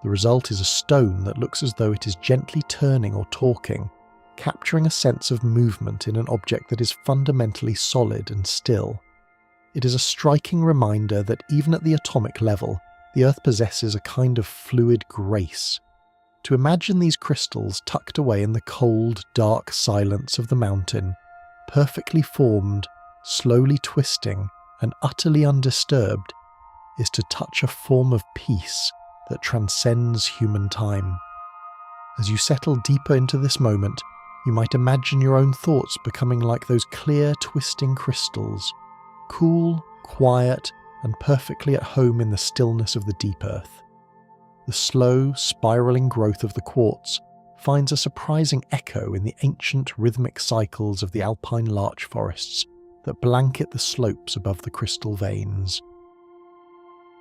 The result is a stone that looks as though it is gently turning or talking, capturing a sense of movement in an object that is fundamentally solid and still. It is a striking reminder that even at the atomic level, the Earth possesses a kind of fluid grace. To imagine these crystals tucked away in the cold, dark silence of the mountain, perfectly formed, slowly twisting, and utterly undisturbed, is to touch a form of peace that transcends human time. As you settle deeper into this moment, you might imagine your own thoughts becoming like those clear, twisting crystals, cool, quiet, and perfectly at home in the stillness of the deep earth. The slow, spiraling growth of the quartz finds a surprising echo in the ancient rhythmic cycles of the alpine larch forests that blanket the slopes above the crystal veins.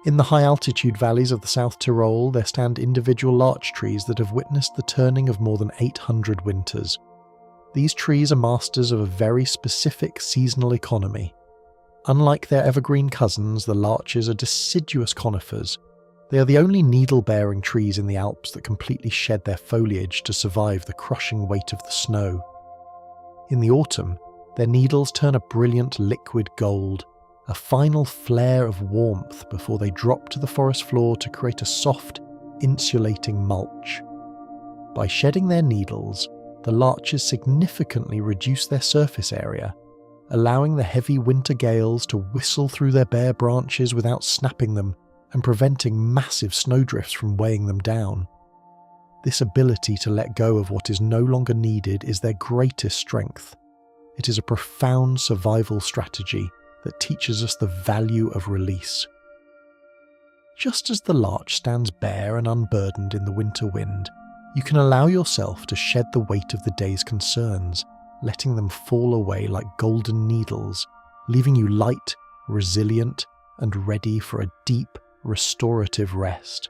In the high-altitude valleys of the South Tyrol, there stand individual larch trees that have witnessed the turning of more than 800 winters. These trees are masters of a very specific seasonal economy. Unlike their evergreen cousins, the larches are deciduous conifers. They are the only needle-bearing trees in the Alps that completely shed their foliage to survive the crushing weight of the snow. In the autumn, their needles turn a brilliant liquid gold, a final flare of warmth before they drop to the forest floor to create a soft, insulating mulch. By shedding their needles, the larches significantly reduce their surface area, allowing the heavy winter gales to whistle through their bare branches without snapping them and preventing massive snowdrifts from weighing them down. This ability to let go of what is no longer needed is their greatest strength. It is a profound survival strategy that teaches us the value of release. Just as the larch stands bare and unburdened in the winter wind, you can allow yourself to shed the weight of the day's concerns, letting them fall away like golden needles, leaving you light, resilient, and ready for a deep, restorative rest.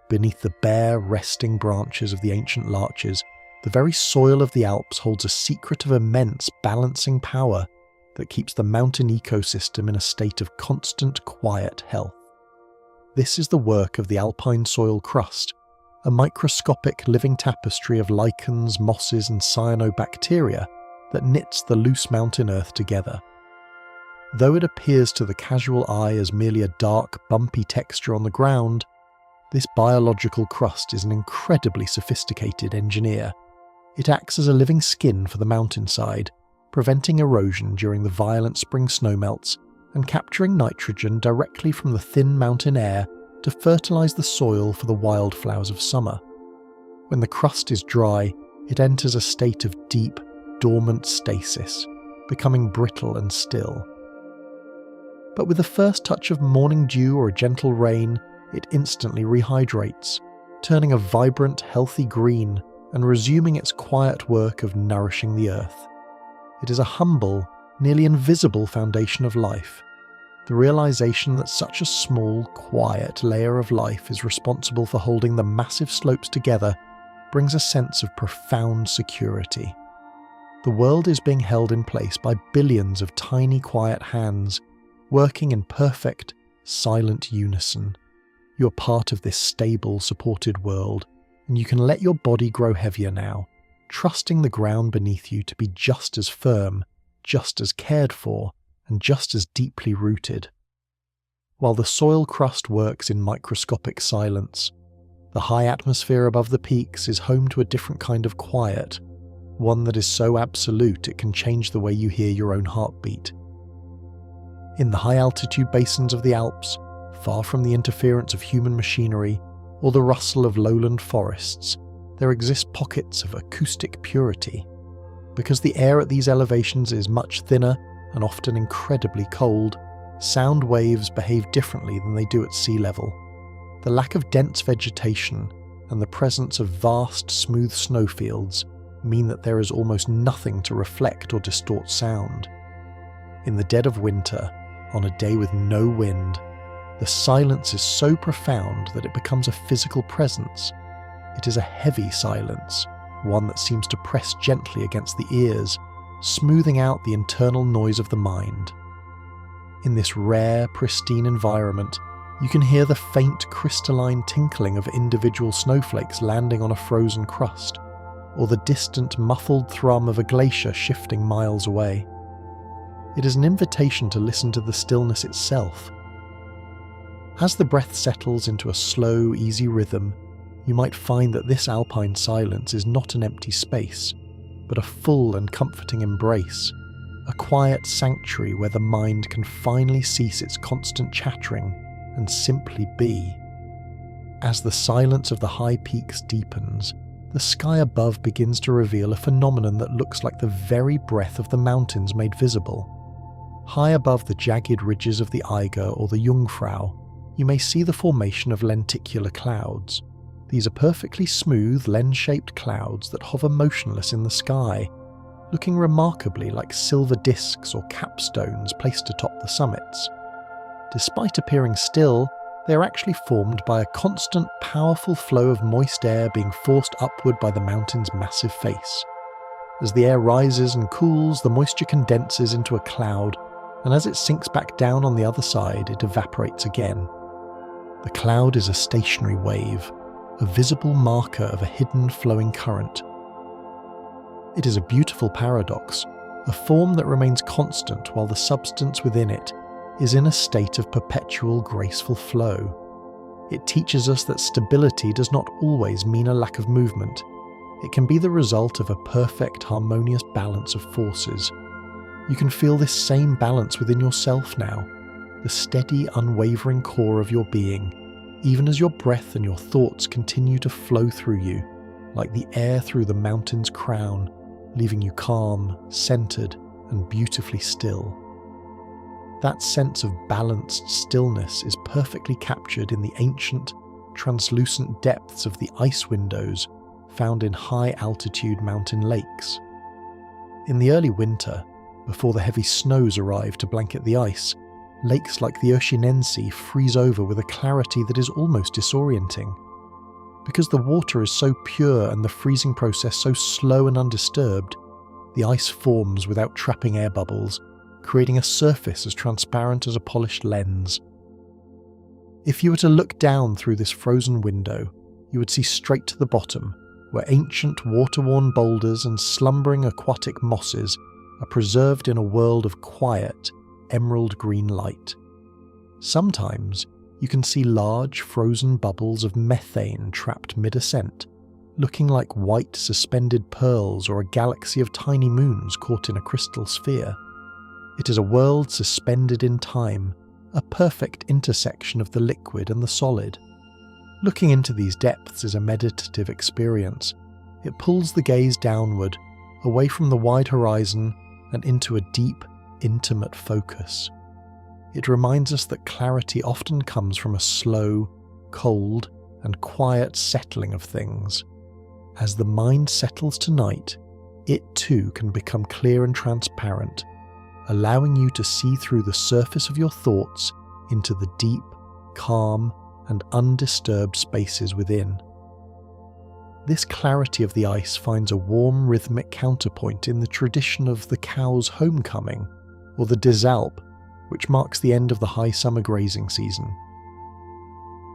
Beneath the bare, resting branches of the ancient larches, the very soil of the Alps holds a secret of immense balancing power that keeps the mountain ecosystem in a state of constant, quiet health. This is the work of the alpine soil crust, a microscopic living tapestry of lichens, mosses, and cyanobacteria that knits the loose mountain earth together. Though it appears to the casual eye as merely a dark, bumpy texture on the ground, this biological crust is an incredibly sophisticated engineer. It acts as a living skin for the mountainside, preventing erosion during the violent spring snowmelts and capturing nitrogen directly from the thin mountain air to fertilize the soil for the wildflowers of summer. When the crust is dry, it enters a state of deep, dormant stasis, becoming brittle and still. But with the first touch of morning dew or a gentle rain, it instantly rehydrates, turning a vibrant, healthy green and resuming its quiet work of nourishing the earth. It is a humble, nearly invisible foundation of life. The realization that such a small, quiet layer of life is responsible for holding the massive slopes together brings a sense of profound security. The world is being held in place by billions of tiny, quiet hands, working in perfect, silent unison. You are part of this stable, supported world, and you can let your body grow heavier now, trusting the ground beneath you to be just as firm, just as cared for, and just as deeply rooted. While the soil crust works in microscopic silence, the high atmosphere above the peaks is home to a different kind of quiet, one that is so absolute it can change the way you hear your own heartbeat. In the high-altitude basins of the Alps, far from the interference of human machinery or the rustle of lowland forests, there exist pockets of acoustic purity. Because the air at these elevations is much thinner and often incredibly cold, sound waves behave differently than they do at sea level. The lack of dense vegetation and the presence of vast, smooth snowfields mean that there is almost nothing to reflect or distort sound. In the dead of winter, on a day with no wind, the silence is so profound that it becomes a physical presence. It is a heavy silence, one that seems to press gently against the ears, smoothing out the internal noise of the mind. In this rare, pristine environment, you can hear the faint crystalline tinkling of individual snowflakes landing on a frozen crust, or the distant muffled thrum of a glacier shifting miles away. It is an invitation to listen to the stillness itself. As the breath settles into a slow, easy rhythm, you might find that this alpine silence is not an empty space, but a full and comforting embrace, a quiet sanctuary where the mind can finally cease its constant chattering and simply be. As the silence of the high peaks deepens, the sky above begins to reveal a phenomenon that looks like the very breath of the mountains made visible. High above the jagged ridges of the Eiger or the Jungfrau, you may see the formation of lenticular clouds. These are perfectly smooth, lens-shaped clouds that hover motionless in the sky, looking remarkably like silver discs or capstones placed atop the summits. Despite appearing still, they are actually formed by a constant, powerful flow of moist air being forced upward by the mountain's massive face. As the air rises and cools, the moisture condenses into a cloud, and as it sinks back down on the other side, it evaporates again. The cloud is a stationary wave, a visible marker of a hidden flowing current. It is a beautiful paradox, a form that remains constant while the substance within it is in a state of perpetual graceful flow. It teaches us that stability does not always mean a lack of movement. It can be the result of a perfect, harmonious balance of forces. You can feel this same balance within yourself now, the steady, unwavering core of your being, even as your breath and your thoughts continue to flow through you, like the air through the mountain's crown, leaving you calm, centered, and beautifully still. That sense of balanced stillness is perfectly captured in the ancient, translucent depths of the ice windows found in high-altitude mountain lakes. In the early winter, before the heavy snows arrive to blanket the ice, lakes like the Oceanense freeze over with a clarity that is almost disorienting. Because the water is so pure and the freezing process so slow and undisturbed, the ice forms without trapping air bubbles, creating a surface as transparent as a polished lens. If you were to look down through this frozen window, you would see straight to the bottom, where ancient water-worn boulders and slumbering aquatic mosses are preserved in a world of quiet, emerald green light. Sometimes you can see large frozen bubbles of methane trapped mid-ascent, looking like white suspended pearls or a galaxy of tiny moons caught in a crystal sphere. It is a world suspended in time, a perfect intersection of the liquid and the solid. Looking into these depths is a meditative experience. It pulls the gaze downward, away from the wide horizon and into a deep, intimate focus. It reminds us that clarity often comes from a slow, cold, and quiet settling of things. As the mind settles to night, it too can become clear and transparent, allowing you to see through the surface of your thoughts into the deep, calm, and undisturbed spaces within. This clarity of the ice finds a warm rhythmic counterpoint in the tradition of the cow's homecoming, or the Des Alps, which marks the end of the high summer grazing season.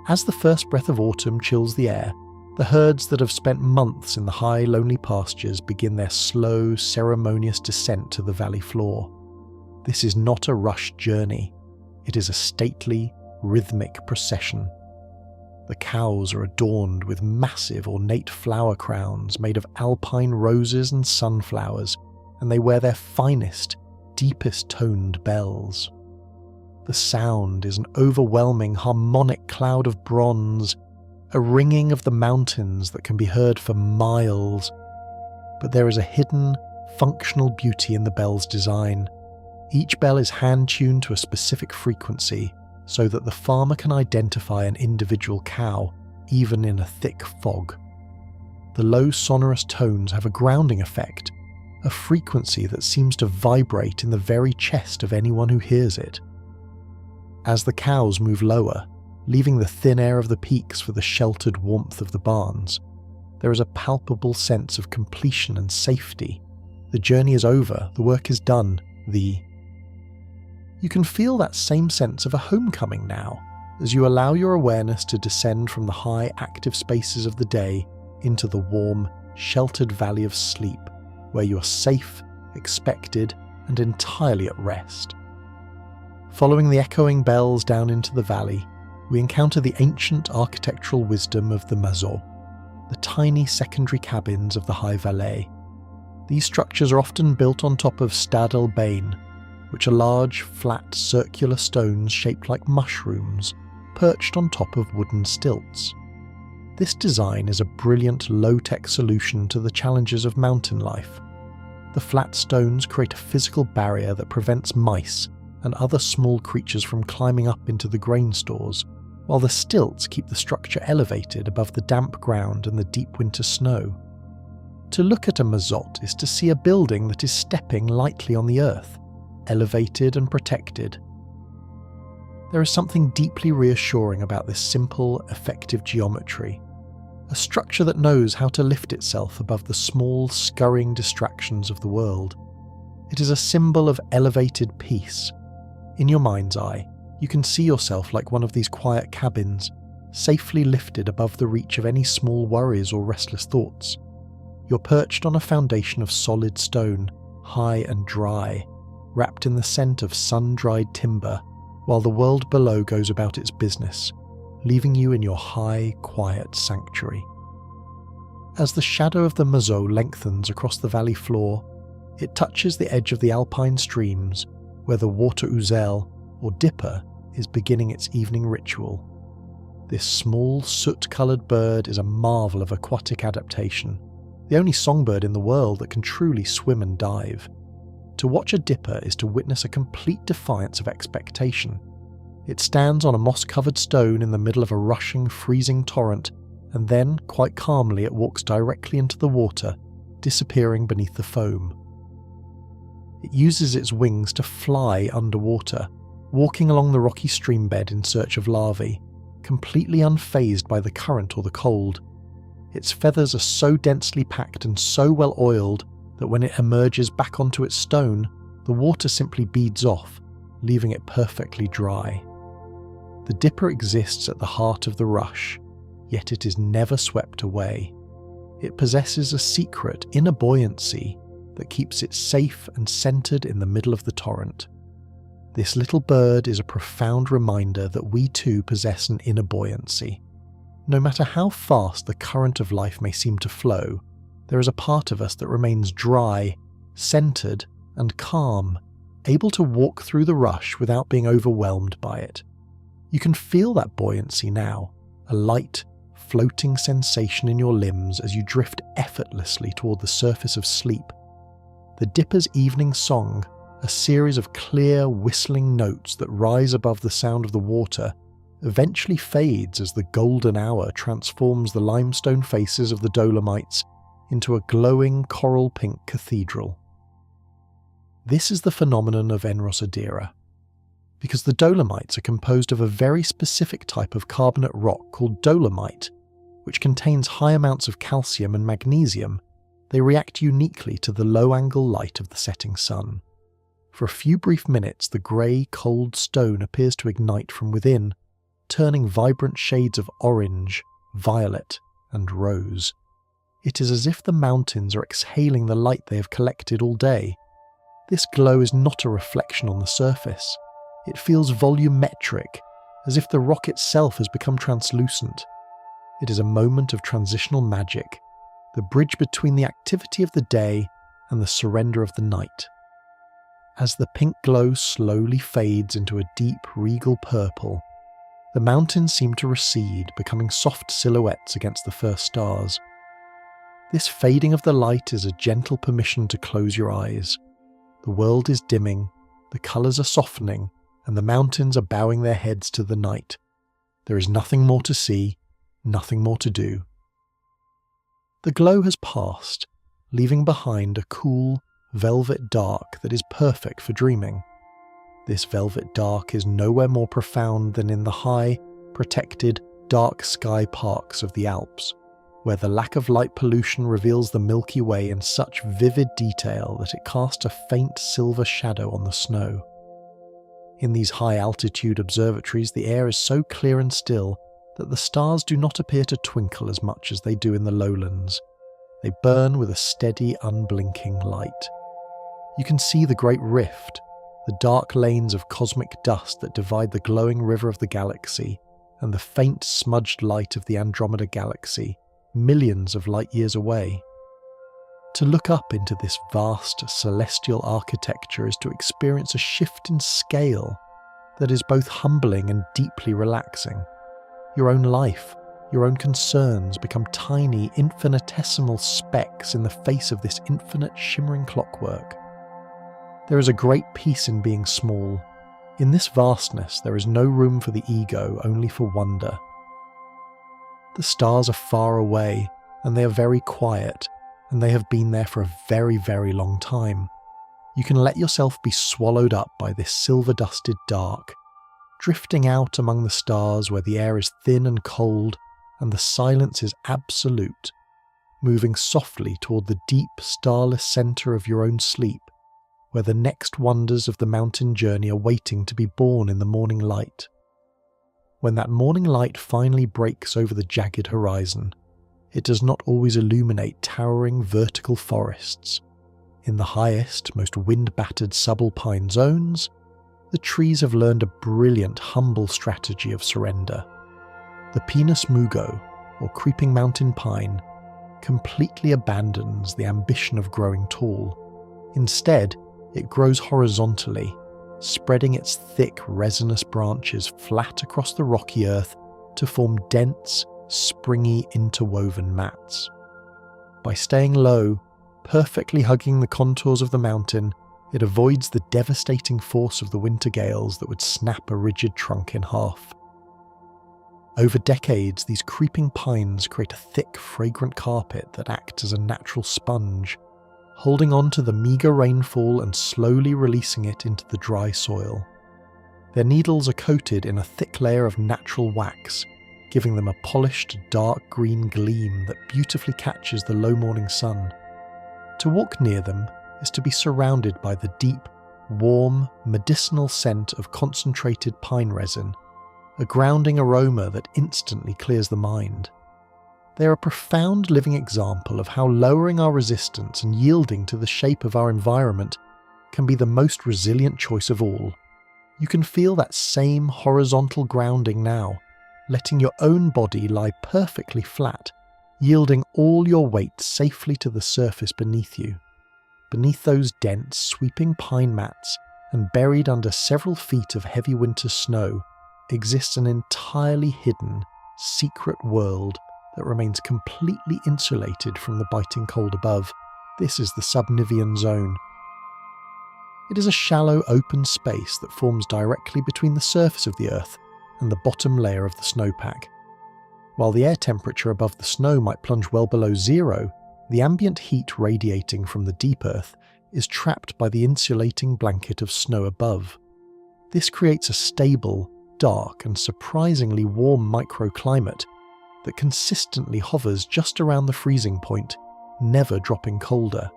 As the first breath of autumn chills the air, the herds that have spent months in the high, lonely pastures begin their slow, ceremonious descent to the valley floor. This is not a rushed journey. It is a stately, rhythmic procession. The cows are adorned with massive, ornate flower crowns made of alpine roses and sunflowers, and they wear their finest, deepest toned bells. The sound is an overwhelming harmonic cloud of bronze, a ringing of the mountains that can be heard for miles. But there is a hidden, functional beauty in the bell's design. Each bell is hand-tuned to a specific frequency, so that the farmer can identify an individual cow, even in a thick fog. The low sonorous tones have a grounding effect, a frequency that seems to vibrate in the very chest of anyone who hears it. As the cows move lower, leaving the thin air of the peaks for the sheltered warmth of the barns, there is a palpable sense of completion and safety. The journey is over, the work is done, You can feel that same sense of a homecoming now, as you allow your awareness to descend from the high, active spaces of the day into the warm, sheltered valley of sleep, where you are safe, expected, and entirely at rest. Following the echoing bells down into the valley, we encounter the ancient architectural wisdom of the maisons, the tiny secondary cabins of the High Valais. These structures are often built on top of stade albanes, which are large, flat, circular stones shaped like mushrooms, perched on top of wooden stilts. This design is a brilliant low-tech solution to the challenges of mountain life. The flat stones create a physical barrier that prevents mice and other small creatures from climbing up into the grain stores, while the stilts keep the structure elevated above the damp ground and the deep winter snow. To look at a mazotte is to see a building that is stepping lightly on the earth, elevated and protected. There is something deeply reassuring about this simple, effective geometry, a structure that knows how to lift itself above the small, scurrying distractions of the world. It is a symbol of elevated peace. In your mind's eye, you can see yourself like one of these quiet cabins, safely lifted above the reach of any small worries or restless thoughts. You're perched on a foundation of solid stone, high and dry, wrapped in the scent of sun-dried timber, while the world below goes about its business, leaving you in your high, quiet sanctuary. As the shadow of the mazotte lengthens across the valley floor, it touches the edge of the alpine streams, where the water ouzel, or dipper, is beginning its evening ritual. This small, soot-coloured bird is a marvel of aquatic adaptation, the only songbird in the world that can truly swim and dive. To watch a dipper is to witness a complete defiance of expectation. It stands on a moss-covered stone in the middle of a rushing, freezing torrent, and then, quite calmly, it walks directly into the water, disappearing beneath the foam. It uses its wings to fly underwater, walking along the rocky stream bed in search of larvae, completely unfazed by the current or the cold. Its feathers are so densely packed and so well oiled that when it emerges back onto its stone, the water simply beads off, leaving it perfectly dry. The dipper exists at the heart of the rush, yet it is never swept away. It possesses a secret inner buoyancy that keeps it safe and centered in the middle of the torrent. This little bird is a profound reminder that we too possess an inner buoyancy. No matter how fast the current of life may seem to flow, there is a part of us that remains dry, centered, and calm, able to walk through the rush without being overwhelmed by it. You can feel that buoyancy now, a light, floating sensation in your limbs as you drift effortlessly toward the surface of sleep. The dipper's evening song, a series of clear, whistling notes that rise above the sound of the water, eventually fades as the golden hour transforms the limestone faces of the Dolomites into a glowing coral-pink cathedral. This is the phenomenon of Enrosadera, because the Dolomites are composed of a very specific type of carbonate rock called dolomite, which contains high amounts of calcium and magnesium. They react uniquely to the low-angle light of the setting sun. For a few brief minutes, the grey, cold stone appears to ignite from within, turning vibrant shades of orange, violet, and rose. It is as if the mountains are exhaling the light they have collected all day. This glow is not a reflection on the surface. It feels volumetric, as if the rock itself has become translucent. It is a moment of transitional magic, the bridge between the activity of the day and the surrender of the night. As the pink glow slowly fades into a deep, regal purple, the mountains seem to recede, becoming soft silhouettes against the first stars. This fading of the light is a gentle permission to close your eyes. The world is dimming, the colours are softening, and the mountains are bowing their heads to the night. There is nothing more to see, nothing more to do. The glow has passed, leaving behind a cool, velvet dark that is perfect for dreaming. This velvet dark is nowhere more profound than in the high, protected, dark sky parks of the Alps, where the lack of light pollution reveals the Milky Way in such vivid detail that it casts a faint silver shadow on the snow. In these high-altitude observatories, the air is so clear and still that the stars do not appear to twinkle as much as they do in the lowlands. They burn with a steady, unblinking light. You can see the Great Rift, the dark lanes of cosmic dust that divide the glowing river of the galaxy, and the faint, smudged light of the Andromeda Galaxy, millions of light years away. To look up into this vast, celestial architecture is to experience a shift in scale that is both humbling and deeply relaxing. Your own life, your own concerns become tiny, infinitesimal specks in the face of this infinite, shimmering clockwork. There is a great peace in being small, In this vastness, there is no room for the ego, only for wonder. The stars are far away, and they are very quiet, and they have been there for a very, very long time. You can let yourself be swallowed up by this silver-dusted dark, drifting out among the stars where the air is thin and cold, and the silence is absolute, moving softly toward the deep, starless centre of your own sleep, where the next wonders of the mountain journey are waiting to be born in the morning light. When that morning light finally breaks over the jagged horizon, it does not always illuminate towering vertical forests. In the highest, most wind-battered subalpine zones, the trees have learned a brilliant, humble strategy of surrender. The Pinus mugo, or creeping mountain pine, completely abandons the ambition of growing tall. Instead, it grows horizontally, spreading its thick, resinous branches flat across the rocky earth to form dense, springy, interwoven mats. By staying low, perfectly hugging the contours of the mountain, it avoids the devastating force of the winter gales that would snap a rigid trunk in half. Over decades, these creeping pines create a thick, fragrant carpet that acts as a natural sponge, holding on to the meagre rainfall and slowly releasing it into the dry soil. Their needles are coated in a thick layer of natural wax, giving them a polished, dark green gleam that beautifully catches the low morning sun. To walk near them is to be surrounded by the deep, warm, medicinal scent of concentrated pine resin, a grounding aroma that instantly clears the mind. They are a profound living example of how lowering our resistance and yielding to the shape of our environment can be the most resilient choice of all. You can feel that same horizontal grounding now, letting your own body lie perfectly flat, yielding all your weight safely to the surface beneath you. Beneath those dense, sweeping pine mats, and buried under several feet of heavy winter snow, exists an entirely hidden, secret world that remains completely insulated from the biting cold above. This is the subnivean zone. It is a shallow, open space that forms directly between the surface of the Earth and the bottom layer of the snowpack. While the air temperature above the snow might plunge well below zero, the ambient heat radiating from the deep Earth is trapped by the insulating blanket of snow above. This creates a stable, dark and surprisingly warm microclimate that consistently hovers just around the freezing point, never dropping colder.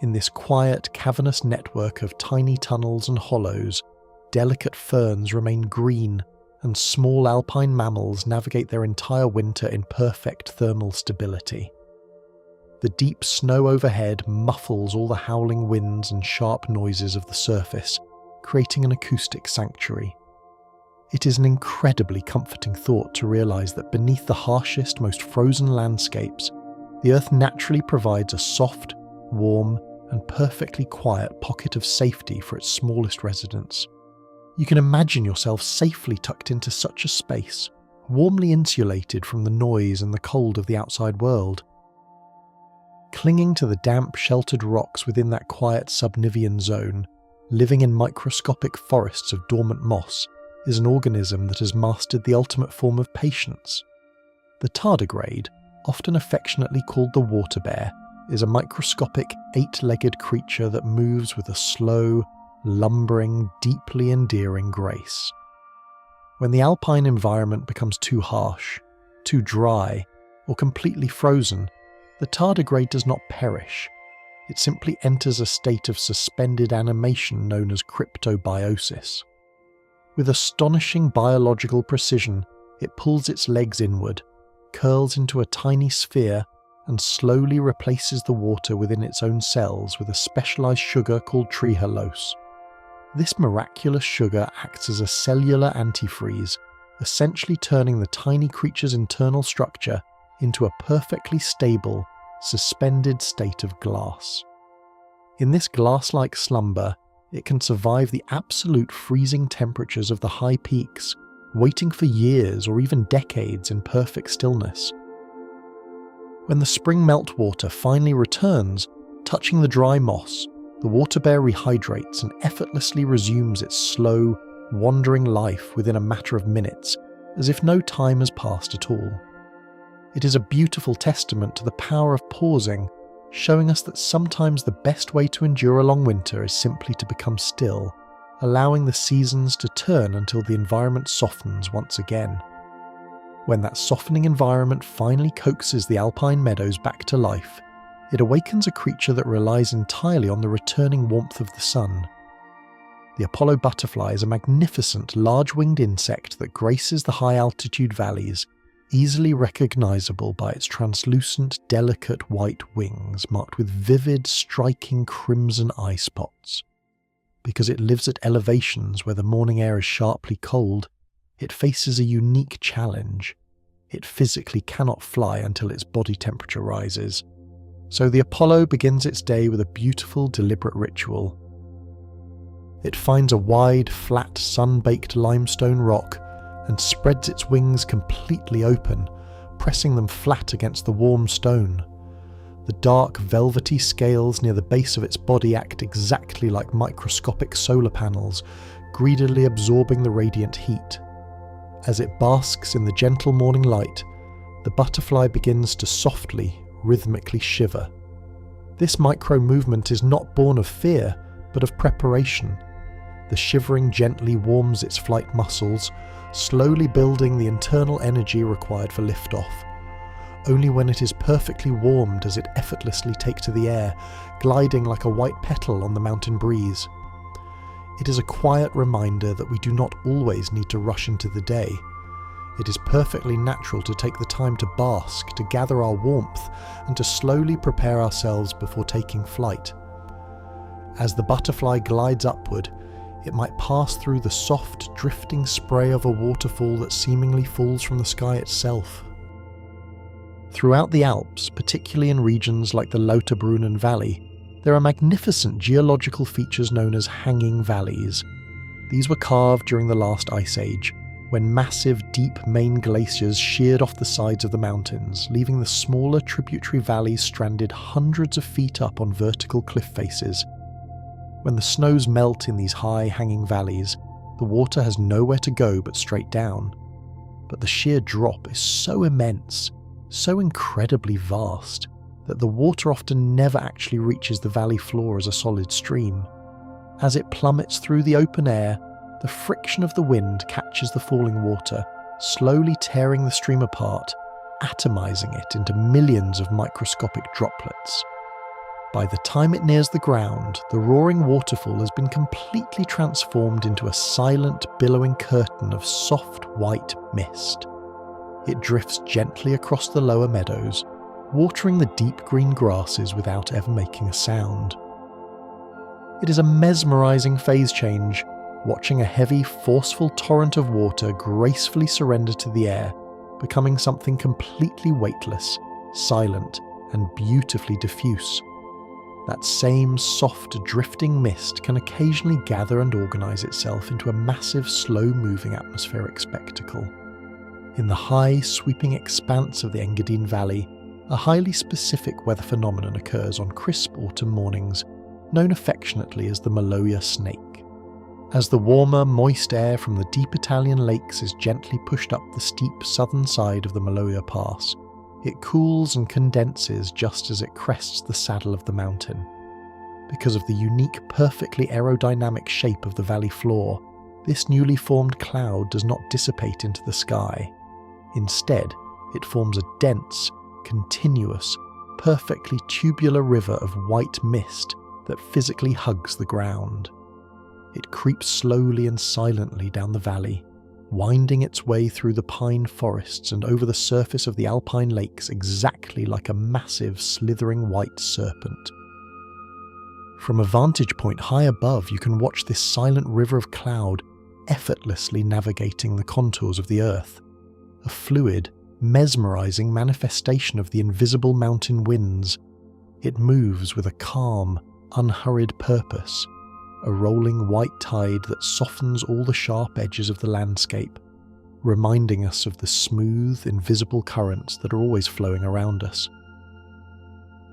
In this quiet, cavernous network of tiny tunnels and hollows, delicate ferns remain green, and small alpine mammals navigate their entire winter in perfect thermal stability. The deep snow overhead muffles all the howling winds and sharp noises of the surface, creating an acoustic sanctuary. It is an incredibly comforting thought to realise that beneath the harshest, most frozen landscapes, the Earth naturally provides a soft, warm, and perfectly quiet pocket of safety for its smallest residents. You can imagine yourself safely tucked into such a space, warmly insulated from the noise and the cold of the outside world. Clinging to the damp, sheltered rocks within that quiet subnivean zone, living in microscopic forests of dormant moss, is an organism that has mastered the ultimate form of patience. The tardigrade, often affectionately called the water bear, is a microscopic, eight-legged creature that moves with a slow, lumbering, deeply endearing grace. When the alpine environment becomes too harsh, too dry, or completely frozen, the tardigrade does not perish. It simply enters a state of suspended animation known as cryptobiosis. With astonishing biological precision, it pulls its legs inward, curls into a tiny sphere, and slowly replaces the water within its own cells with a specialized sugar called trehalose. This miraculous sugar acts as a cellular antifreeze, essentially turning the tiny creature's internal structure into a perfectly stable, suspended state of glass. In this glass-like slumber, it can survive the absolute freezing temperatures of the high peaks, waiting for years or even decades in perfect stillness. When the spring meltwater finally returns, touching the dry moss, the water bear rehydrates and effortlessly resumes its slow, wandering life within a matter of minutes, as if no time has passed at all. It is a beautiful testament to the power of pausing, showing us that sometimes the best way to endure a long winter is simply to become still, allowing the seasons to turn until the environment softens once again. When that softening environment finally coaxes the alpine meadows back to life, it awakens a creature that relies entirely on the returning warmth of the sun. The Apollo butterfly is a magnificent large-winged insect that graces the high-altitude valleys, easily recognizable by its translucent, delicate white wings marked with vivid, striking crimson eye spots. Because it lives at elevations where the morning air is sharply cold, it faces a unique challenge. It physically cannot fly until its body temperature rises. So the Apollo begins its day with a beautiful, deliberate ritual. It finds a wide, flat, sun-baked limestone rock and spreads its wings completely open, pressing them flat against the warm stone. The dark, velvety scales near the base of its body act exactly like microscopic solar panels, greedily absorbing the radiant heat. As it basks in the gentle morning light, the butterfly begins to softly, rhythmically shiver. This micro-movement is not born of fear, but of preparation. The shivering gently warms its flight muscles, slowly building the internal energy required for liftoff. Only when it is perfectly warm does it effortlessly take to the air, gliding like a white petal on the mountain breeze. It is a quiet reminder that we do not always need to rush into the day. It is perfectly natural to take the time to bask, to gather our warmth, and to slowly prepare ourselves before taking flight. As the butterfly glides upward, it might pass through the soft, drifting spray of a waterfall that seemingly falls from the sky itself. Throughout the Alps, particularly in regions like the Lauterbrunnen Valley, there are magnificent geological features known as hanging valleys. These were carved during the last ice age, when massive, deep main glaciers sheared off the sides of the mountains, leaving the smaller tributary valleys stranded hundreds of feet up on vertical cliff faces. When the snows melt in these high, hanging valleys, the water has nowhere to go but straight down. But the sheer drop is so immense, so incredibly vast, that the water often never actually reaches the valley floor as a solid stream. As it plummets through the open air, the friction of the wind catches the falling water, slowly tearing the stream apart, atomizing it into millions of microscopic droplets. By the time it nears the ground, the roaring waterfall has been completely transformed into a silent, billowing curtain of soft white mist. It drifts gently across the lower meadows, watering the deep green grasses without ever making a sound. It is a mesmerizing phase change, watching a heavy, forceful torrent of water gracefully surrender to the air, becoming something completely weightless, silent, and beautifully diffuse. That same soft, drifting mist can occasionally gather and organize itself into a massive, slow-moving atmospheric spectacle. In the high, sweeping expanse of the Engadine Valley, a highly specific weather phenomenon occurs on crisp autumn mornings, known affectionately as the Maloja snake. As the warmer, moist air from the deep Italian lakes is gently pushed up the steep southern side of the Maloja Pass, it cools and condenses just as it crests the saddle of the mountain. Because of the unique, perfectly aerodynamic shape of the valley floor, this newly formed cloud does not dissipate into the sky. Instead, it forms a dense, continuous, perfectly tubular river of white mist that physically hugs the ground. It creeps slowly and silently down the valley, winding its way through the pine forests and over the surface of the alpine lakes exactly like a massive, slithering white serpent. From a vantage point high above, you can watch this silent river of cloud effortlessly navigating the contours of the earth, a fluid, mesmerizing manifestation of the invisible mountain winds. It moves with a calm, unhurried purpose, a rolling white tide that softens all the sharp edges of the landscape, reminding us of the smooth, invisible currents that are always flowing around us.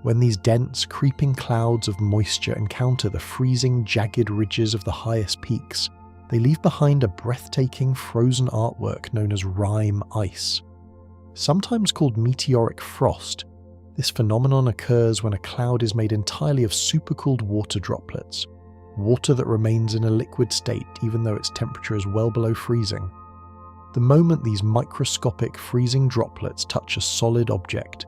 When these dense, creeping clouds of moisture encounter the freezing, jagged ridges of the highest peaks, they leave behind a breathtaking frozen artwork known as rime ice. Sometimes called meteoric frost, this phenomenon occurs when a cloud is made entirely of supercooled water droplets, water that remains in a liquid state even though its temperature is well below freezing. The moment these microscopic freezing droplets touch a solid object,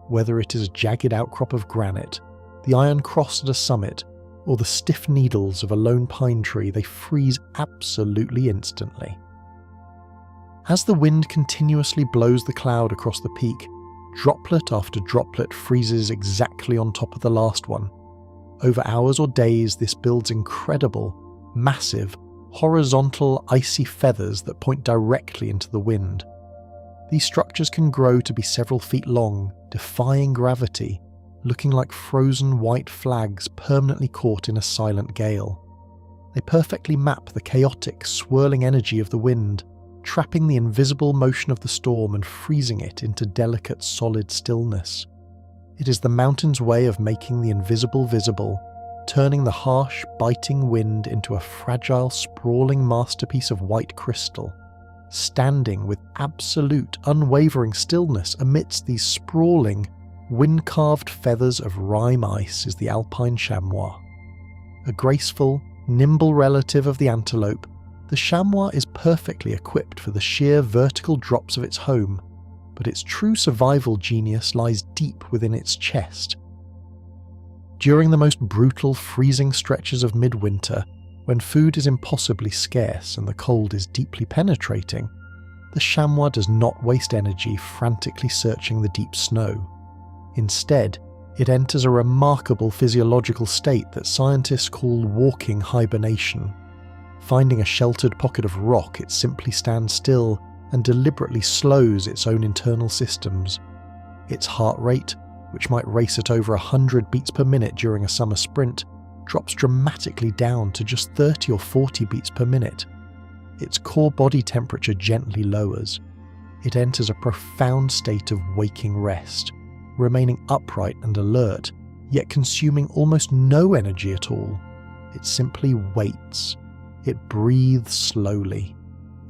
whether it is a jagged outcrop of granite, the iron cross at a summit, or the stiff needles of a lone pine tree, they freeze absolutely instantly. As the wind continuously blows the cloud across the peak, droplet after droplet freezes exactly on top of the last one. Over hours or days, this builds incredible, massive, horizontal, icy feathers that point directly into the wind. These structures can grow to be several feet long, defying gravity, looking like frozen white flags permanently caught in a silent gale. They perfectly map the chaotic, swirling energy of the wind, trapping the invisible motion of the storm and freezing it into delicate, solid stillness. It is the mountain's way of making the invisible visible, turning the harsh, biting wind into a fragile, sprawling masterpiece of white crystal. Standing with absolute, unwavering stillness amidst these sprawling, wind-carved feathers of rime ice is the alpine chamois. A graceful, nimble relative of the antelope, the chamois is perfectly equipped for the sheer vertical drops of its home, but its true survival genius lies deep within its chest. During the most brutal, freezing stretches of midwinter, when food is impossibly scarce and the cold is deeply penetrating, the chamois does not waste energy frantically searching the deep snow. Instead, it enters a remarkable physiological state that scientists call walking hibernation. Finding a sheltered pocket of rock, it simply stands still and deliberately slows its own internal systems. Its heart rate, which might race at over 100 beats per minute during a summer sprint, drops dramatically down to just 30 or 40 beats per minute. Its core body temperature gently lowers. It enters a profound state of waking rest, remaining upright and alert, yet consuming almost no energy at all. It simply waits. It breathes slowly.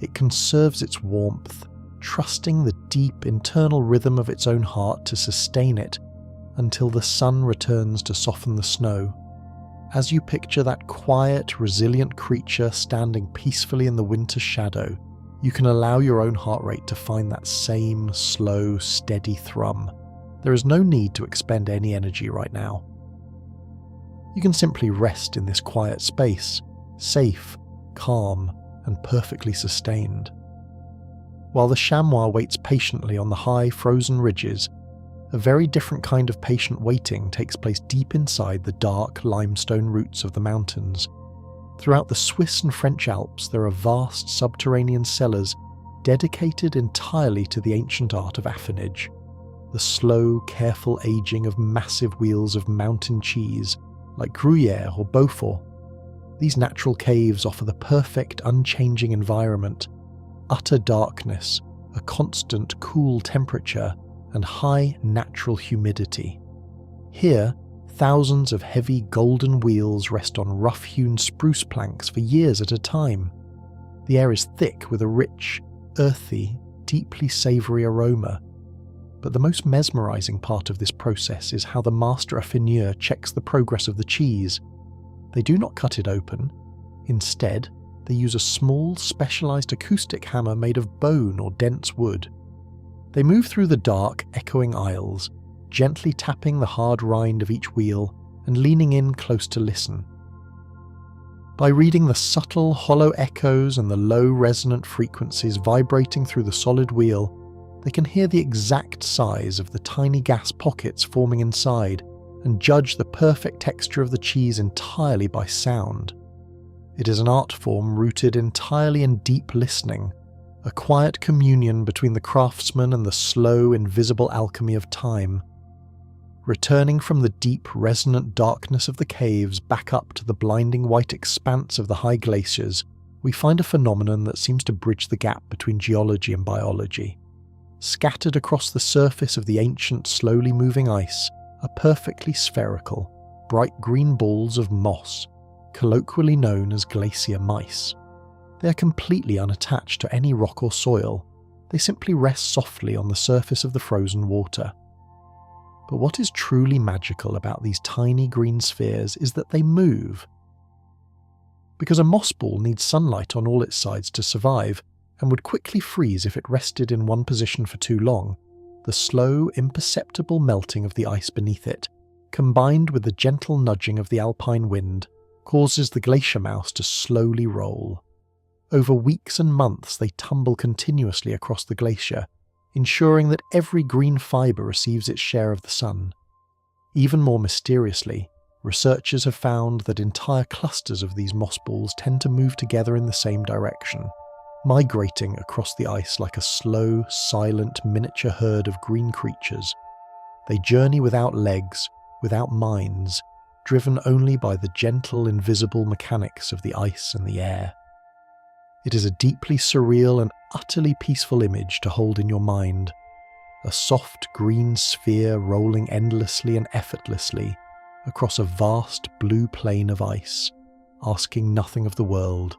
It conserves its warmth, trusting the deep internal rhythm of its own heart to sustain it until the sun returns to soften the snow. As you picture that quiet, resilient creature standing peacefully in the winter shadow, you can allow your own heart rate to find that same slow, steady thrum. There is no need to expend any energy right now. You can simply rest in this quiet space, safe, calm, and perfectly sustained. While the chamois waits patiently on the high, frozen ridges, a very different kind of patient waiting takes place deep inside the dark limestone roots of the mountains. Throughout the Swiss and French Alps, there are vast subterranean cellars dedicated entirely to the ancient art of affinage, the slow, careful aging of massive wheels of mountain cheese like Gruyere or Beaufort. These natural caves offer the perfect, unchanging environment, utter darkness, a constant cool temperature, and high natural humidity. Here, thousands of heavy golden wheels rest on rough-hewn spruce planks for years at a time. The air is thick with a rich, earthy, deeply savoury aroma. But the most mesmerising part of this process is how the master affineur checks the progress of the cheese. They do not cut it open. Instead, they use a small, specialised acoustic hammer made of bone or dense wood. They move through the dark, echoing aisles, gently tapping the hard rind of each wheel and leaning in close to listen. By reading the subtle, hollow echoes and the low, resonant frequencies vibrating through the solid wheel, they can hear the exact size of the tiny gas pockets forming inside and judge the perfect texture of the cheese entirely by sound. It is an art form rooted entirely in deep listening, a quiet communion between the craftsman and the slow, invisible alchemy of time. Returning from the deep, resonant darkness of the caves back up to the blinding white expanse of the high glaciers, we find a phenomenon that seems to bridge the gap between geology and biology. Scattered across the surface of the ancient, slowly moving ice are perfectly spherical, bright green balls of moss, colloquially known as glacier mice. They are completely unattached to any rock or soil. They simply rest softly on the surface of the frozen water. But what is truly magical about these tiny green spheres is that they move. Because a moss ball needs sunlight on all its sides to survive, and would quickly freeze if it rested in one position for too long, the slow, imperceptible melting of the ice beneath it, combined with the gentle nudging of the alpine wind, causes the glacier mouse to slowly roll. Over weeks and months they tumble continuously across the glacier, ensuring that every green fibre receives its share of the sun. Even more mysteriously, researchers have found that entire clusters of these moss balls tend to move together in the same direction, migrating across the ice like a slow, silent miniature herd of green creatures. They journey without legs, without minds, driven only by the gentle, invisible mechanics of the ice and the air. It is a deeply surreal and utterly peaceful image to hold in your mind. A soft green sphere rolling endlessly and effortlessly across a vast blue plain of ice, asking nothing of the world,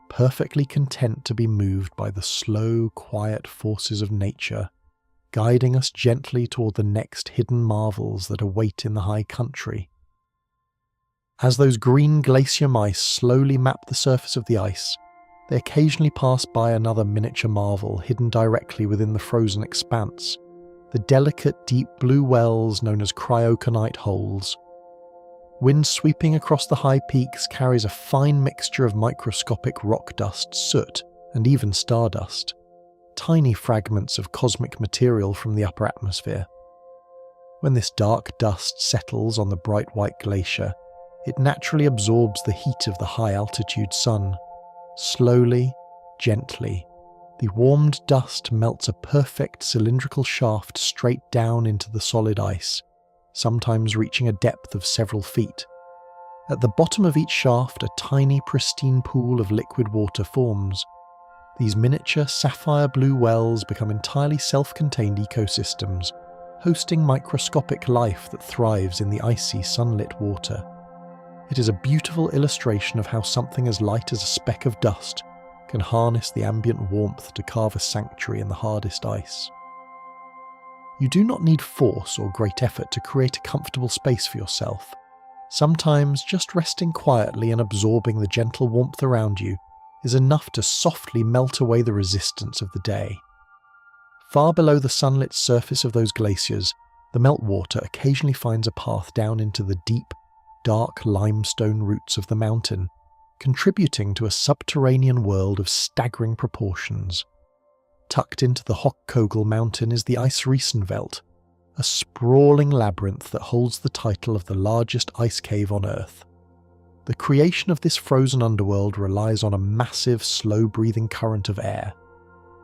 perfectly content to be moved by the slow, quiet forces of nature, guiding us gently toward the next hidden marvels that await in the high country. As those green glacier mice slowly map the surface of the ice, they occasionally pass by another miniature marvel hidden directly within the frozen expanse, the delicate deep blue wells known as cryoconite holes. Wind sweeping across the high peaks carries a fine mixture of microscopic rock dust, soot, and even stardust, tiny fragments of cosmic material from the upper atmosphere. When this dark dust settles on the bright white glacier, it naturally absorbs the heat of the high-altitude sun. Slowly, gently, the warmed dust melts a perfect cylindrical shaft straight down into the solid ice, sometimes reaching a depth of several feet. At the bottom of each shaft, a tiny, pristine pool of liquid water forms. These miniature sapphire blue wells become entirely self-contained ecosystems, hosting microscopic life that thrives in the icy, sunlit water. It is a beautiful illustration of how something as light as a speck of dust can harness the ambient warmth to carve a sanctuary in the hardest ice. You do not need force or great effort to create a comfortable space for yourself. Sometimes just resting quietly and absorbing the gentle warmth around you is enough to softly melt away the resistance of the day. Far below the sunlit surface of those glaciers, the meltwater occasionally finds a path down into the deep, dark limestone roots of the mountain, contributing to a subterranean world of staggering proportions. Tucked into the Hochkogel mountain is the Eisriesenwelt, a sprawling labyrinth that holds the title of the largest ice cave on Earth. The creation of this frozen underworld relies on a massive, slow-breathing current of air.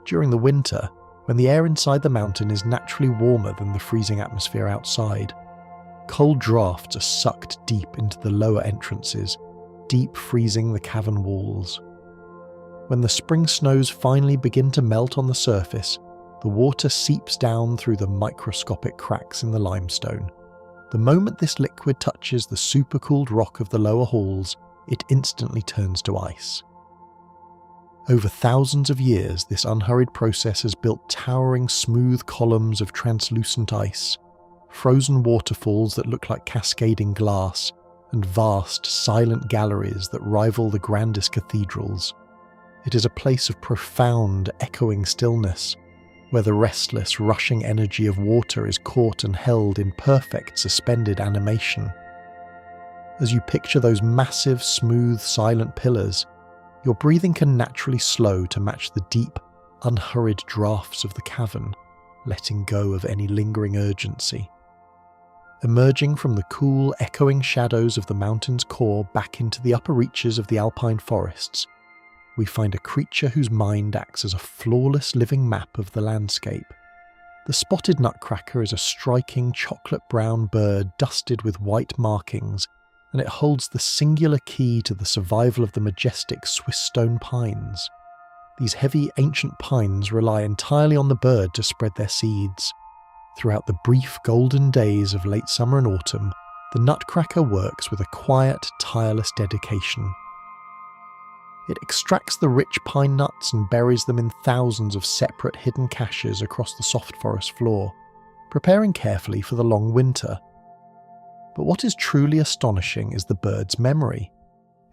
During the winter, when the air inside the mountain is naturally warmer than the freezing atmosphere outside, cold drafts are sucked deep into the lower entrances, deep freezing the cavern walls. When the spring snows finally begin to melt on the surface, the water seeps down through the microscopic cracks in the limestone. The moment this liquid touches the supercooled rock of the lower halls, it instantly turns to ice. Over thousands of years, this unhurried process has built towering, smooth columns of translucent ice, frozen waterfalls that look like cascading glass, and vast, silent galleries that rival the grandest cathedrals. It is a place of profound, echoing stillness, where the restless, rushing energy of water is caught and held in perfect, suspended animation. As you picture those massive, smooth, silent pillars, your breathing can naturally slow to match the deep, unhurried drafts of the cavern, letting go of any lingering urgency. Emerging from the cool, echoing shadows of the mountain's core back into the upper reaches of the alpine forests, we find a creature whose mind acts as a flawless living map of the landscape. The spotted nutcracker is a striking chocolate-brown bird dusted with white markings, and it holds the singular key to the survival of the majestic Swiss stone pines. These heavy, ancient pines rely entirely on the bird to spread their seeds. Throughout the brief, golden days of late summer and autumn, the nutcracker works with a quiet, tireless dedication. It extracts the rich pine nuts and buries them in thousands of separate hidden caches across the soft forest floor, preparing carefully for the long winter. But what is truly astonishing is the bird's memory.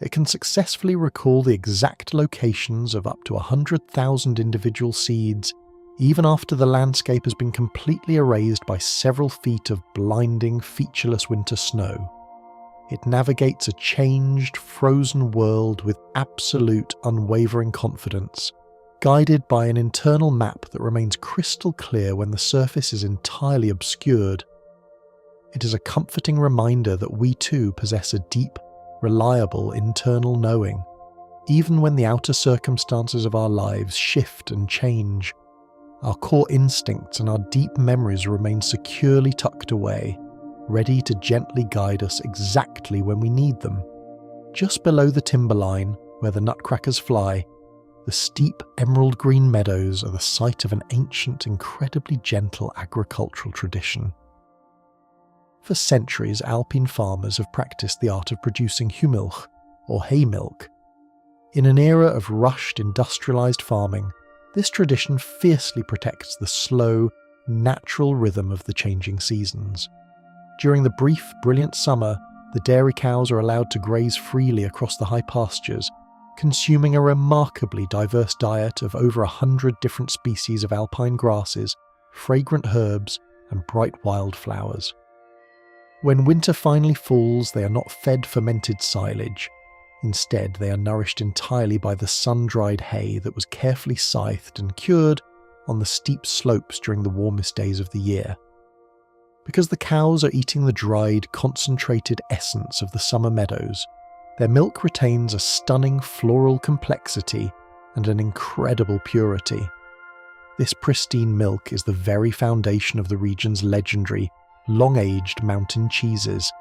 It can successfully recall the exact locations of up to 100,000 individual seeds, even after the landscape has been completely erased by several feet of blinding, featureless winter snow. It navigates a changed, frozen world with absolute, unwavering confidence, guided by an internal map that remains crystal clear when the surface is entirely obscured. It is a comforting reminder that we too possess a deep, reliable internal knowing, even when the outer circumstances of our lives shift and change. Our core instincts and our deep memories remain securely tucked away, ready to gently guide us exactly when we need them. Just below the timberline, where the nutcrackers fly, the steep emerald green meadows are the site of an ancient, incredibly gentle agricultural tradition. For centuries, Alpine farmers have practiced the art of producing huimilch, or hay milk. In an era of rushed, industrialized farming, this tradition fiercely protects the slow, natural rhythm of the changing seasons. During the brief, brilliant summer, the dairy cows are allowed to graze freely across the high pastures, consuming a remarkably diverse diet of over 100 different species of alpine grasses, fragrant herbs, and bright wildflowers. When winter finally falls, they are not fed fermented silage. Instead, they are nourished entirely by the sun-dried hay that was carefully scythed and cured on the steep slopes during the warmest days of the year. Because the cows are eating the dried, concentrated essence of the summer meadows, their milk retains a stunning floral complexity and an incredible purity. This pristine milk is the very foundation of the region's legendary, long-aged mountain cheeses.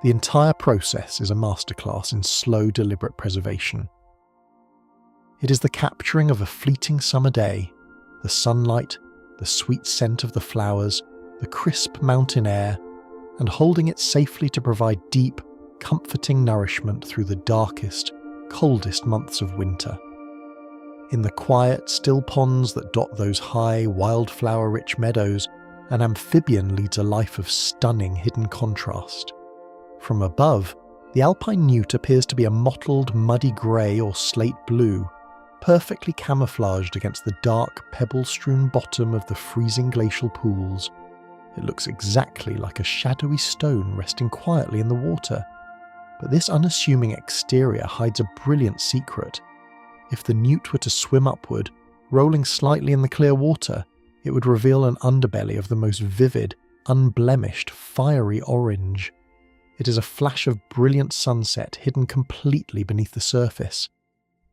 The entire process is a masterclass in slow, deliberate preservation. It is the capturing of a fleeting summer day, the sunlight, the sweet scent of the flowers, the crisp mountain air, and holding it safely to provide deep, comforting nourishment through the darkest, coldest months of winter. In the quiet, still ponds that dot those high, wildflower-rich meadows, an amphibian leads a life of stunning hidden contrast. From above, the alpine newt appears to be a mottled, muddy grey or slate blue, perfectly camouflaged against the dark, pebble-strewn bottom of the freezing glacial pools. It looks exactly like a shadowy stone resting quietly in the water. But this unassuming exterior hides a brilliant secret. If the newt were to swim upward, rolling slightly in the clear water, it would reveal an underbelly of the most vivid, unblemished, fiery orange. It is a flash of brilliant sunset hidden completely beneath the surface.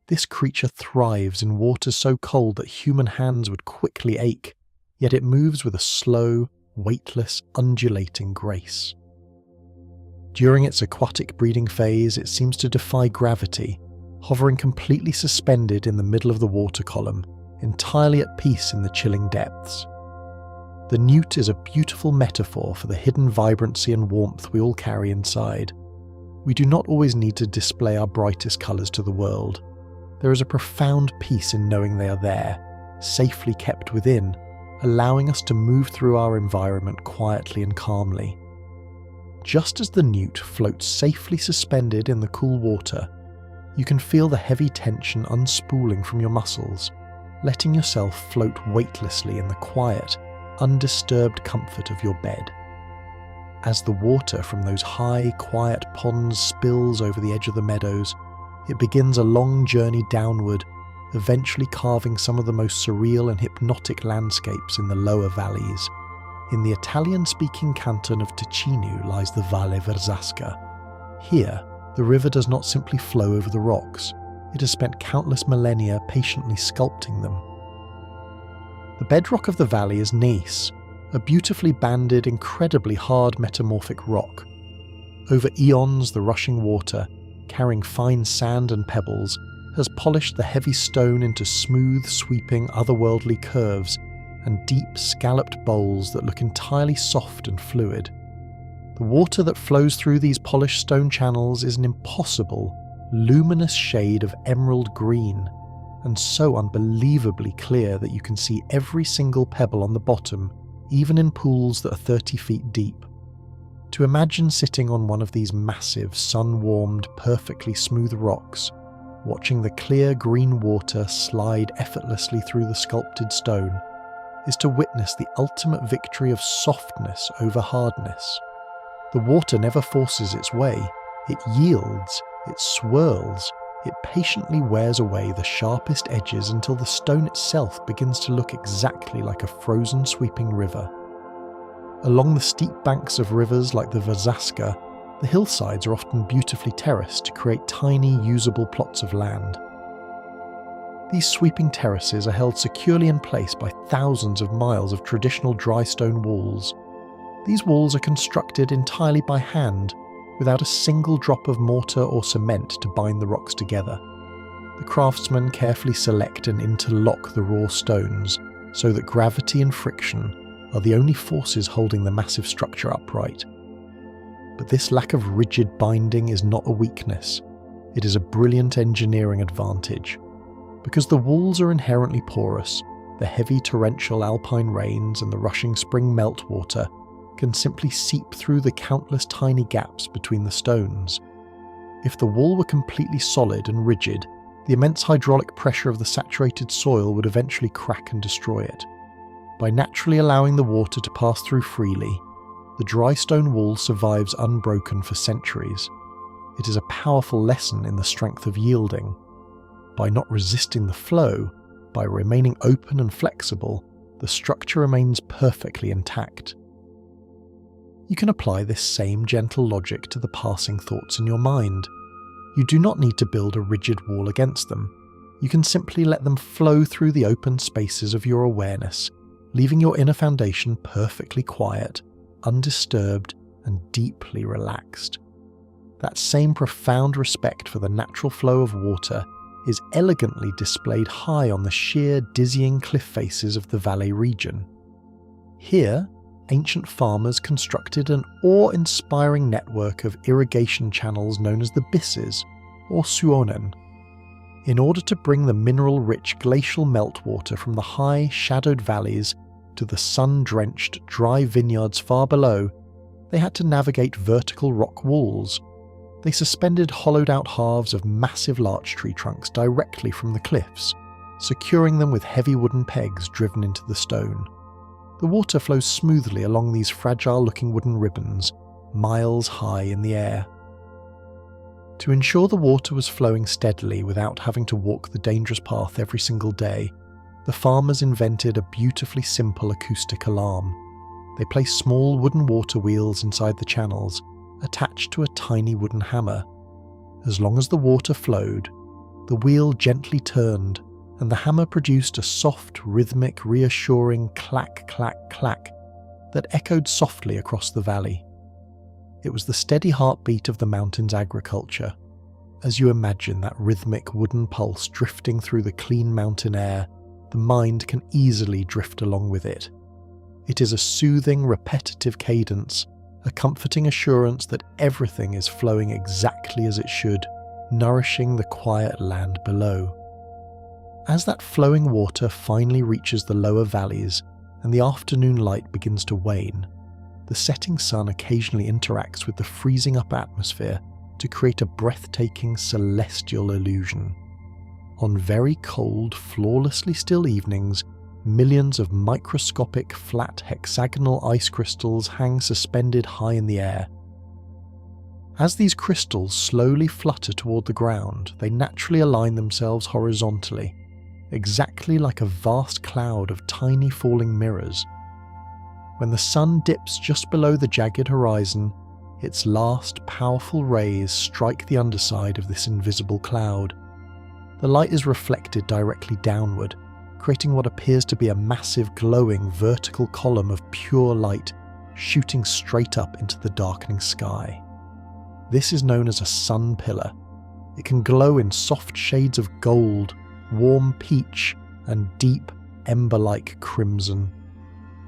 This creature thrives in waters so cold that human hands would quickly ache, yet it moves with a slow, weightless, undulating grace. During its aquatic breeding phase, it seems to defy gravity, hovering completely suspended in the middle of the water column, entirely at peace in the chilling depths. The newt is a beautiful metaphor for the hidden vibrancy and warmth we all carry inside. We do not always need to display our brightest colours to the world. There is a profound peace in knowing they are there, safely kept within, allowing us to move through our environment quietly and calmly. Just as the newt floats safely suspended in the cool water, you can feel the heavy tension unspooling from your muscles, letting yourself float weightlessly in the quiet, undisturbed comfort of your bed. As the water from those high, quiet ponds spills over the edge of the meadows, it begins a long journey downward, eventually carving some of the most surreal and hypnotic landscapes in the lower valleys. In the Italian-speaking canton of Ticino lies the Valle Verzasca. Here, the river does not simply flow over the rocks, it has spent countless millennia patiently sculpting them. The bedrock of the valley is gneiss, a beautifully banded, incredibly hard metamorphic rock. Over eons, the rushing water, carrying fine sand and pebbles, has polished the heavy stone into smooth, sweeping, otherworldly curves and deep, scalloped bowls that look entirely soft and fluid. The water that flows through these polished stone channels is an impossible, luminous shade of emerald green, and so unbelievably clear that you can see every single pebble on the bottom, even in pools that are 30 feet deep. To imagine sitting on one of these massive, sun-warmed, perfectly smooth rocks, watching the clear green water slide effortlessly through the sculpted stone, is to witness the ultimate victory of softness over hardness. The water never forces its way, it yields, it swirls, it patiently wears away the sharpest edges until the stone itself begins to look exactly like a frozen sweeping river. Along the steep banks of rivers like the Vasaska, the hillsides are often beautifully terraced to create tiny, usable plots of land. These sweeping terraces are held securely in place by thousands of miles of traditional dry stone walls. These walls are constructed entirely by hand, without a single drop of mortar or cement to bind the rocks together. The craftsmen carefully select and interlock the raw stones so that gravity and friction are the only forces holding the massive structure upright. But this lack of rigid binding is not a weakness, it is a brilliant engineering advantage. Because the walls are inherently porous, the heavy torrential alpine rains and the rushing spring meltwater can simply seep through the countless tiny gaps between the stones. If the wall were completely solid and rigid, the immense hydraulic pressure of the saturated soil would eventually crack and destroy it. By naturally allowing the water to pass through freely, the dry stone wall survives unbroken for centuries. It is a powerful lesson in the strength of yielding. By not resisting the flow, by remaining open and flexible, the structure remains perfectly intact. You can apply this same gentle logic to the passing thoughts in your mind. You do not need to build a rigid wall against them. You can simply let them flow through the open spaces of your awareness, leaving your inner foundation perfectly quiet, undisturbed, and deeply relaxed. That same profound respect for the natural flow of water is elegantly displayed high on the sheer, dizzying cliff faces of the Valais region. Here, ancient farmers constructed an awe-inspiring network of irrigation channels known as the Bisses, or Suonen. In order to bring the mineral-rich glacial meltwater from the high, shadowed valleys to the sun-drenched, dry vineyards far below, they had to navigate vertical rock walls. They suspended hollowed-out halves of massive larch tree trunks directly from the cliffs, securing them with heavy wooden pegs driven into the stone. The water flows smoothly along these fragile-looking wooden ribbons, miles high in the air. To ensure the water was flowing steadily without having to walk the dangerous path every single day, the farmers invented a beautifully simple acoustic alarm. They placed small wooden water wheels inside the channels, attached to a tiny wooden hammer. As long as the water flowed, the wheel gently turned, and the hammer produced a soft, rhythmic, reassuring clack, clack, clack that echoed softly across the valley. It was the steady heartbeat of the mountain's agriculture. As you imagine that rhythmic wooden pulse drifting through the clean mountain air, the mind can easily drift along with it. It is a soothing, repetitive cadence, a comforting assurance that everything is flowing exactly as it should, nourishing the quiet land below. As that flowing water finally reaches the lower valleys and the afternoon light begins to wane, the setting sun occasionally interacts with the freezing up atmosphere to create a breathtaking celestial illusion. On very cold, flawlessly still evenings, millions of microscopic, flat, hexagonal ice crystals hang suspended high in the air. As these crystals slowly flutter toward the ground, they naturally align themselves horizontally, exactly like a vast cloud of tiny falling mirrors. When the sun dips just below the jagged horizon, its last powerful rays strike the underside of this invisible cloud. The light is reflected directly downward, creating what appears to be a massive glowing vertical column of pure light shooting straight up into the darkening sky. This is known as a sun pillar. It can glow in soft shades of gold, warm peach, and deep, ember-like crimson.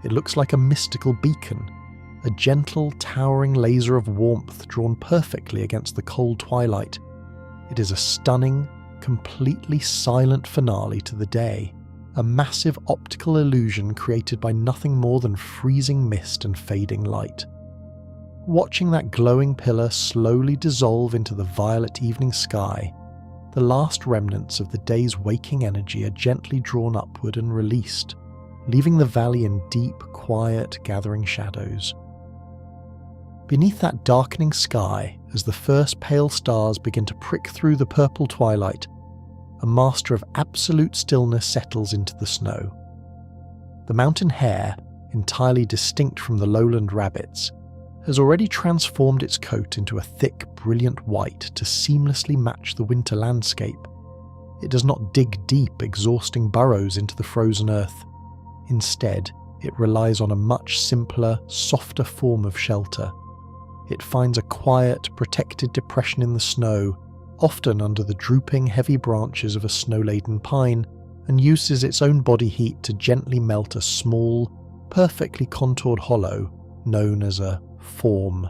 It looks like a mystical beacon, a gentle, towering laser of warmth drawn perfectly against the cold twilight. It is a stunning, completely silent finale to the day, a massive optical illusion created by nothing more than freezing mist and fading light. Watching that glowing pillar slowly dissolve into the violet evening sky, the last remnants of the day's waking energy are gently drawn upward and released, leaving the valley in deep, quiet, gathering shadows. Beneath that darkening sky, as the first pale stars begin to prick through the purple twilight, a master of absolute stillness settles into the snow. The mountain hare, entirely distinct from the lowland rabbits, has already transformed its coat into a thick, brilliant white to seamlessly match the winter landscape. It does not dig deep, exhausting burrows into the frozen earth. Instead, it relies on a much simpler, softer form of shelter. It finds a quiet, protected depression in the snow, often under the drooping, heavy branches of a snow-laden pine, and uses its own body heat to gently melt a small, perfectly contoured hollow known as a form.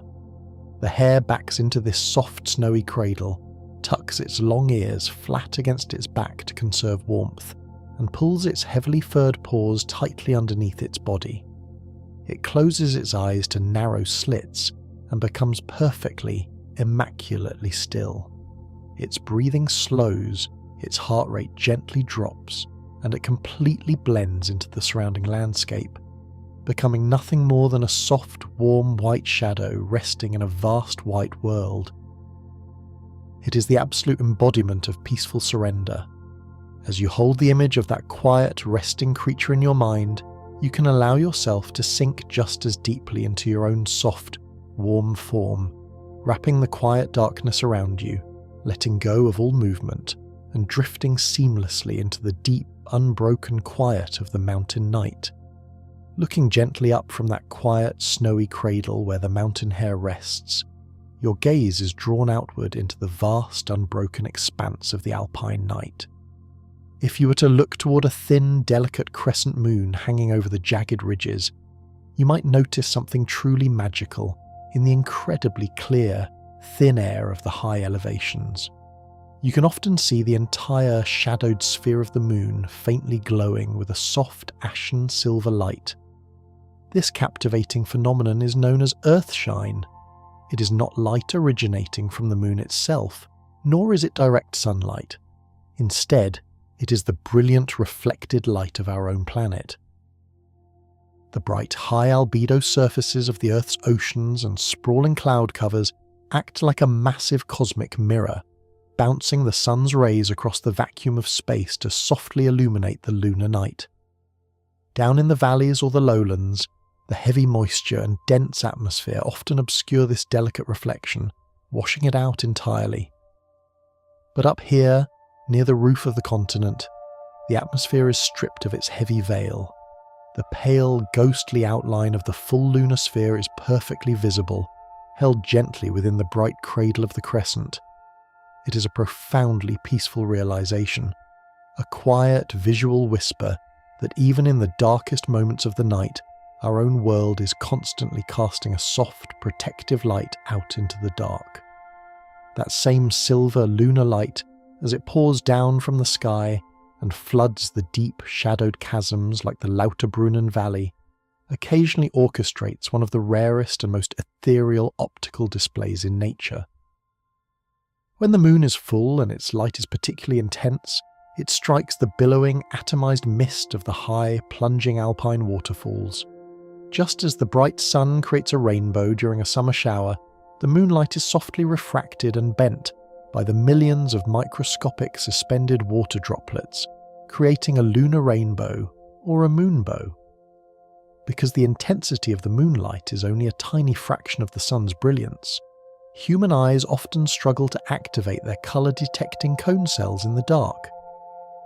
The hare backs into this soft, snowy cradle, tucks its long ears flat against its back to conserve warmth, and pulls its heavily furred paws tightly underneath its body. It closes its eyes to narrow slits and becomes perfectly, immaculately still. Its breathing slows, its heart rate gently drops, and it completely blends into the surrounding landscape, becoming nothing more than a soft, warm white shadow resting in a vast white world. It is the absolute embodiment of peaceful surrender. As you hold the image of that quiet, resting creature in your mind, you can allow yourself to sink just as deeply into your own soft, warm form, wrapping the quiet darkness around you, letting go of all movement, and drifting seamlessly into the deep, unbroken quiet of the mountain night. Looking gently up from that quiet, snowy cradle where the mountain hare rests, your gaze is drawn outward into the vast, unbroken expanse of the alpine night. If you were to look toward a thin, delicate crescent moon hanging over the jagged ridges, you might notice something truly magical in the incredibly clear, thin air of the high elevations. You can often see the entire shadowed sphere of the moon faintly glowing with a soft, ashen silver light. This captivating phenomenon is known as earthshine. It is not light originating from the moon itself, nor is it direct sunlight. Instead, it is the brilliant reflected light of our own planet. The bright high albedo surfaces of the Earth's oceans and sprawling cloud covers act like a massive cosmic mirror, bouncing the sun's rays across the vacuum of space to softly illuminate the lunar night. Down in the valleys or the lowlands, the heavy moisture and dense atmosphere often obscure this delicate reflection, washing it out entirely. But up here, near the roof of the continent, the atmosphere is stripped of its heavy veil. The pale, ghostly outline of the full lunar sphere is perfectly visible, held gently within the bright cradle of the crescent. It is a profoundly peaceful realization, a quiet visual whisper that even in the darkest moments of the night, our own world is constantly casting a soft, protective light out into the dark. That same silver lunar light, as it pours down from the sky and floods the deep, shadowed chasms like the Lauterbrunnen Valley, occasionally orchestrates one of the rarest and most ethereal optical displays in nature. When the moon is full and its light is particularly intense, it strikes the billowing, atomized mist of the high, plunging alpine waterfalls. Just as the bright sun creates a rainbow during a summer shower, the moonlight is softly refracted and bent by the millions of microscopic suspended water droplets, creating a lunar rainbow or a moonbow. Because the intensity of the moonlight is only a tiny fraction of the sun's brilliance, human eyes often struggle to activate their colour-detecting cone cells in the dark.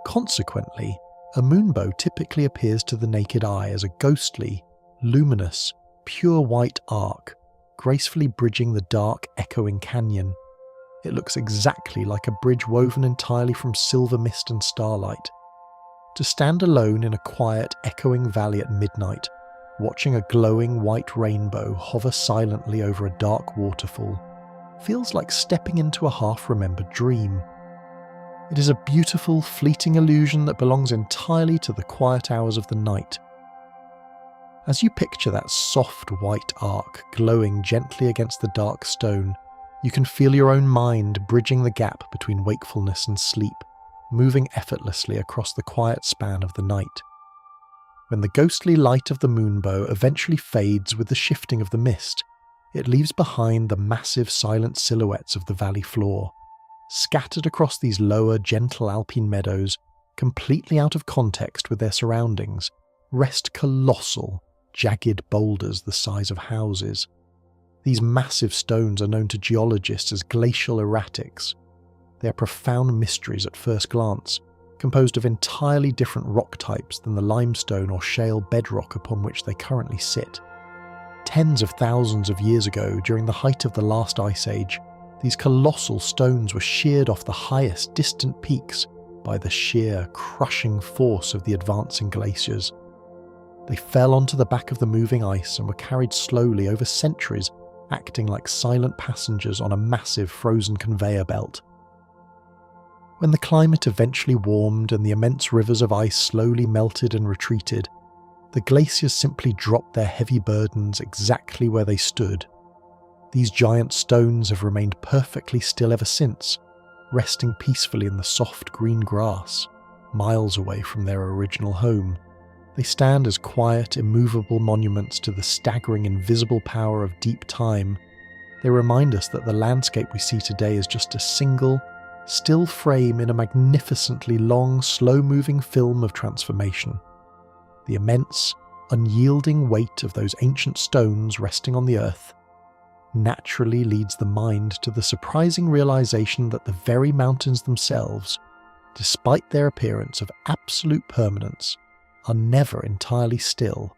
Consequently, a moonbow typically appears to the naked eye as a ghostly, luminous, pure white arc, gracefully bridging the dark, echoing canyon. It looks exactly like a bridge woven entirely from silver mist and starlight. To stand alone in a quiet, echoing valley at midnight, watching a glowing white rainbow hover silently over a dark waterfall, feels like stepping into a half-remembered dream. It is a beautiful, fleeting illusion that belongs entirely to the quiet hours of the night. As you picture that soft white arc glowing gently against the dark stone, you can feel your own mind bridging the gap between wakefulness and sleep, moving effortlessly across the quiet span of the night. When the ghostly light of the moonbow eventually fades with the shifting of the mist, it leaves behind the massive silent silhouettes of the valley floor. Scattered across these lower, gentle alpine meadows, completely out of context with their surroundings, rest colossal, jagged boulders the size of houses. These massive stones are known to geologists as glacial erratics. They are profound mysteries at first glance, composed of entirely different rock types than the limestone or shale bedrock upon which they currently sit. Tens of thousands of years ago, during the height of the last ice age, these colossal stones were sheared off the highest distant peaks by the sheer, crushing force of the advancing glaciers. They fell onto the back of the moving ice and were carried slowly over centuries, acting like silent passengers on a massive frozen conveyor belt. When the climate eventually warmed and the immense rivers of ice slowly melted and retreated, the glaciers simply dropped their heavy burdens exactly where they stood. These giant stones have remained perfectly still ever since, resting peacefully in the soft green grass, miles away from their original home. They stand as quiet, immovable monuments to the staggering invisible power of deep time. They remind us that the landscape we see today is just a single, still frame in a magnificently long, slow-moving film of transformation. The immense, unyielding weight of those ancient stones resting on the earth naturally leads the mind to the surprising realization that the very mountains themselves, despite their appearance of absolute permanence, are never entirely still.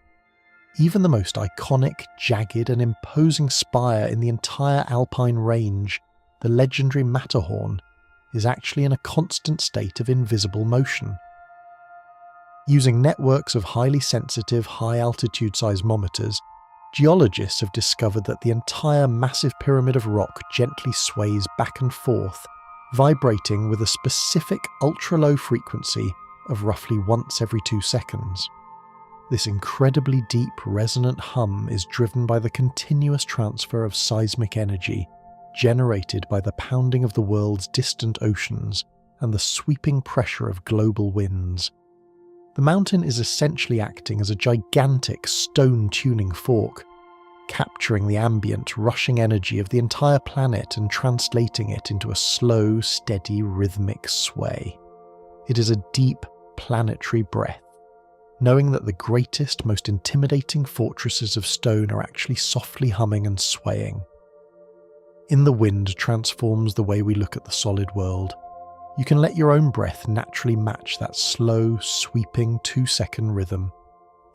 Even the most iconic, jagged and imposing spire in the entire Alpine range, the legendary Matterhorn, is actually in a constant state of invisible motion. Using networks of highly sensitive, high-altitude seismometers, geologists have discovered that the entire massive pyramid of rock gently sways back and forth, vibrating with a specific ultra-low frequency of roughly once every 2 seconds. This incredibly deep, resonant hum is driven by the continuous transfer of seismic energy generated by the pounding of the world's distant oceans and the sweeping pressure of global winds. The mountain is essentially acting as a gigantic stone tuning fork, capturing the ambient, rushing energy of the entire planet and translating it into a slow, steady, rhythmic sway. It is a deep, planetary breath, knowing that the greatest, most intimidating fortresses of stone are actually softly humming and swaying. In the wind transforms the way we look at the solid world. You can let your own breath naturally match that slow, sweeping 2-second rhythm.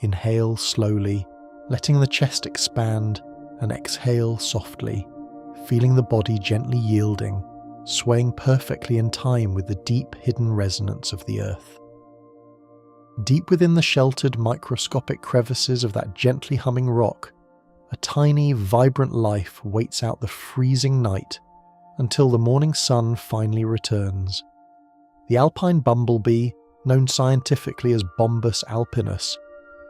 Inhale slowly, letting the chest expand, and exhale softly, feeling the body gently yielding, swaying perfectly in time with the deep hidden resonance of the earth. Deep within the sheltered microscopic crevices of that gently humming rock, a tiny, vibrant life waits out the freezing night until the morning sun finally returns. The alpine bumblebee, known scientifically as Bombus alpinus,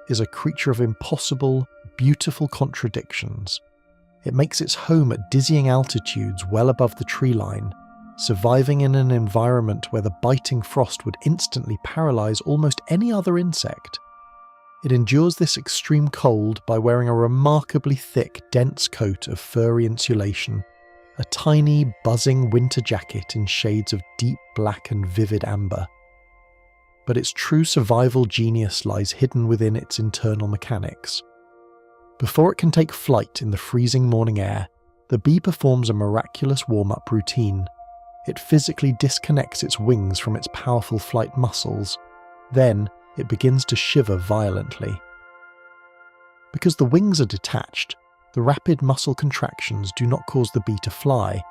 is a creature of impossible, beautiful contradictions. It makes its home at dizzying altitudes well above the tree line, surviving in an environment where the biting frost would instantly paralyze almost any other insect. It endures this extreme cold by wearing a remarkably thick, dense coat of furry insulation, a tiny, buzzing winter jacket in shades of deep black and vivid amber. But its true survival genius lies hidden within its internal mechanics. Before it can take flight in the freezing morning air, the bee performs a miraculous warm-up routine. It physically disconnects its wings from its powerful flight muscles. Then, it begins to shiver violently. Because the wings are detached, the rapid muscle contractions do not cause the bee to fly.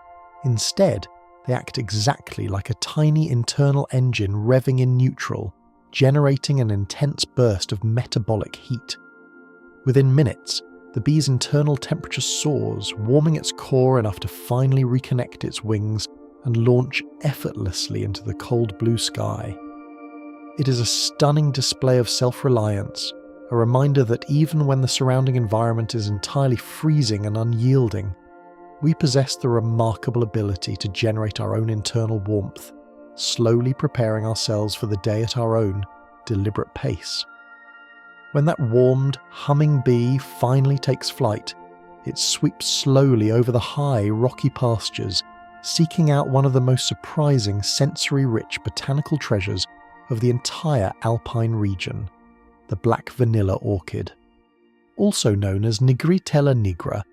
Instead, they act exactly like a tiny internal engine revving in neutral, generating an intense burst of metabolic heat. Within minutes, the bee's internal temperature soars, warming its core enough to finally reconnect its wings and launch effortlessly into the cold blue sky. It is a stunning display of self-reliance, a reminder that even when the surrounding environment is entirely freezing and unyielding, we possess the remarkable ability to generate our own internal warmth, slowly preparing ourselves for the day at our own deliberate pace. When that warmed, humming bee finally takes flight, it sweeps slowly over the high, rocky pastures, seeking out one of the most surprising, sensory-rich botanical treasures of the entire alpine region, the black vanilla orchid. Also known as Nigritella nigra,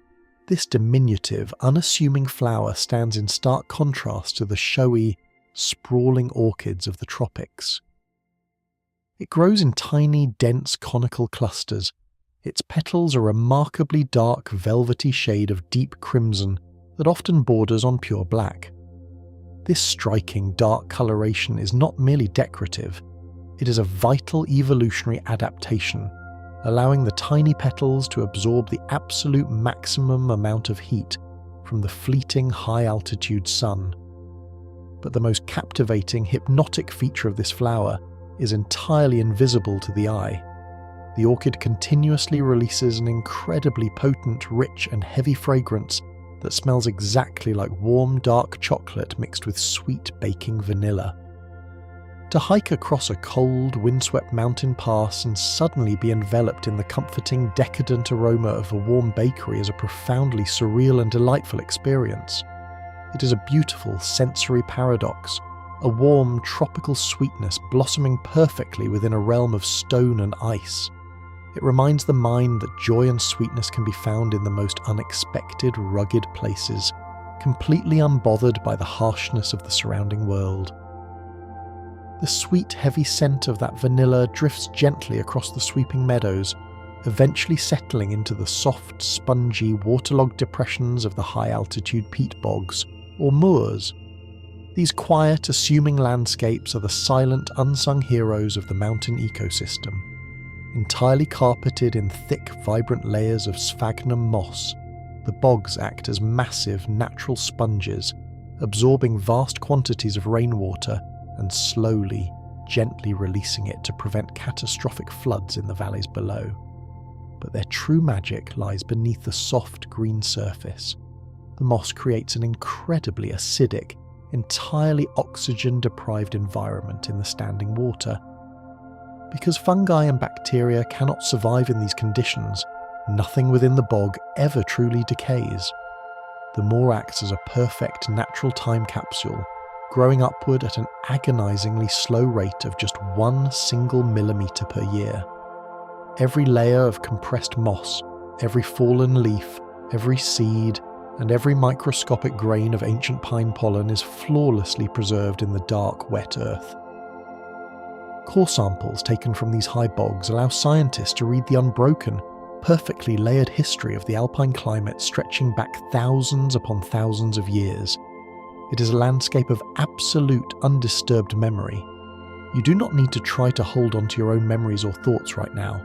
this diminutive, unassuming flower stands in stark contrast to the showy, sprawling orchids of the tropics. It grows in tiny, dense conical clusters. Its petals a remarkably dark, velvety shade of deep crimson that often borders on pure black. This striking dark coloration is not merely decorative, it is a vital evolutionary adaptation, allowing the tiny petals to absorb the absolute maximum amount of heat from the fleeting high-altitude sun. But the most captivating, hypnotic feature of this flower is entirely invisible to the eye. The orchid continuously releases an incredibly potent, rich and heavy fragrance that smells exactly like warm, dark chocolate mixed with sweet baking vanilla. To hike across a cold, windswept mountain pass and suddenly be enveloped in the comforting, decadent aroma of a warm bakery is a profoundly surreal and delightful experience. It is a beautiful sensory paradox, a warm, tropical sweetness blossoming perfectly within a realm of stone and ice. It reminds the mind that joy and sweetness can be found in the most unexpected, rugged places, completely unbothered by the harshness of the surrounding world. The sweet, heavy scent of that vanilla drifts gently across the sweeping meadows, eventually settling into the soft, spongy, waterlogged depressions of the high-altitude peat bogs, or moors. These quiet, assuming landscapes are the silent, unsung heroes of the mountain ecosystem. Entirely carpeted in thick, vibrant layers of sphagnum moss, the bogs act as massive, natural sponges, absorbing vast quantities of rainwater and slowly, gently releasing it to prevent catastrophic floods in the valleys below. But their true magic lies beneath the soft, green surface. The moss creates an incredibly acidic, entirely oxygen-deprived environment in the standing water. Because fungi and bacteria cannot survive in these conditions, nothing within the bog ever truly decays. The moor acts as a perfect natural time capsule, growing upward at an agonizingly slow rate of just 1 single millimeter per year. Every layer of compressed moss, every fallen leaf, every seed, and every microscopic grain of ancient pine pollen is flawlessly preserved in the dark, wet earth. Core samples taken from these high bogs allow scientists to read the unbroken, perfectly layered history of the alpine climate stretching back thousands upon thousands of years. It is a landscape of absolute, undisturbed memory. You do not need to try to hold on to your own memories or thoughts right now.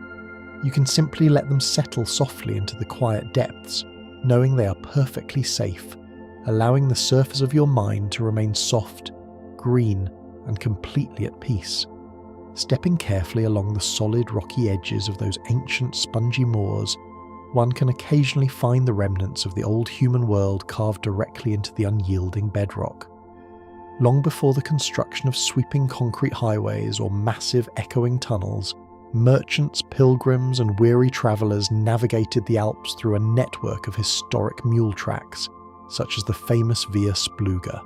You can simply let them settle softly into the quiet depths, knowing they are perfectly safe, allowing the surface of your mind to remain soft, green, and completely at peace. Stepping carefully along the solid rocky edges of those ancient spongy moors, one can occasionally find the remnants of the old human world carved directly into the unyielding bedrock. Long before the construction of sweeping concrete highways or massive echoing tunnels, merchants, pilgrims, and weary travellers navigated the Alps through a network of historic mule tracks, such as the famous Via Spluga.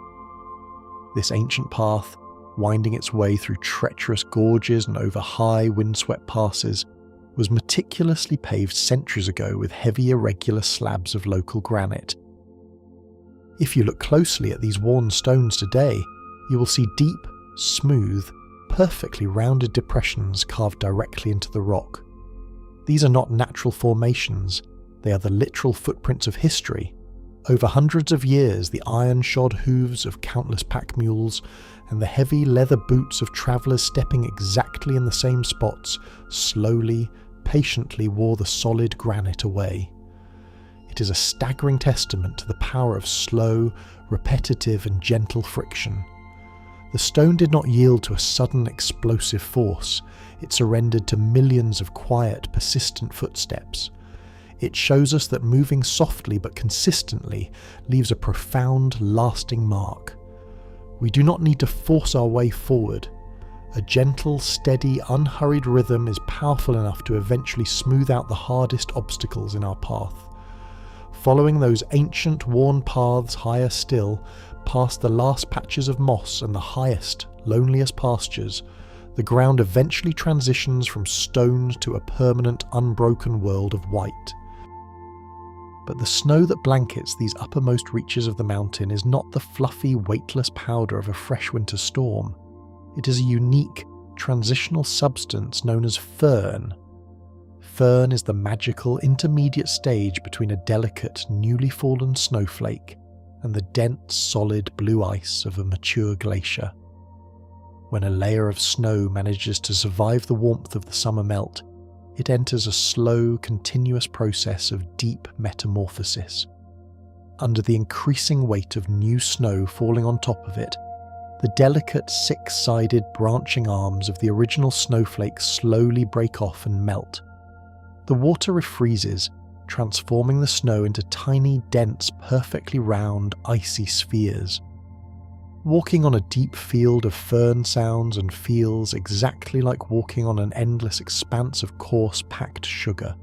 This ancient path, winding its way through treacherous gorges and over high, windswept passes, was meticulously paved centuries ago with heavy, irregular slabs of local granite. If you look closely at these worn stones today, you will see deep, smooth, perfectly rounded depressions carved directly into the rock. These are not natural formations, they are the literal footprints of history. Over hundreds of years, the iron-shod hooves of countless pack mules and the heavy leather boots of travellers stepping exactly in the same spots slowly, patiently wore the solid granite away. It is a staggering testament to the power of slow, repetitive and gentle friction. The stone did not yield to a sudden explosive force. It surrendered to millions of quiet, persistent footsteps. It shows us that moving softly but consistently leaves a profound, lasting mark. We do not need to force our way forward. A gentle, steady, unhurried rhythm is powerful enough to eventually smooth out the hardest obstacles in our path. Following those ancient, worn paths higher still, past the last patches of moss and the highest, loneliest pastures, the ground eventually transitions from stone to a permanent, unbroken world of white. But the snow that blankets these uppermost reaches of the mountain is not the fluffy, weightless powder of a fresh winter storm. It is a unique, transitional substance known as fern. Fern is the magical intermediate stage between a delicate, newly fallen snowflake and the dense, solid blue ice of a mature glacier. When a layer of snow manages to survive the warmth of the summer melt, it enters a slow, continuous process of deep metamorphosis. Under the increasing weight of new snow falling on top of it, the delicate, six-sided branching arms of the original snowflake slowly break off and melt. The water refreezes, transforming the snow into tiny, dense, perfectly round, icy spheres. Walking on a deep field of fern sounds and feels exactly like walking on an endless expanse of coarse, packed sugar.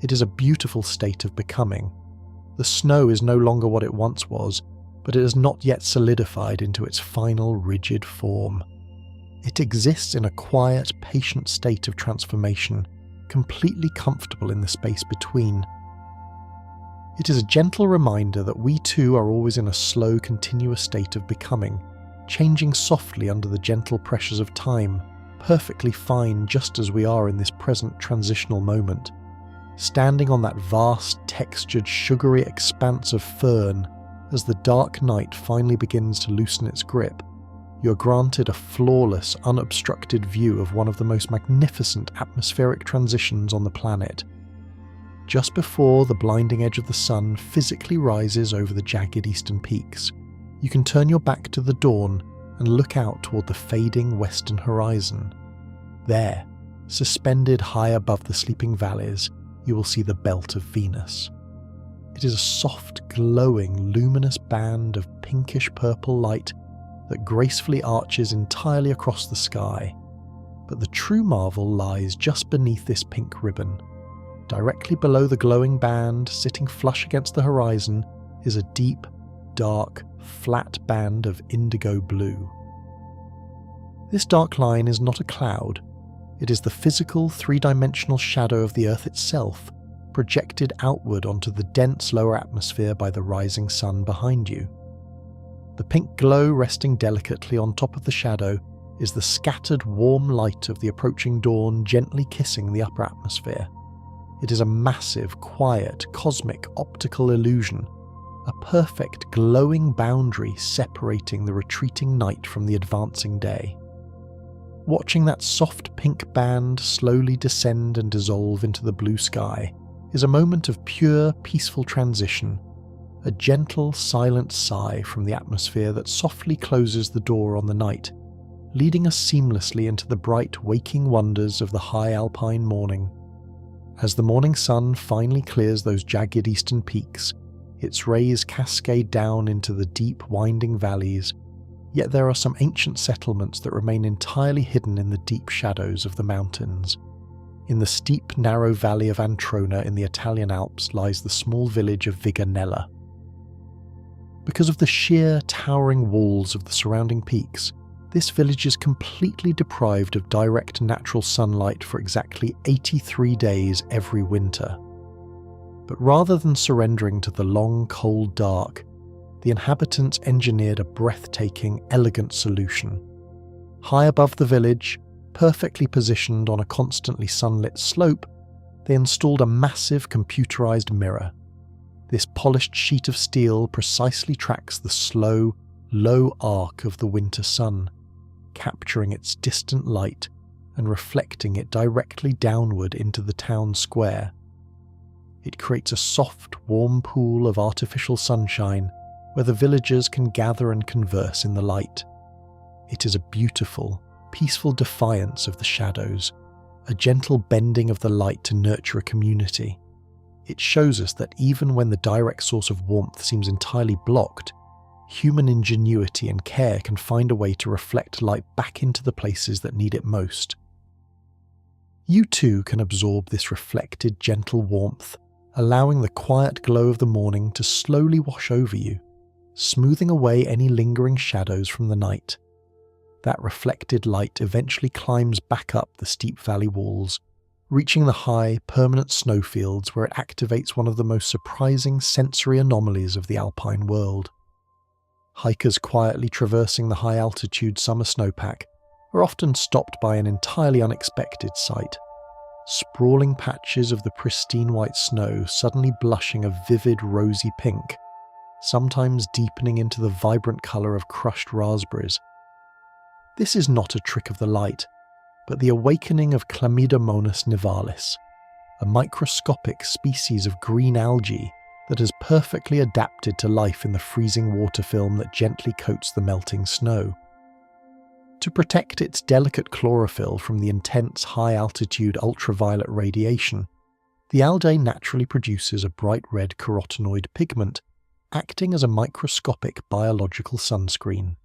It is a beautiful state of becoming. The snow is no longer what it once was, but it has not yet solidified into its final rigid form. It exists in a quiet, patient state of transformation, completely comfortable in the space between. It is a gentle reminder that we too are always in a slow, continuous state of becoming, changing softly under the gentle pressures of time, perfectly fine just as we are in this present transitional moment. Standing on that vast, textured, sugary expanse of fern, as the dark night finally begins to loosen its grip, you're granted a flawless, unobstructed view of one of the most magnificent atmospheric transitions on the planet. Just before the blinding edge of the sun physically rises over the jagged eastern peaks, you can turn your back to the dawn and look out toward the fading western horizon. There, suspended high above the sleeping valleys, you will see the belt of Venus. It is a soft, glowing, luminous band of pinkish-purple light that gracefully arches entirely across the sky. But the true marvel lies just beneath this pink ribbon. Directly below the glowing band, sitting flush against the horizon, is a deep, dark, flat band of indigo blue. This dark line is not a cloud. It is the physical, three-dimensional shadow of the Earth itself, projected outward onto the dense lower atmosphere by the rising sun behind you. The pink glow resting delicately on top of the shadow is the scattered warm light of the approaching dawn gently kissing the upper atmosphere. It is a massive, quiet, cosmic optical illusion, a perfect glowing boundary separating the retreating night from the advancing day. Watching that soft pink band slowly descend and dissolve into the blue sky is a moment of pure, peaceful transition, a gentle, silent sigh from the atmosphere that softly closes the door on the night, leading us seamlessly into the bright, waking wonders of the high alpine morning. As the morning sun finally clears those jagged eastern peaks, its rays cascade down into the deep, winding valleys, yet there are some ancient settlements that remain entirely hidden in the deep shadows of the mountains. In the steep, narrow valley of Antrona in the Italian Alps lies the small village of Viganella. Because of the sheer, towering walls of the surrounding peaks, this village is completely deprived of direct natural sunlight for exactly 83 days every winter. But rather than surrendering to the long, cold dark, the inhabitants engineered a breathtaking, elegant solution. High above the village, perfectly positioned on a constantly sunlit slope, they installed a massive computerized mirror. This polished sheet of steel precisely tracks the slow, low arc of the winter sun, capturing its distant light and reflecting it directly downward into the town square. It creates a soft, warm pool of artificial sunshine where the villagers can gather and converse in the light. It is a beautiful, peaceful defiance of the shadows, a gentle bending of the light to nurture a community. It shows us that even when the direct source of warmth seems entirely blocked, human ingenuity and care can find a way to reflect light back into the places that need it most. You too can absorb this reflected, gentle warmth, allowing the quiet glow of the morning to slowly wash over you, smoothing away any lingering shadows from the night. That reflected light eventually climbs back up the steep valley walls, reaching the high, permanent snowfields where it activates one of the most surprising sensory anomalies of the alpine world. Hikers quietly traversing the high-altitude summer snowpack are often stopped by an entirely unexpected sight. Sprawling patches of the pristine white snow suddenly blushing a vivid rosy pink, sometimes deepening into the vibrant colour of crushed raspberries. This is not a trick of the light, but the awakening of Chlamydomonas nivalis, a microscopic species of green algae that has perfectly adapted to life in the freezing water film that gently coats the melting snow. To protect its delicate chlorophyll from the intense high-altitude ultraviolet radiation, the algae naturally produces a bright red carotenoid pigment, acting as a microscopic biological sunscreen.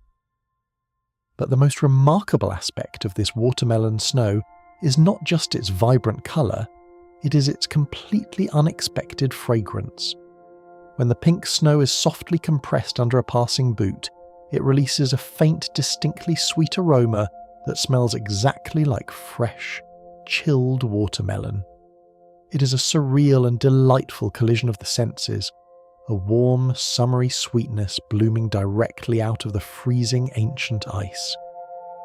But the most remarkable aspect of this watermelon snow is not just its vibrant colour, it is its completely unexpected fragrance. When the pink snow is softly compressed under a passing boot, it releases a faint, distinctly sweet aroma that smells exactly like fresh, chilled watermelon. It is a surreal and delightful collision of the senses, a warm, summery sweetness blooming directly out of the freezing ancient ice.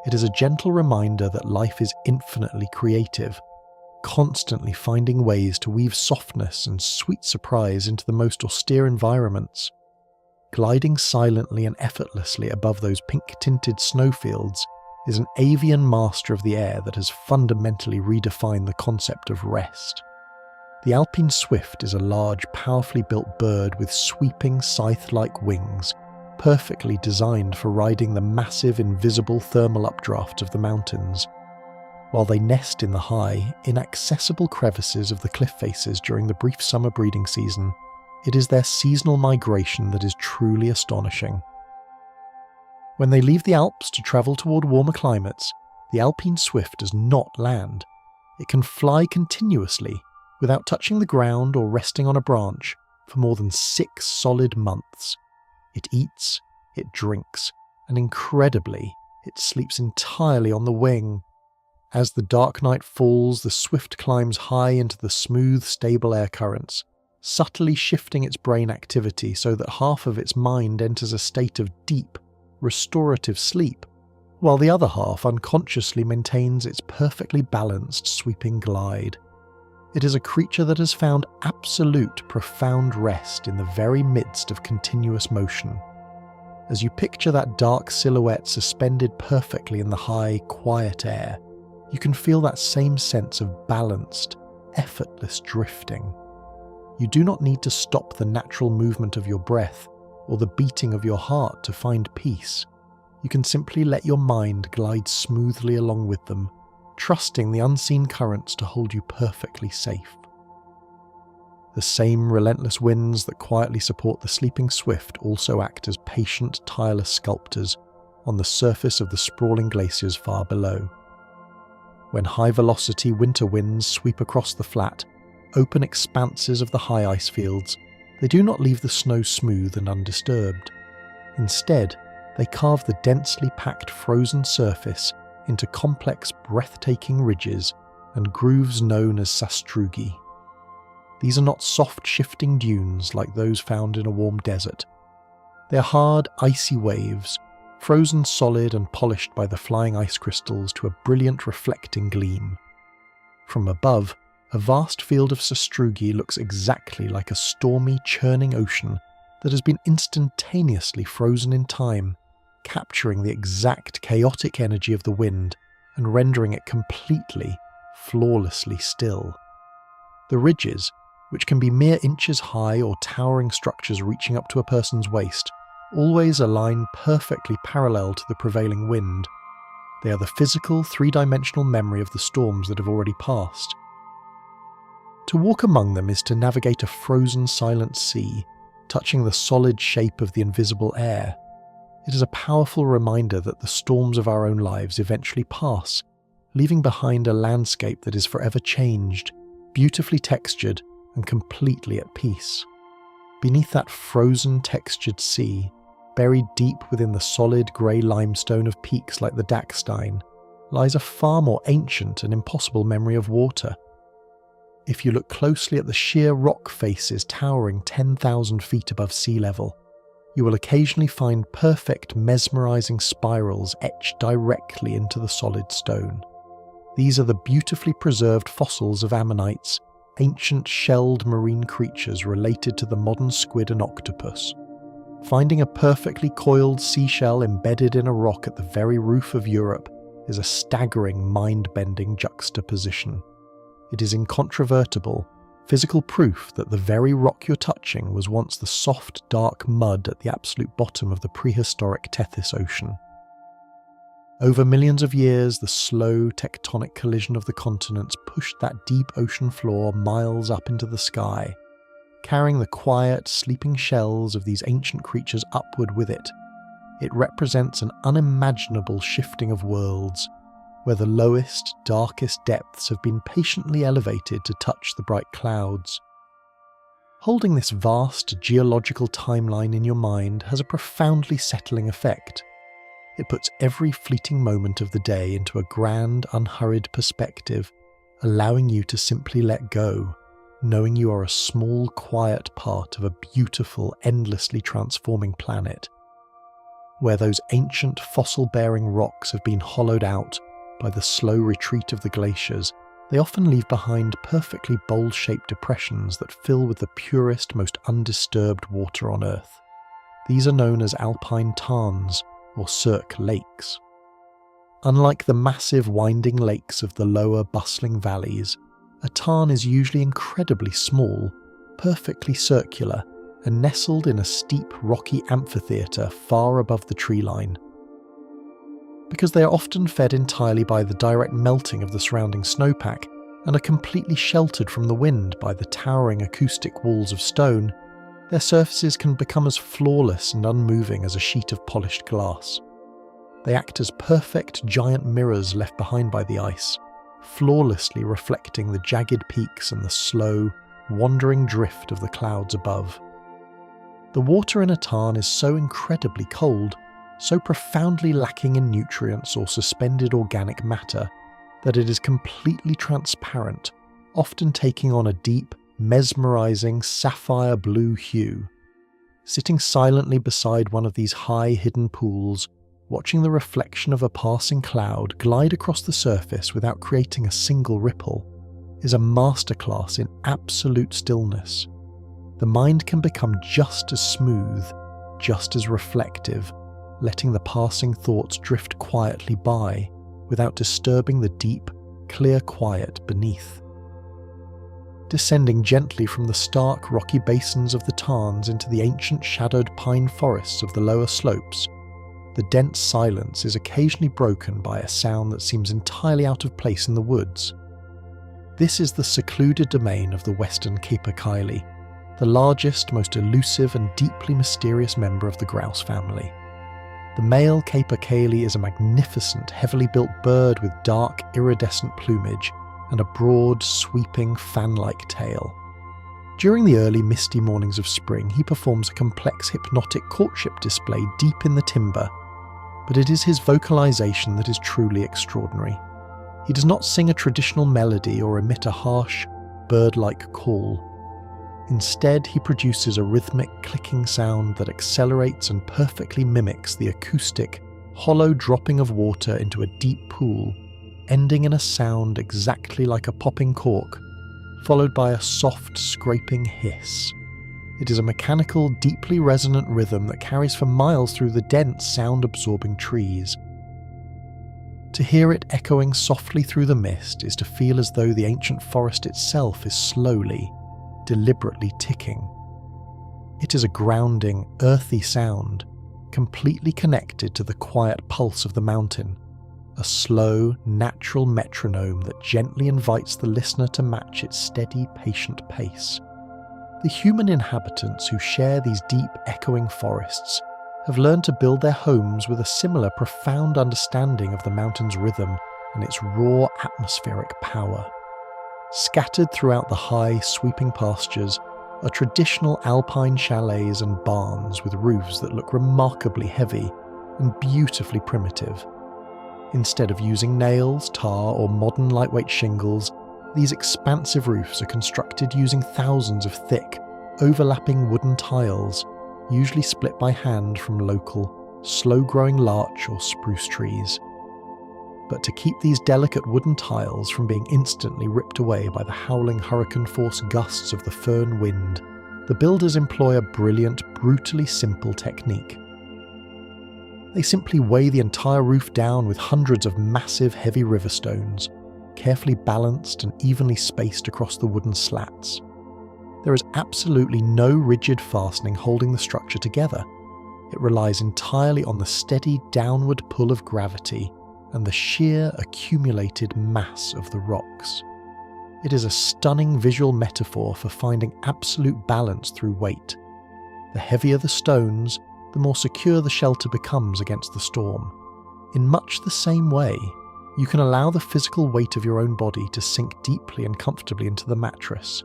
It is a gentle reminder that life is infinitely creative, constantly finding ways to weave softness and sweet surprise into the most austere environments. Gliding silently and effortlessly above those pink-tinted snowfields is an avian master of the air that has fundamentally redefined the concept of rest. The Alpine swift is a large, powerfully built bird with sweeping, scythe-like wings, perfectly designed for riding the massive, invisible thermal updrafts of the mountains. While they nest in the high, inaccessible crevices of the cliff faces during the brief summer breeding season, it is their seasonal migration that is truly astonishing. When they leave the Alps to travel toward warmer climates, the Alpine swift does not land. It can fly continuously, without touching the ground or resting on a branch, for more than 6 solid months. It eats, it drinks, and incredibly, it sleeps entirely on the wing. As the dark night falls, the swift climbs high into the smooth, stable air currents, subtly shifting its brain activity so that half of its mind enters a state of deep, restorative sleep, while the other half unconsciously maintains its perfectly balanced, sweeping glide. It is a creature that has found absolute, profound rest in the very midst of continuous motion. As you picture that dark silhouette suspended perfectly in the high, quiet air, you can feel that same sense of balanced, effortless drifting. You do not need to stop the natural movement of your breath or the beating of your heart to find peace. You can simply let your mind glide smoothly along with them, trusting the unseen currents to hold you perfectly safe. The same relentless winds that quietly support the sleeping swift also act as patient, tireless sculptors on the surface of the sprawling glaciers far below. When high-velocity winter winds sweep across the flat, open expanses of the high ice fields, they do not leave the snow smooth and undisturbed. Instead, they carve the densely packed frozen surface into complex, breathtaking ridges and grooves known as sastrugi. These are not soft, shifting dunes like those found in a warm desert. They are hard, icy waves, frozen solid and polished by the flying ice crystals to a brilliant, reflecting gleam. From above, a vast field of sastrugi looks exactly like a stormy, churning ocean that has been instantaneously frozen in time, capturing the exact chaotic energy of the wind and rendering it completely, flawlessly still. The ridges, which can be mere inches high or towering structures reaching up to a person's waist, always align perfectly parallel to the prevailing wind. They are the physical, three-dimensional memory of the storms that have already passed. To walk among them is to navigate a frozen, silent sea, touching the solid shape of the invisible air. It is a powerful reminder that the storms of our own lives eventually pass, leaving behind a landscape that is forever changed, beautifully textured, and completely at peace. Beneath that frozen, textured sea, buried deep within the solid grey limestone of peaks like the Dachstein, lies a far more ancient and impossible memory of water. If you look closely at the sheer rock faces towering 10,000 feet above sea level, you will occasionally find perfect, mesmerizing spirals etched directly into the solid stone. These are the beautifully preserved fossils of ammonites, ancient shelled marine creatures related to the modern squid and octopus. Finding a perfectly coiled seashell embedded in a rock at the very roof of Europe is a staggering, mind-bending juxtaposition. It is incontrovertible, physical proof that the very rock you're touching was once the soft, dark mud at the absolute bottom of the prehistoric Tethys Ocean. Over millions of years, the slow tectonic collision of the continents pushed that deep ocean floor miles up into the sky, carrying the quiet, sleeping shells of these ancient creatures upward with it. It represents an unimaginable shifting of worlds, where the lowest, darkest depths have been patiently elevated to touch the bright clouds. Holding this vast geological timeline in your mind has a profoundly settling effect. It puts every fleeting moment of the day into a grand, unhurried perspective, allowing you to simply let go, knowing you are a small, quiet part of a beautiful, endlessly transforming planet. Where those ancient fossil-bearing rocks have been hollowed out by the slow retreat of the glaciers, they often leave behind perfectly bowl-shaped depressions that fill with the purest, most undisturbed water on Earth. These are known as alpine tarns, or cirque lakes. Unlike the massive winding lakes of the lower, bustling valleys, a tarn is usually incredibly small, perfectly circular, and nestled in a steep, rocky amphitheatre far above the tree line. Because they are often fed entirely by the direct melting of the surrounding snowpack and are completely sheltered from the wind by the towering acoustic walls of stone, their surfaces can become as flawless and unmoving as a sheet of polished glass. They act as perfect giant mirrors left behind by the ice, flawlessly reflecting the jagged peaks and the slow, wandering drift of the clouds above. The water in a tarn is so incredibly cold, so profoundly lacking in nutrients or suspended organic matter, that it is completely transparent, often taking on a deep, mesmerizing sapphire blue hue. Sitting silently beside one of these high hidden pools, watching the reflection of a passing cloud glide across the surface without creating a single ripple, is a masterclass in absolute stillness. The mind can become just as smooth, just as reflective, letting the passing thoughts drift quietly by without disturbing the deep, clear quiet beneath. Descending gently from the stark rocky basins of the tarns into the ancient shadowed pine forests of the lower slopes, the dense silence is occasionally broken by a sound that seems entirely out of place in the woods. This is the secluded domain of the western capercaillie, the largest, most elusive and deeply mysterious member of the grouse family. The male capercaillie is a magnificent, heavily built bird with dark, iridescent plumage and a broad, sweeping, fan-like tail. During the early, misty mornings of spring, he performs a complex hypnotic courtship display deep in the timber, but it is his vocalization that is truly extraordinary. He does not sing a traditional melody or emit a harsh, bird-like call. Instead, he produces a rhythmic, clicking sound that accelerates and perfectly mimics the acoustic, hollow dropping of water into a deep pool, ending in a sound exactly like a popping cork, followed by a soft, scraping hiss. It is a mechanical, deeply resonant rhythm that carries for miles through the dense, sound-absorbing trees. To hear it echoing softly through the mist is to feel as though the ancient forest itself is slowly, deliberately ticking. It is a grounding, earthy sound, completely connected to the quiet pulse of the mountain, a slow, natural metronome that gently invites the listener to match its steady, patient pace. The human inhabitants who share these deep, echoing forests have learned to build their homes with a similar profound understanding of the mountain's rhythm and its raw atmospheric power. Scattered throughout the high, sweeping pastures are traditional alpine chalets and barns with roofs that look remarkably heavy and beautifully primitive. Instead of using nails, tar, or modern lightweight shingles, these expansive roofs are constructed using thousands of thick, overlapping wooden tiles, usually split by hand from local, slow-growing larch or spruce trees. But to keep these delicate wooden tiles from being instantly ripped away by the howling hurricane-force gusts of the Föhn wind, the builders employ a brilliant, brutally simple technique. They simply weigh the entire roof down with hundreds of massive, heavy river stones, carefully balanced and evenly spaced across the wooden slats. There is absolutely no rigid fastening holding the structure together. It relies entirely on the steady downward pull of gravity and the sheer accumulated mass of the rocks. It is a stunning visual metaphor for finding absolute balance through weight. The heavier the stones, the more secure the shelter becomes against the storm. In much the same way, you can allow the physical weight of your own body to sink deeply and comfortably into the mattress,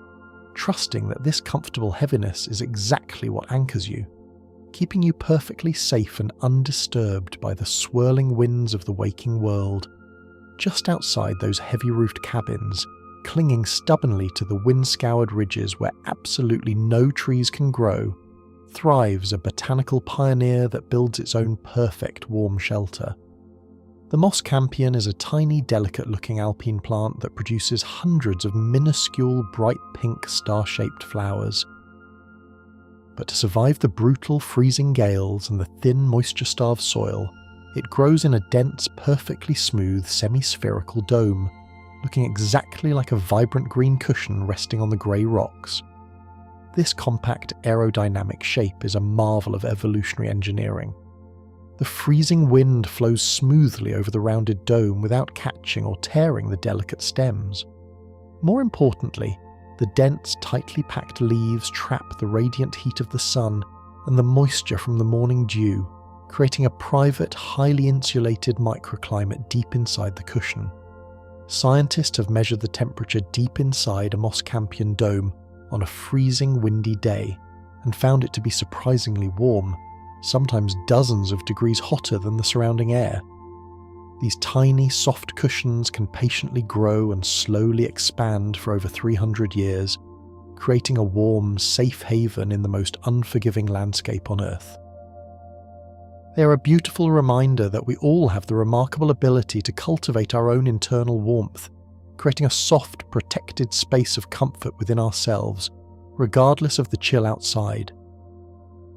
trusting that this comfortable heaviness is exactly what anchors you, keeping you perfectly safe and undisturbed by the swirling winds of the waking world. Just outside those heavy-roofed cabins, clinging stubbornly to the wind-scoured ridges where absolutely no trees can grow, thrives a botanical pioneer that builds its own perfect warm shelter. The moss campion is a tiny, delicate-looking alpine plant that produces hundreds of minuscule, bright pink, star-shaped flowers. But to survive the brutal, freezing gales and the thin, moisture-starved soil, it grows in a dense, perfectly smooth, semi-spherical dome, looking exactly like a vibrant green cushion resting on the grey rocks. This compact, aerodynamic shape is a marvel of evolutionary engineering. The freezing wind flows smoothly over the rounded dome without catching or tearing the delicate stems. More importantly, the dense, tightly packed leaves trap the radiant heat of the sun and the moisture from the morning dew, creating a private, highly insulated microclimate deep inside the cushion. Scientists have measured the temperature deep inside a moss campion dome on a freezing, windy day and found it to be surprisingly warm, sometimes dozens of degrees hotter than the surrounding air. These tiny, soft cushions can patiently grow and slowly expand for over 300 years, creating a warm, safe haven in the most unforgiving landscape on Earth. They are a beautiful reminder that we all have the remarkable ability to cultivate our own internal warmth, creating a soft, protected space of comfort within ourselves, regardless of the chill outside.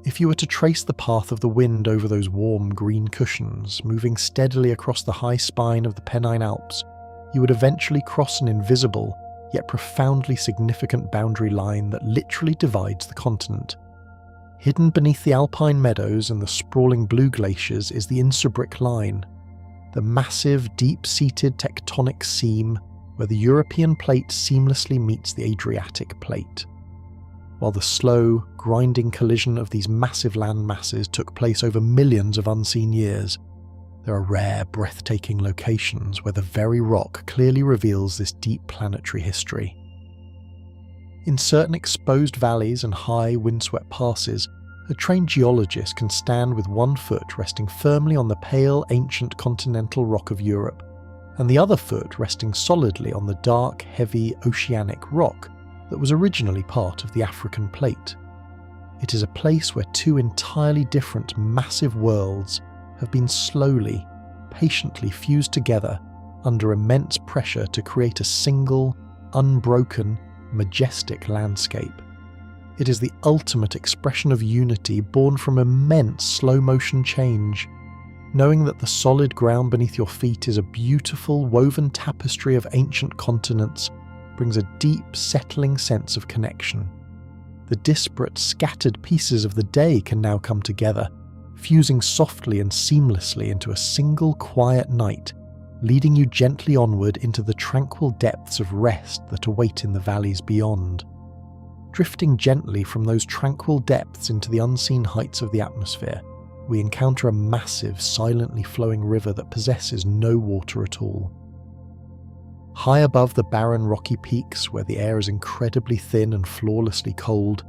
If you were to trace the path of the wind over those warm green cushions, moving steadily across the high spine of the Pennine Alps, you would eventually cross an invisible, yet profoundly significant boundary line that literally divides the continent. Hidden beneath the alpine meadows and the sprawling blue glaciers is the Innsbruck line, the massive, deep-seated tectonic seam where the European plate seamlessly meets the Adriatic plate. While the slow, grinding collision of these massive land masses took place over millions of unseen years, there are rare, breathtaking locations where the very rock clearly reveals this deep planetary history. In certain exposed valleys and high, windswept passes, a trained geologist can stand with one foot resting firmly on the pale, ancient continental rock of Europe, and the other foot resting solidly on the dark, heavy, oceanic rock that was originally part of the African plate. It is a place where two entirely different, massive worlds have been slowly, patiently fused together under immense pressure to create a single, unbroken, majestic landscape. It is the ultimate expression of unity born from immense slow-motion change, knowing that the solid ground beneath your feet is a beautiful, woven tapestry of ancient continents brings a deep, settling sense of connection. the disparate, scattered pieces of the day can now come together, fusing softly and seamlessly into a single quiet night, leading you gently onward into the tranquil depths of rest that await in the valleys beyond. Drifting gently from those tranquil depths into the unseen heights of the atmosphere, we encounter a massive, silently flowing river that possesses no water at all. High above the barren rocky peaks, where the air is incredibly thin and flawlessly cold,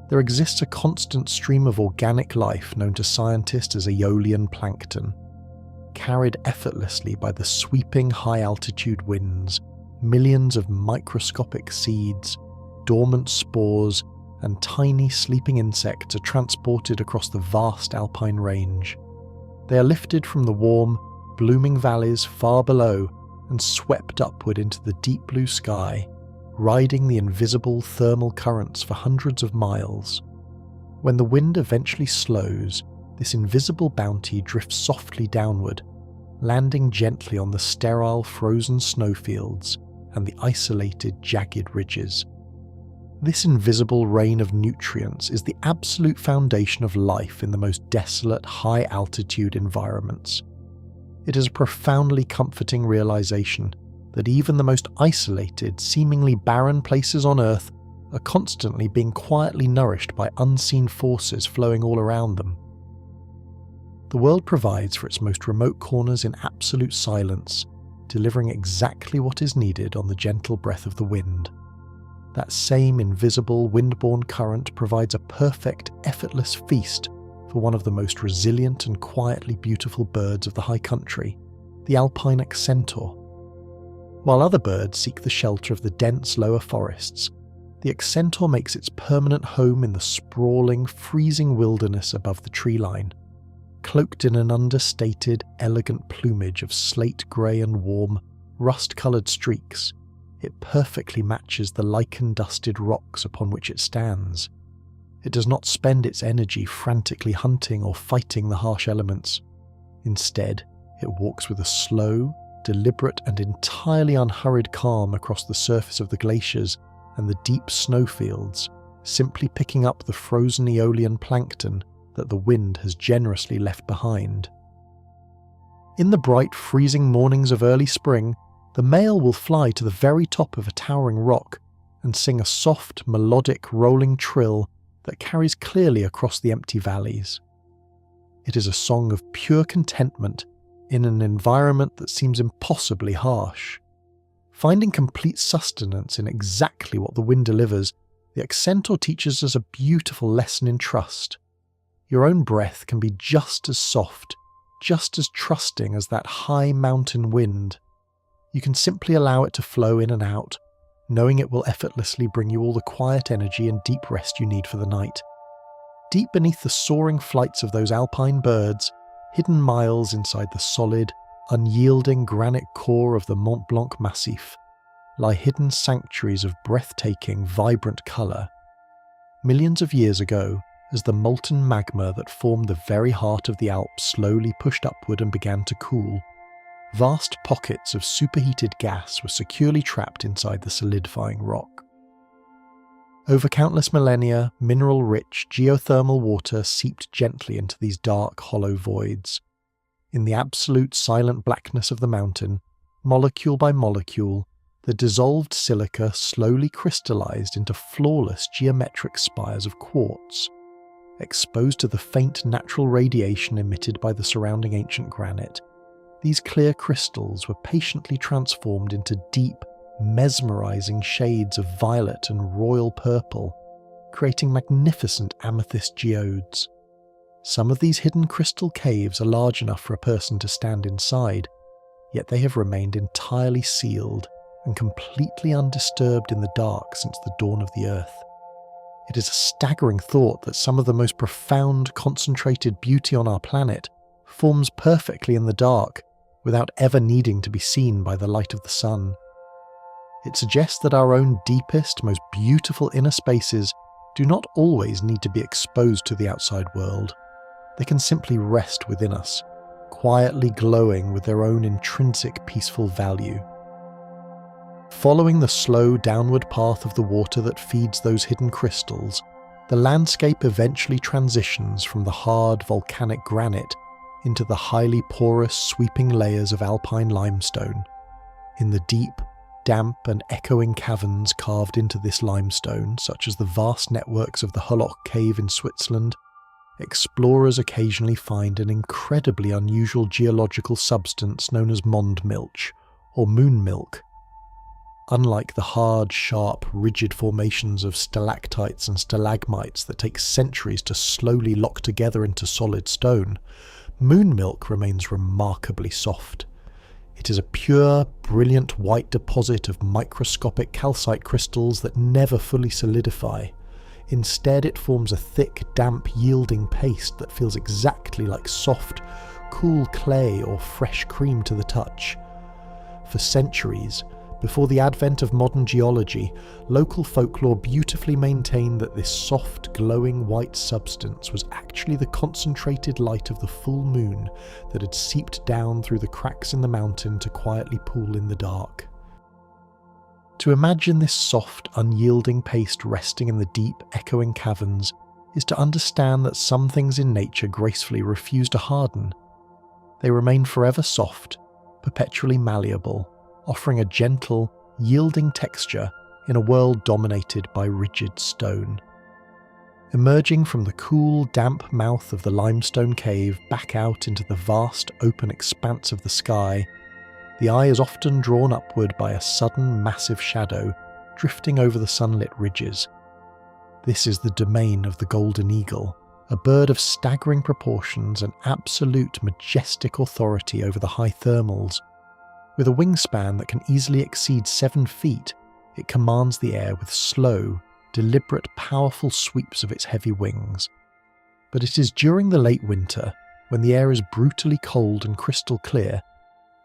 there exists a constant stream of organic life known to scientists as aeolian plankton. Carried effortlessly by the sweeping high-altitude winds, millions of microscopic seeds, dormant spores, and tiny sleeping insects are transported across the vast alpine range. They are lifted from the warm, blooming valleys far below and swept upward into the deep blue sky, riding the invisible thermal currents for hundreds of miles. When the wind eventually slows, this invisible bounty drifts softly downward, landing gently on the sterile frozen snowfields and the isolated jagged ridges. This invisible rain of nutrients is the absolute foundation of life in the most desolate, high-altitude environments. It is a profoundly comforting realization that even the most isolated, seemingly barren places on Earth are constantly being quietly nourished by unseen forces flowing all around them. The world provides for its most remote corners in absolute silence, delivering exactly what is needed on the gentle breath of the wind. That same invisible wind-borne current provides a perfect, effortless feast for one of the most resilient and quietly beautiful birds of the high country, the alpine accentor. While other birds seek the shelter of the dense lower forests, the accentor makes its permanent home in the sprawling, freezing wilderness above the tree line. Cloaked in an understated, elegant plumage of slate grey and warm, rust-coloured streaks, it perfectly matches the lichen-dusted rocks upon which it stands. It does not spend its energy frantically hunting or fighting the harsh elements. Instead, it walks with a slow, deliberate and entirely unhurried calm across the surface of the glaciers and the deep snowfields, simply picking up the frozen aeolian plankton that the wind has generously left behind. In the bright, freezing mornings of early spring, the male will fly to the very top of a towering rock and sing a soft, melodic, rolling trill that carries clearly across the empty valleys. It is a song of pure contentment in an environment that seems impossibly harsh. Finding complete sustenance in exactly what the wind delivers, the accentor teaches us a beautiful lesson in trust. Your own breath can be just as soft, just as trusting as that high mountain wind. You can simply allow it to flow in and out, knowing it will effortlessly bring you all the quiet energy and deep rest you need for the night. Deep beneath the soaring flights of those alpine birds, hidden miles inside the solid, unyielding granite core of the Mont Blanc Massif, lie hidden sanctuaries of breathtaking, vibrant colour. Millions of years ago, as the molten magma that formed the very heart of the Alps slowly pushed upward and began to cool, vast pockets of superheated gas were securely trapped inside the solidifying rock. Over countless millennia, mineral-rich geothermal water seeped gently into these dark, hollow voids. In the absolute silent blackness of the mountain, molecule by molecule, the dissolved silica slowly crystallized into flawless geometric spires of quartz. Exposed to the faint natural radiation emitted by the surrounding ancient granite, these clear crystals were patiently transformed into deep, mesmerizing shades of violet and royal purple, creating magnificent amethyst geodes. Some of these hidden crystal caves are large enough for a person to stand inside, yet they have remained entirely sealed and completely undisturbed in the dark since the dawn of the earth. It is a staggering thought that some of the most profound, concentrated beauty on our planet forms perfectly in the dark without ever needing to be seen by the light of the sun. It suggests that our own deepest, most beautiful inner spaces do not always need to be exposed to the outside world. They can simply rest within us, quietly glowing with their own intrinsic peaceful value. Following the slow downward path of the water that feeds those hidden crystals, the landscape eventually transitions from the hard volcanic granite into the highly porous sweeping layers of alpine limestone. In the deep, damp and echoing caverns carved into this limestone, such as the vast networks of the Hulloch Cave in Switzerland, explorers occasionally find an incredibly unusual geological substance known as mondmilch, or moon milk. Unlike the hard, sharp, rigid formations of stalactites and stalagmites that take centuries to slowly lock together into solid stone, moon milk remains remarkably soft. It is a pure, brilliant white deposit of microscopic calcite crystals that never fully solidify. Instead, it forms a thick, damp, yielding paste that feels exactly like soft, cool clay or fresh cream to the touch. For centuries, before the advent of modern geology, local folklore beautifully maintained that this soft, glowing white substance was actually the concentrated light of the full moon that had seeped down through the cracks in the mountain to quietly pool in the dark. To imagine this soft, unyielding paste resting in the deep, echoing caverns is to understand that some things in nature gracefully refuse to harden. They remain forever soft, perpetually malleable, offering a gentle, yielding texture in a world dominated by rigid stone. Emerging from the cool, damp mouth of the limestone cave back out into the vast, open expanse of the sky, the eye is often drawn upward by a sudden, massive shadow drifting over the sunlit ridges. This is the domain of the golden eagle, a bird of staggering proportions and absolute majestic authority over the high thermals. With a wingspan that can easily exceed 7 feet, it commands the air with slow, deliberate, powerful sweeps of its heavy wings. But it is during the late winter, when the air is brutally cold and crystal clear,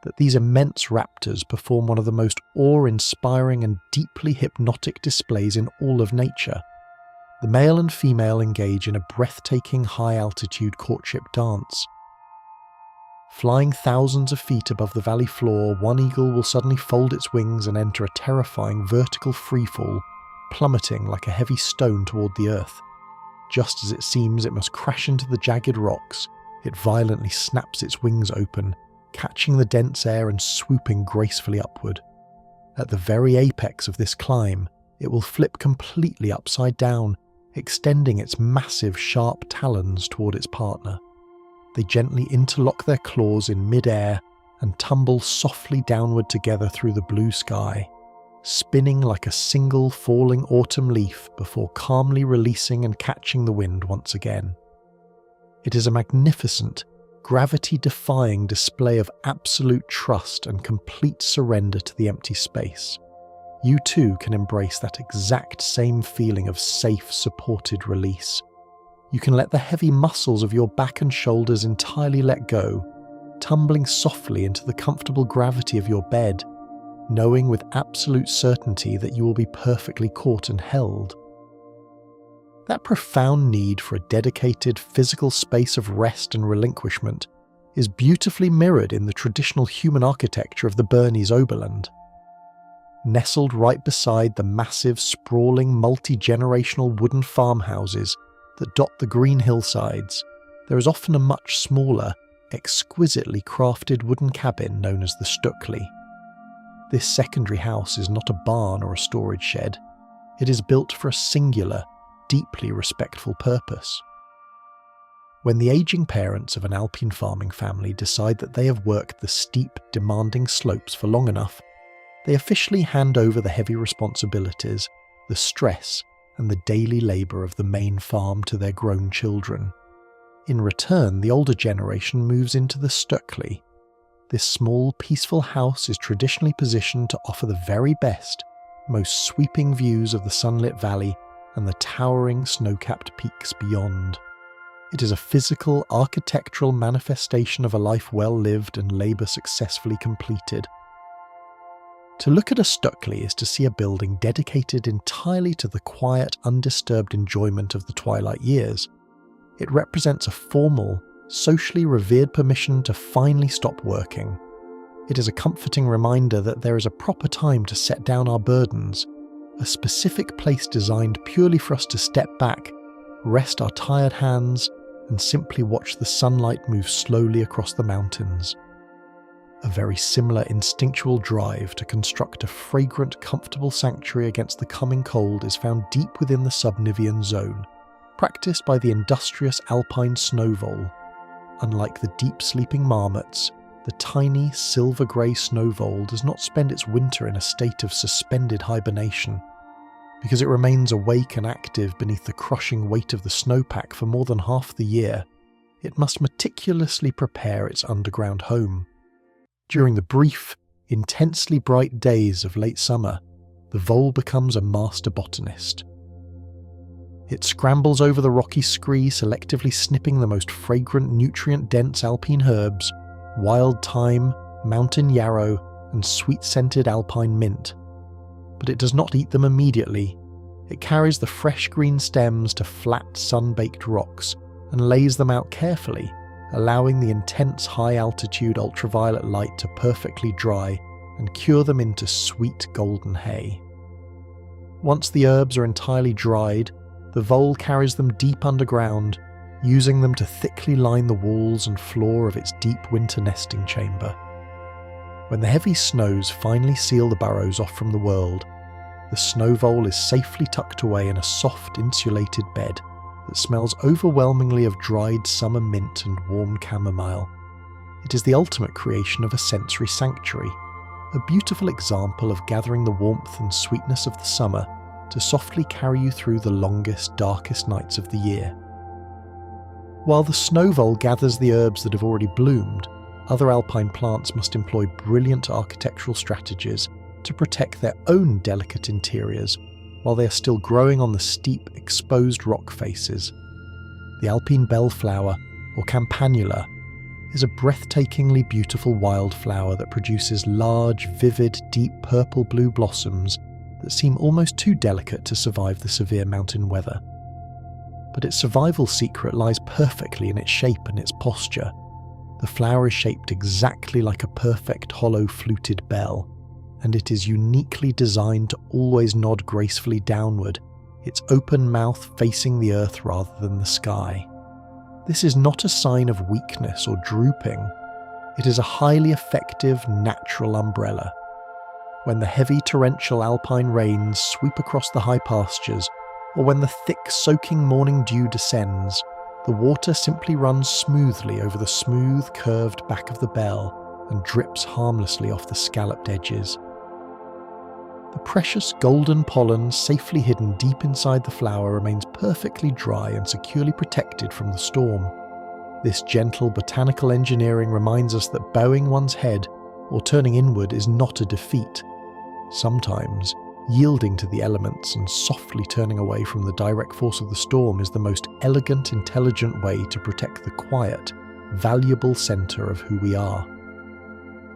that these immense raptors perform one of the most awe-inspiring and deeply hypnotic displays in all of nature. The male and female engage in a breathtaking high-altitude courtship dance. Flying thousands of feet above the valley floor, one eagle will suddenly fold its wings and enter a terrifying vertical freefall, plummeting like a heavy stone toward the earth. Just as it seems it must crash into the jagged rocks, it violently snaps its wings open, catching the dense air and swooping gracefully upward. At the very apex of this climb, it will flip completely upside down, extending its massive, sharp talons toward its partner. They gently interlock their claws in mid-air and tumble softly downward together through the blue sky, spinning like a single falling autumn leaf before calmly releasing and catching the wind once again. It is a magnificent, gravity-defying display of absolute trust and complete surrender to the empty space. You too can embrace that exact same feeling of safe, supported release. You can let the heavy muscles of your back and shoulders entirely let go, tumbling softly into the comfortable gravity of your bed, knowing with absolute certainty that you will be perfectly caught and held. That profound need for a dedicated physical space of rest and relinquishment is beautifully mirrored in the traditional human architecture of the Bernese Oberland. Nestled right beside the massive, sprawling, multi-generational wooden farmhouses that dot the green hillsides, there is often a much smaller, exquisitely crafted wooden cabin known as the Stöckli. This secondary house is not a barn or a storage shed. It is built for a singular, deeply respectful purpose. When the aging parents of an Alpine farming family decide that they have worked the steep, demanding slopes for long enough, they officially hand over the heavy responsibilities, the stress, and the daily labour of the main farm to their grown children. In return, the older generation moves into the Stöckli. This small, peaceful house is traditionally positioned to offer the very best, most sweeping views of the sunlit valley and the towering snow-capped peaks beyond. It is a physical, architectural manifestation of a life well lived and labour successfully completed. To look at a Stöckli is to see a building dedicated entirely to the quiet, undisturbed enjoyment of the twilight years. It represents a formal, socially revered permission to finally stop working. It is a comforting reminder that there is a proper time to set down our burdens, a specific place designed purely for us to step back rest our tired hands, and simply watch the sunlight move slowly across the mountains. A very similar instinctual drive to construct a fragrant, comfortable sanctuary against the coming cold is found deep within the subnivean zone, practiced by the industrious alpine snow vole. Unlike the deep-sleeping marmots, the tiny, silver-grey snow vole does not spend its winter in a state of suspended hibernation. Because it remains awake and active beneath the crushing weight of the snowpack for more than half the year, it must meticulously prepare its underground home. During the brief, intensely bright days of late summer, the vole becomes a master botanist. It scrambles over the rocky scree, selectively snipping the most fragrant, nutrient-dense alpine herbs, wild thyme, mountain yarrow, and sweet-scented alpine mint. But it does not eat them immediately. It carries the fresh green stems to flat, sun-baked rocks and lays them out carefully, allowing the intense high-altitude ultraviolet light to perfectly dry and cure them into sweet golden hay. Once the herbs are entirely dried, the vole carries them deep underground, using them to thickly line the walls and floor of its deep winter nesting chamber. When the heavy snows finally seal the burrows off from the world, the snow vole is safely tucked away in a soft, insulated bed that smells overwhelmingly of dried summer mint and warm chamomile. It is the ultimate creation of a sensory sanctuary, a beautiful example of gathering the warmth and sweetness of the summer to softly carry you through the longest, darkest nights of the year. While the snow vole gathers the herbs that have already bloomed, other alpine plants must employ brilliant architectural strategies to protect their own delicate interiors while they are still growing on the steep, exposed rock faces. The alpine bellflower, or campanula, is a breathtakingly beautiful wildflower that produces large, vivid, deep purple-blue blossoms that seem almost too delicate to survive the severe mountain weather. But its survival secret lies perfectly in its shape and its posture. The flower is shaped exactly like a perfect hollow fluted bell, and it is uniquely designed to always nod gracefully downward, its open mouth facing the earth rather than the sky. This is not a sign of weakness or drooping. It is a highly effective, natural umbrella. When the heavy torrential alpine rains sweep across the high pastures, or when the thick, soaking morning dew descends, the water simply runs smoothly over the smooth, curved back of the bell and drips harmlessly off the scalloped edges. The precious golden pollen, safely hidden deep inside the flower, remains perfectly dry and securely protected from the storm. This gentle botanical engineering reminds us that bowing one's head or turning inward is not a defeat. Sometimes, yielding to the elements and softly turning away from the direct force of the storm is the most elegant, intelligent way to protect the quiet, valuable centre of who we are.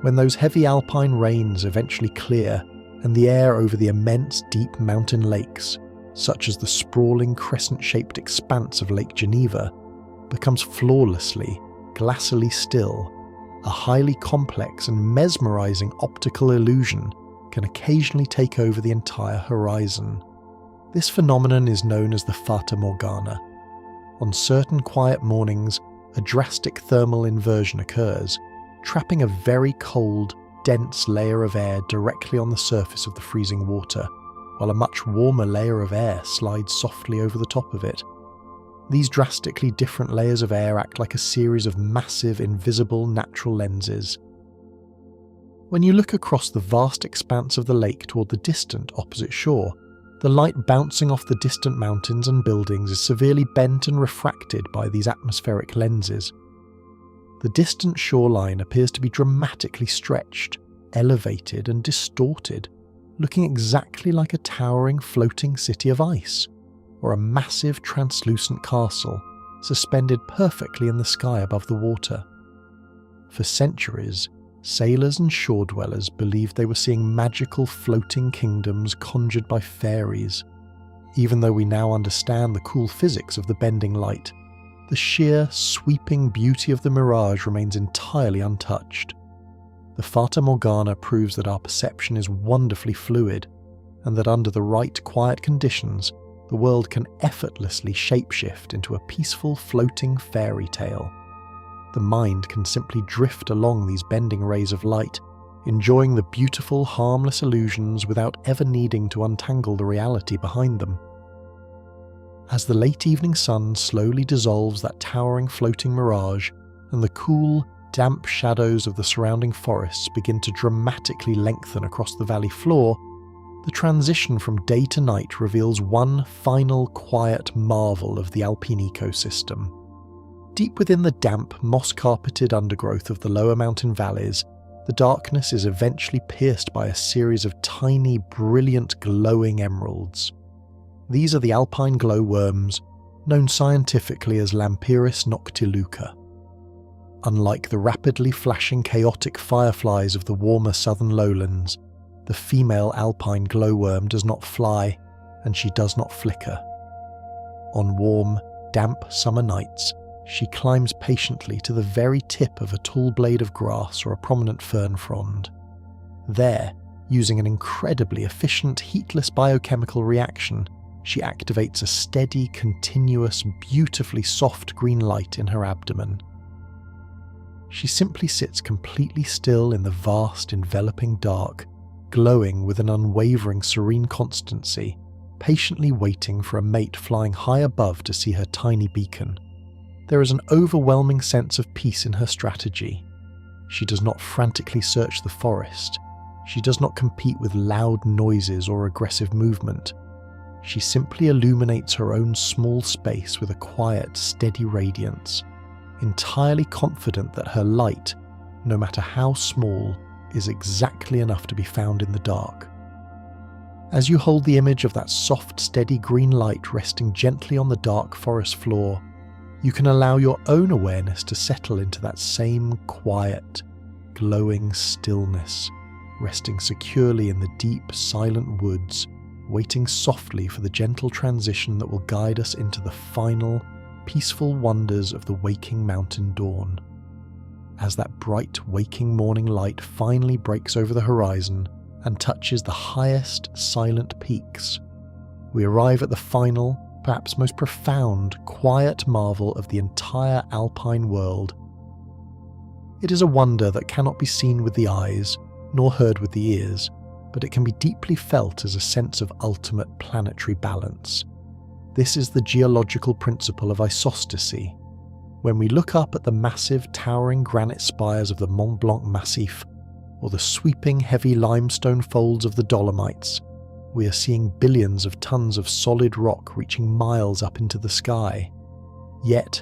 When those heavy alpine rains eventually clear, and the air over the immense deep mountain lakes, such as the sprawling crescent-shaped expanse of Lake Geneva, becomes flawlessly, glacially still, a highly complex and mesmerizing optical illusion can occasionally take over the entire horizon. This phenomenon is known as the Fata Morgana. On certain quiet mornings, a drastic thermal inversion occurs, trapping a very cold, dense layer of air directly on the surface of the freezing water, while a much warmer layer of air slides softly over the top of it. These drastically different layers of air act like a series of massive, invisible natural lenses. When you look across the vast expanse of the lake toward the distant opposite shore, the light bouncing off the distant mountains and buildings is severely bent and refracted by these atmospheric lenses. The distant shoreline appears to be dramatically stretched, elevated and distorted, looking exactly like a towering floating city of ice, or a massive translucent castle suspended perfectly in the sky above the water. For centuries, sailors and shore dwellers believed they were seeing magical floating kingdoms conjured by fairies. Even though we now understand the cool physics of the bending light, the sheer, sweeping beauty of the mirage remains entirely untouched. The Fata Morgana proves that our perception is wonderfully fluid, and that under the right quiet conditions, the world can effortlessly shapeshift into a peaceful floating fairy tale. The mind can simply drift along these bending rays of light, enjoying the beautiful, harmless illusions without ever needing to untangle the reality behind them. As the late evening sun slowly dissolves that towering floating mirage, and the cool, damp shadows of the surrounding forests begin to dramatically lengthen across the valley floor, the transition from day to night reveals one final quiet marvel of the Alpine ecosystem. Deep within the damp, moss-carpeted undergrowth of the lower mountain valleys, the darkness is eventually pierced by a series of tiny, brilliant, glowing emeralds. These are the alpine glowworms, known scientifically as Lampiris noctiluca. Unlike the rapidly flashing chaotic fireflies of the warmer southern lowlands, the female alpine glowworm does not fly, and she does not flicker. On warm, damp summer nights, she climbs patiently to the very tip of a tall blade of grass or a prominent fern frond. There, using an incredibly efficient heatless biochemical reaction, she activates a steady, continuous, beautifully soft green light in her abdomen. She simply sits completely still in the vast, enveloping dark, glowing with an unwavering serene constancy, patiently waiting for a mate flying high above to see her tiny beacon. There is an overwhelming sense of peace in her strategy. She does not frantically search the forest. She does not compete with loud noises or aggressive movement. She simply illuminates her own small space with a quiet, steady radiance, entirely confident that her light, no matter how small, is exactly enough to be found in the dark. As you hold the image of that soft, steady green light resting gently on the dark forest floor, you can allow your own awareness to settle into that same quiet, glowing stillness, resting securely in the deep, silent woods, waiting softly for the gentle transition that will guide us into the final, peaceful wonders of the waking mountain dawn. As that bright, waking morning light finally breaks over the horizon and touches the highest, silent peaks, we arrive at the final, perhaps most profound, quiet marvel of the entire alpine world. It is a wonder that cannot be seen with the eyes, nor heard with the ears, but it can be deeply felt as a sense of ultimate planetary balance. This is the geological principle of isostasy. When we look up at the massive, towering granite spires of the Mont Blanc Massif, or the sweeping, heavy limestone folds of the Dolomites, we are seeing billions of tons of solid rock reaching miles up into the sky. Yet,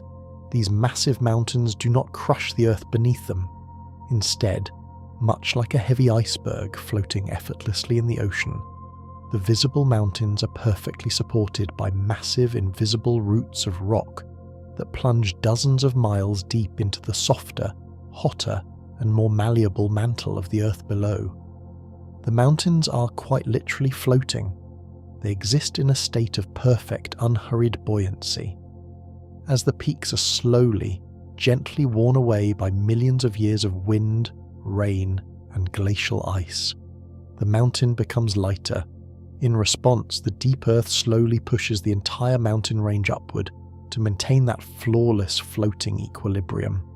these massive mountains do not crush the earth beneath them. Instead, much like a heavy iceberg floating effortlessly in the ocean, the visible mountains are perfectly supported by massive invisible roots of rock that plunge dozens of miles deep into the softer, hotter, and more malleable mantle of the earth below. The mountains are quite literally floating. They exist in a state of perfect, unhurried buoyancy. As the peaks are slowly, gently worn away by millions of years of wind, rain, and glacial ice, the mountain becomes lighter. In response, the deep earth slowly pushes the entire mountain range upward to maintain that flawless floating equilibrium.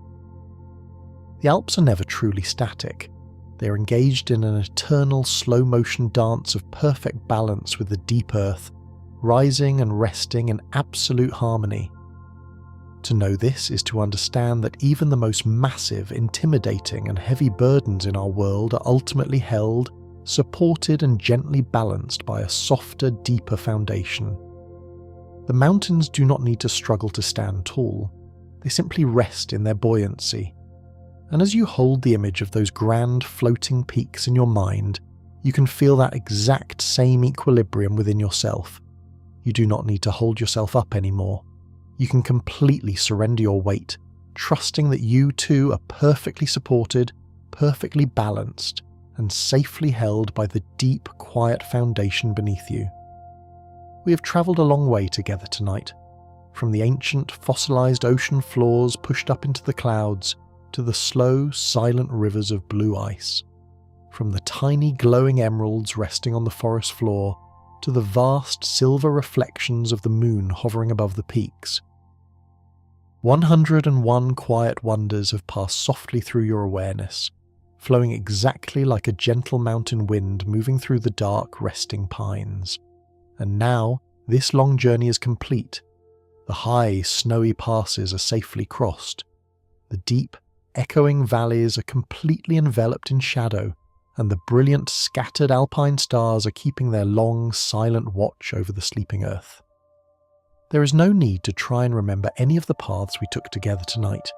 The Alps are never truly static. They are engaged in an eternal slow-motion dance of perfect balance with the deep earth, rising and resting in absolute harmony. To know this is to understand that even the most massive, intimidating, and heavy burdens in our world are ultimately held, supported, and gently balanced by a softer, deeper foundation. The mountains do not need to struggle to stand tall. They simply rest in their buoyancy. And as you hold the image of those grand floating peaks in your mind, you can feel that exact same equilibrium within yourself. You do not need to hold yourself up anymore. You can completely surrender your weight, trusting that you too are perfectly supported, perfectly balanced, and safely held by the deep, quiet foundation beneath you. We have travelled a long way together tonight, from the ancient, fossilized ocean floors pushed up into the clouds to the slow, silent rivers of blue ice, from the tiny glowing emeralds resting on the forest floor to the vast silver reflections of the moon hovering above the peaks. 101 quiet wonders have passed softly through your awareness, flowing exactly like a gentle mountain wind moving through the dark, resting pines. And now, this long journey is complete. The high, snowy passes are safely crossed. The deep, echoing valleys are completely enveloped in shadow, and the brilliant, scattered alpine stars are keeping their long, silent watch over the sleeping earth. There is no need to try and remember any of the paths we took together tonight.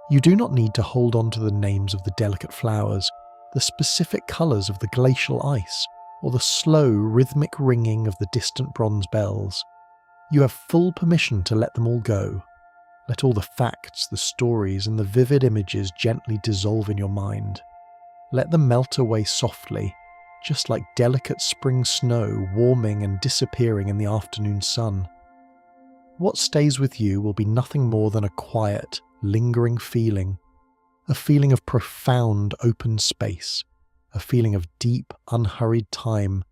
You do not need to hold on to the names of the delicate flowers, the specific colours of the glacial ice, or the slow, rhythmic ringing of the distant bronze bells. You have full permission to let them all go. Let all the facts, the stories, and the vivid images gently dissolve in your mind. Let them melt away softly, just like delicate spring snow warming and disappearing in the afternoon sun. What stays with you will be nothing more than a quiet, lingering feeling, a feeling of profound open space, a feeling of deep, unhurried time,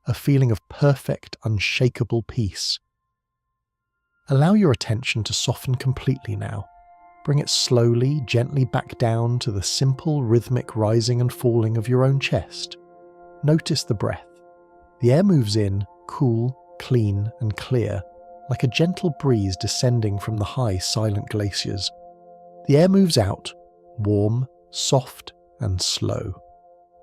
a feeling of perfect, unshakable peace. Allow your attention to soften completely now. Bring it slowly, gently back down to the simple, rhythmic rising and falling of your own chest. Notice the breath. The air moves in, cool, clean, and clear, like a gentle breeze descending from the high, silent glaciers. The air moves out, warm, soft, and slow,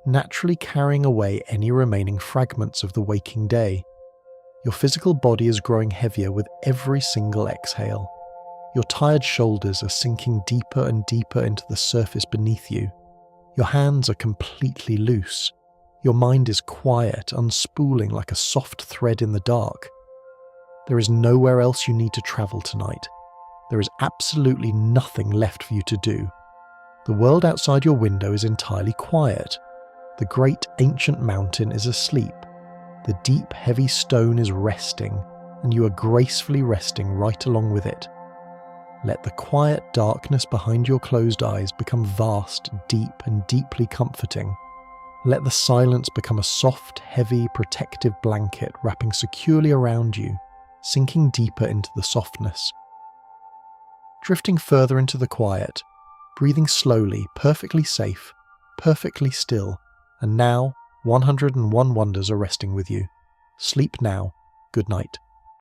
naturally carrying away any remaining fragments of the waking day. Your physical body is growing heavier with every single exhale. Your tired shoulders are sinking deeper and deeper into the surface beneath you. Your hands are completely loose. Your mind is quiet, unspooling like a soft thread in the dark. There is nowhere else you need to travel tonight. There is absolutely nothing left for you to do. The world outside your window is entirely quiet. The great ancient mountain is asleep. The deep, heavy stone is resting, and you are gracefully resting right along with it. Let the quiet darkness behind your closed eyes become vast, deep, and deeply comforting. Let the silence become a soft, heavy, protective blanket wrapping securely around you, sinking deeper into the softness. Drifting further into the quiet, breathing slowly, perfectly safe, perfectly still, and now 101 wonders are resting with you. Sleep now. Good night.